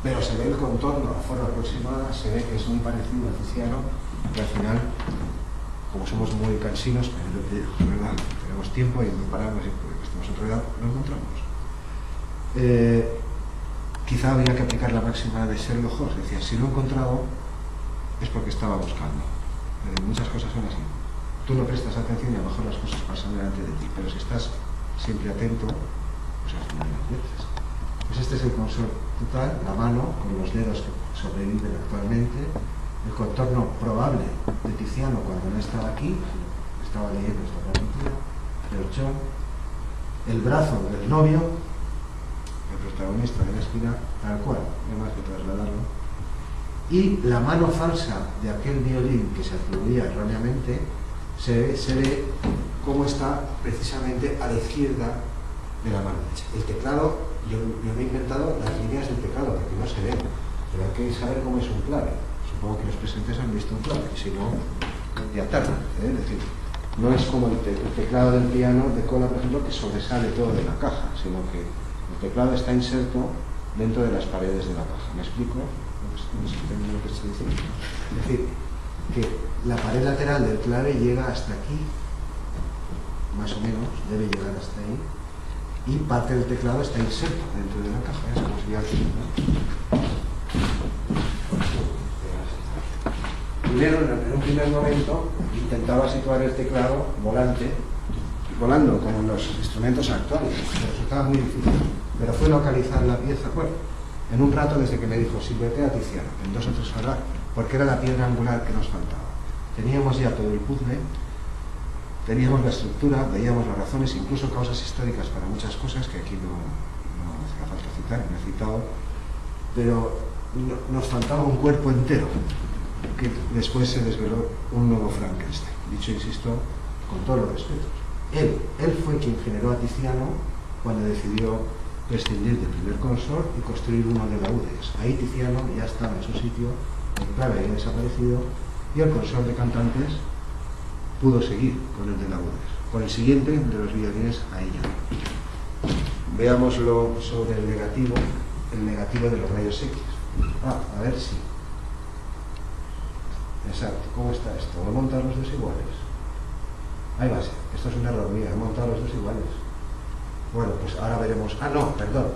Pero se ve el contorno a forma aproximada, se ve que es muy parecido al Tiziano, y al final, como somos muy cansinos, ¿verdad? Tenemos tiempo y no paramos y estamos enredados, lo encontramos. Quizá habría que aplicar la máxima de Sherlock Holmes, decía, si lo he encontrado es porque estaba buscando. Muchas cosas son así. Tú no prestas atención y a lo mejor las cosas pasan delante de ti, pero si estás siempre atento, pues al final lo pierdes. Pues este es el consor total, la mano con los dedos que sobreviven actualmente, el contorno probable de Tiziano cuando no estaba aquí, estaba leyendo esta partida, de Orchón, el brazo del novio, el protagonista de la espina, tal cual, no hay más que trasladarlo, y la mano falsa de aquel violín que se atribuía erróneamente, se ve cómo está precisamente a la izquierda de la mano derecha. El teclado, yo me he inventado las líneas del teclado, porque no se ven, pero hay que saber cómo es un clave. Supongo que los presentes han visto un clave, si no, ya tardan. Es decir, no es como el teclado del piano de cola, por ejemplo, que sobresale todo de la caja, sino que el teclado está inserto dentro de las paredes de la caja. ¿Me explico? No sé lo que estoy diciendo. Es decir, que la pared lateral del clave llega hasta aquí, más o menos, debe llegar hasta ahí, y parte del teclado está inserto dentro de la caja. Es como si ya aquí, ¿no? Primero, en un primer momento, intentaba situar el teclado volando como en los instrumentos actuales, pero resultaba muy difícil. Pero fue localizar la pieza, bueno, en un rato desde que me dijo, sírvete a Tiziano, en 2 o 3 horas, porque era la piedra angular que nos faltaba. Teníamos ya todo el puzzle, teníamos la estructura, veíamos las razones, incluso causas históricas para muchas cosas que aquí no hacía falta citar, no he citado, pero nos faltaba un cuerpo entero, que después se desveló un nuevo Frankenstein, dicho, insisto, con todos los respetos. Él fue quien generó a Tiziano cuando decidió prescindir del primer consort y construir uno de laúdes. Ahí Tiziano ya estaba en su sitio, el clave había desaparecido y el consort de cantantes pudo seguir con el de laúdes. Con el siguiente de los violines, ahí ya. Veámoslo sobre el negativo de los rayos X. A ver si. Exacto, ¿cómo está esto? ¿Voy a montar los dos iguales? Ahí va a ser. Esto es un error mío, he montado los dos iguales. Bueno, pues ahora veremos. No, perdón.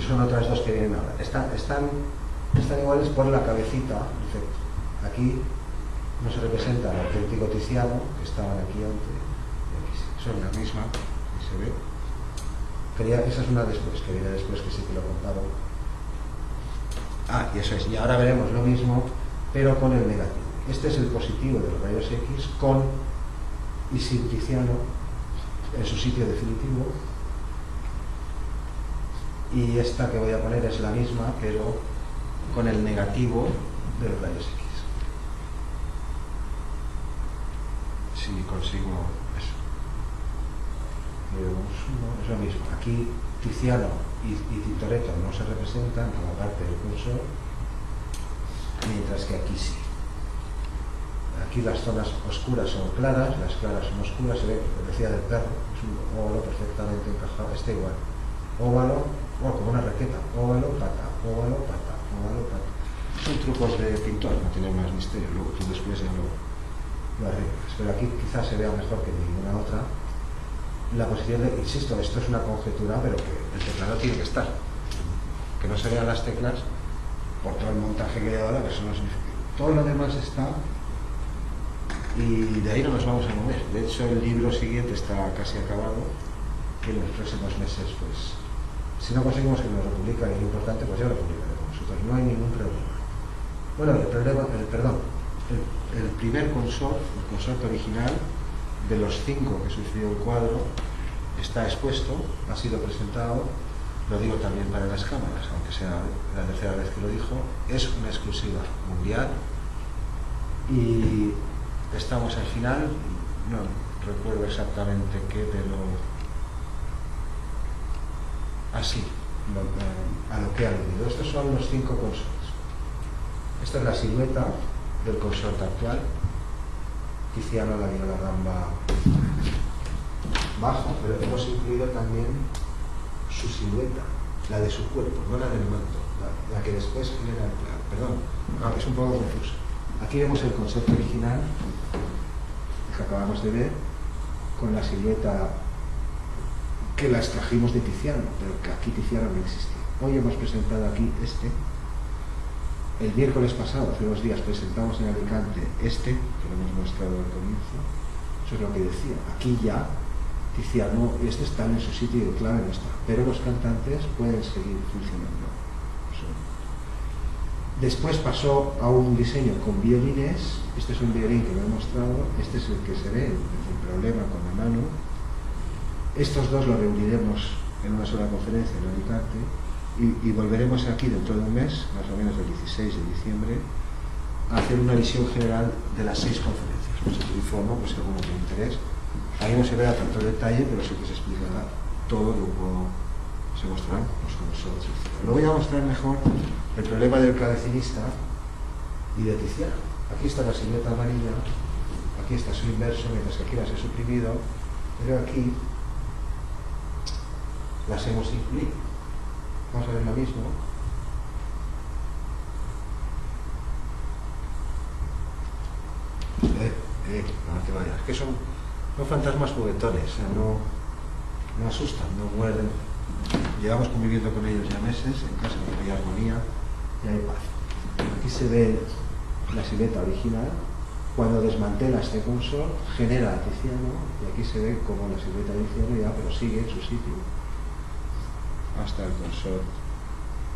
Son otras dos que vienen ahora. Están iguales por la cabecita. Perfecto. Aquí no se representa el auténtico Tiziano, que estaban aquí antes. Y aquí sí. Son la misma, y se ve. Esa es una después, que viene después, que sí que lo contaron. Y eso es. Y ahora veremos lo mismo, pero con el negativo. Este es el positivo de los rayos X con y sin Tiziano en su sitio definitivo. Y esta que voy a poner es la misma, pero con el negativo de los rayos X. Si consigo eso. Es lo mismo. Aquí Tiziano y Tintoretto no se representan como parte del cursor, mientras que aquí sí. aquí las zonas oscuras son claras, las claras son oscuras, se ve, lo decía del perro, es un óvalo perfectamente encajado, este igual, óvalo, bueno, como una raqueta, óvalo, pata, óvalo, pata, óvalo, pata. Son trucos de pintor, no tienen más misterio, luego tú después ya lo arreglas, pero aquí quizás se vea mejor que ninguna otra. La posición de, insisto, esto es una conjetura, pero que el teclado tiene que estar, que no se vean las teclas por todo el montaje que hay ahora, que eso no significa. Todo lo demás está, y de ahí no nos vamos a mover. De hecho, el libro siguiente está casi acabado, y en los próximos meses, pues, si no conseguimos que nos lo publique, es importante, pues ya lo publicaremos nosotros, no hay ningún problema. Bueno, el primer consort, el consort original, de los 5 que sufrió el cuadro, está expuesto, ha sido presentado, lo digo también para las cámaras, aunque sea la tercera vez que lo dijo, es una exclusiva mundial y estamos al final, no recuerdo exactamente qué, pero así, a lo que ha aludido. Estos son los 5 consorts. Esta es la silueta del consort actual. Tiziano la viola gamba bajo, pero hemos incluido también su silueta, la de su cuerpo, no la del manto, la que después genera el plano. Perdón, es un poco confuso. Aquí vemos el concepto original que acabamos de ver, con la silueta que la extrajimos de Tiziano, pero que aquí Tiziano no existía. Hoy hemos presentado aquí este. El miércoles pasado, hace 2 días, presentamos en Alicante este, que lo hemos mostrado al comienzo. Eso es lo que decía. Aquí ya Tiziano, este está en su sitio y el clave no está, pero los cantantes pueden seguir funcionando. Después pasó a un diseño con violines. Este es un violín que lo he mostrado, este es el que se ve, el problema con la mano. Estos dos los reuniremos en una sola conferencia en Alicante. Y volveremos aquí dentro de un mes, más o menos el 16 de diciembre, a hacer una visión general de las 6 conferencias. Pues te informo, pues si alguno tiene interés. Ahí no se verá tanto detalle, pero sí que se explicará todo, luego se mostrarán los consorts. Lo voy a mostrar mejor el problema del clavecinista y de Tiziano. Aquí está la silueta amarilla, aquí está su inverso, mientras que aquí las he suprimido, pero aquí las hemos incluido. Vamos a ver lo mismo. No te vayas. Que son fantasmas juguetones, no asustan, no muerden. Llevamos conviviendo con ellos ya meses, en casa donde hay armonía y hay paz. Aquí se ve la silueta original. Cuando desmantela este consort, genera a Tiziano, y aquí se ve como la silueta de Tiziano ya, pero sigue en su sitio hasta el consort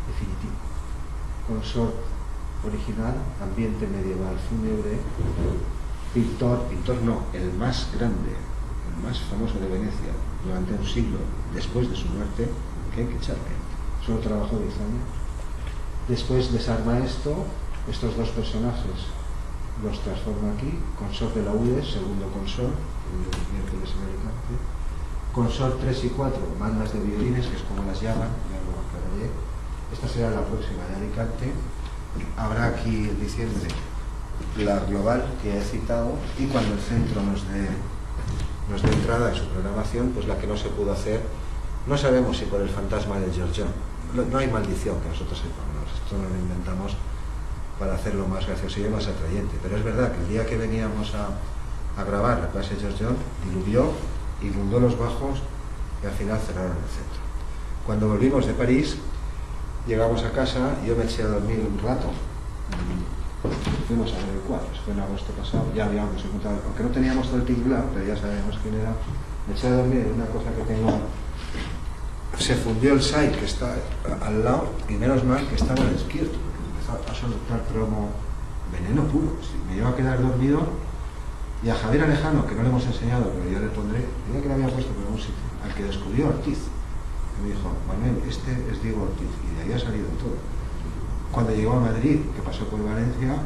definitivo. Consort original, ambiente medieval fúnebre, pintor no, el más grande, el más famoso de Venecia durante un siglo después de su muerte, que hay que echarle. Solo trabajó 10 años. Después desarma estos 2 personajes, los transforma aquí. Consort de la UDES, segundo consort, el miércoles en Alicante. Consort 3 y 4, bandas de violines, que es como las llaman, ya lo aclararé. Esta será la próxima de Alicante. Habrá aquí en diciembre la global que he citado, y cuando el centro nos dé entrada en su programación, pues la que no se pudo hacer, no sabemos si por el fantasma de Giorgione. No hay maldición que nosotros sepamos, esto no lo inventamos para hacerlo más gracioso y más atrayente, pero es verdad que el día que veníamos a grabar la clase de Giorgione, diluvió, inundó los bajos y al final cerraron el centro. Cuando volvimos de París, llegamos a casa y yo me eché a dormir un rato. Fuimos a ver el cuadro, fue en agosto pasado, ya habíamos encontrado, aunque no teníamos todo el tinglado, pero ya sabemos quién era. Me eché a dormir en una cosa que tengo, se fundió el site que está al lado, y menos mal que estaba despierto, porque empezó a soltar plomo, veneno puro. Me iba a quedar dormido. Y a Javier Alejano, que no le hemos enseñado, pero yo le pondré, diría que le había puesto por algún sitio, al que descubrió Ortiz, que me dijo: Manuel, este es Diego Ortiz, y de ahí ha salido todo. Cuando llegó a Madrid, que pasó por Valencia,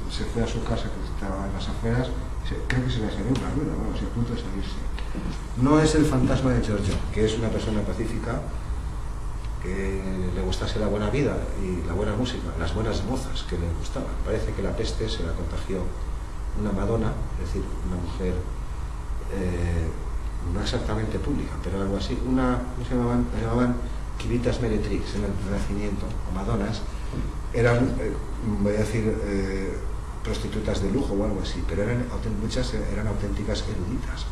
se fue a su casa, que estaba en las afueras, y creo que se le salió una rueda, bueno, a punto de salirse. No es el fantasma de Giorgio, que es una persona pacífica, que le gustase la buena vida y la buena música, las buenas mozas que le gustaban. Parece que la peste se la contagió una Madonna, es decir, una mujer no exactamente pública, pero algo así, ¿cómo se llamaban? Se llamaban Civitas Meretrix en el Renacimiento, o Madonas, eran, voy a decir, prostitutas de lujo o algo así, pero muchas eran auténticas eruditas,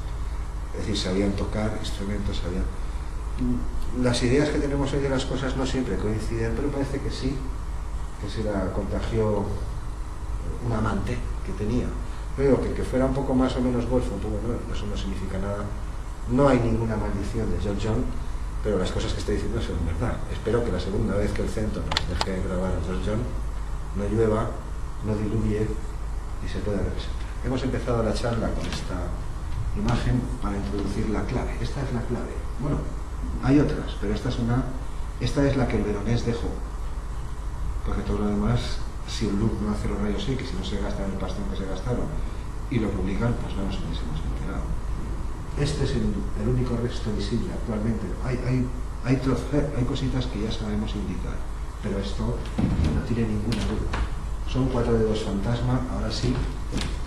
es decir, sabían tocar instrumentos, sabían... Las ideas que tenemos hoy de las cosas no siempre coinciden, pero parece que sí, que se la contagió un amante que tenía. Pero que fuera un poco más o menos golfo, pues bueno, eso no significa nada. No hay ninguna maldición de George John, pero las cosas que estoy diciendo son verdad. Espero que la segunda vez que el centro nos deje grabar a George John no llueva, no diluvie y se pueda representar. Hemos empezado la charla con esta imagen para introducir la clave. Esta es la clave. Bueno, hay otras, pero esta es la que el Veronés dejó. Porque todo lo demás, si el Louvre no hace los rayos X, si no se gastan el pastón que se gastaron y lo publican, pues no nos hubiésemos enterado. Este es el único resto visible actualmente. Hay cositas que ya sabemos indicar, pero esto no tiene ninguna duda. Son 4 dedos fantasma, ahora sí,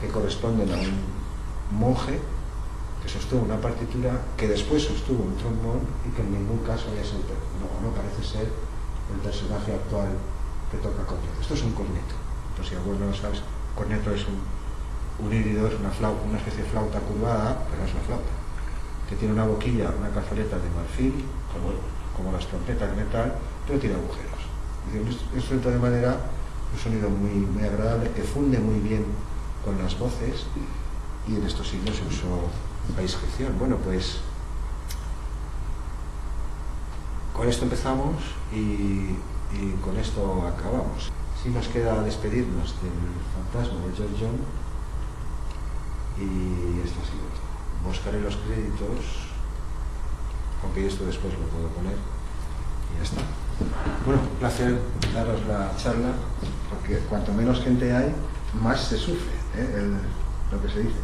que corresponden a un monje que sostuvo una partitura que después sostuvo un trombón y que en ningún caso no parece ser el personaje actual que toca corneto. Esto es un corneto, por si alguno no lo sabes. Corneto es un híbrido, es una especie de flauta curvada, pero es una flauta, que tiene una boquilla, una cazoleta de marfil, como las trompetas de metal, pero tiene agujeros. Es suelto de madera, un sonido muy, muy agradable, que funde muy bien con las voces, y en estos siglos se usó la inscripción. Bueno, pues con esto empezamos y con esto acabamos. Sí nos queda despedirnos del fantasma de George John y esto ha sido todo. Buscaré los créditos, aunque esto después lo puedo poner y ya está. Bueno, un placer daros la charla, porque cuanto menos gente hay, más se sufre, lo que se dice.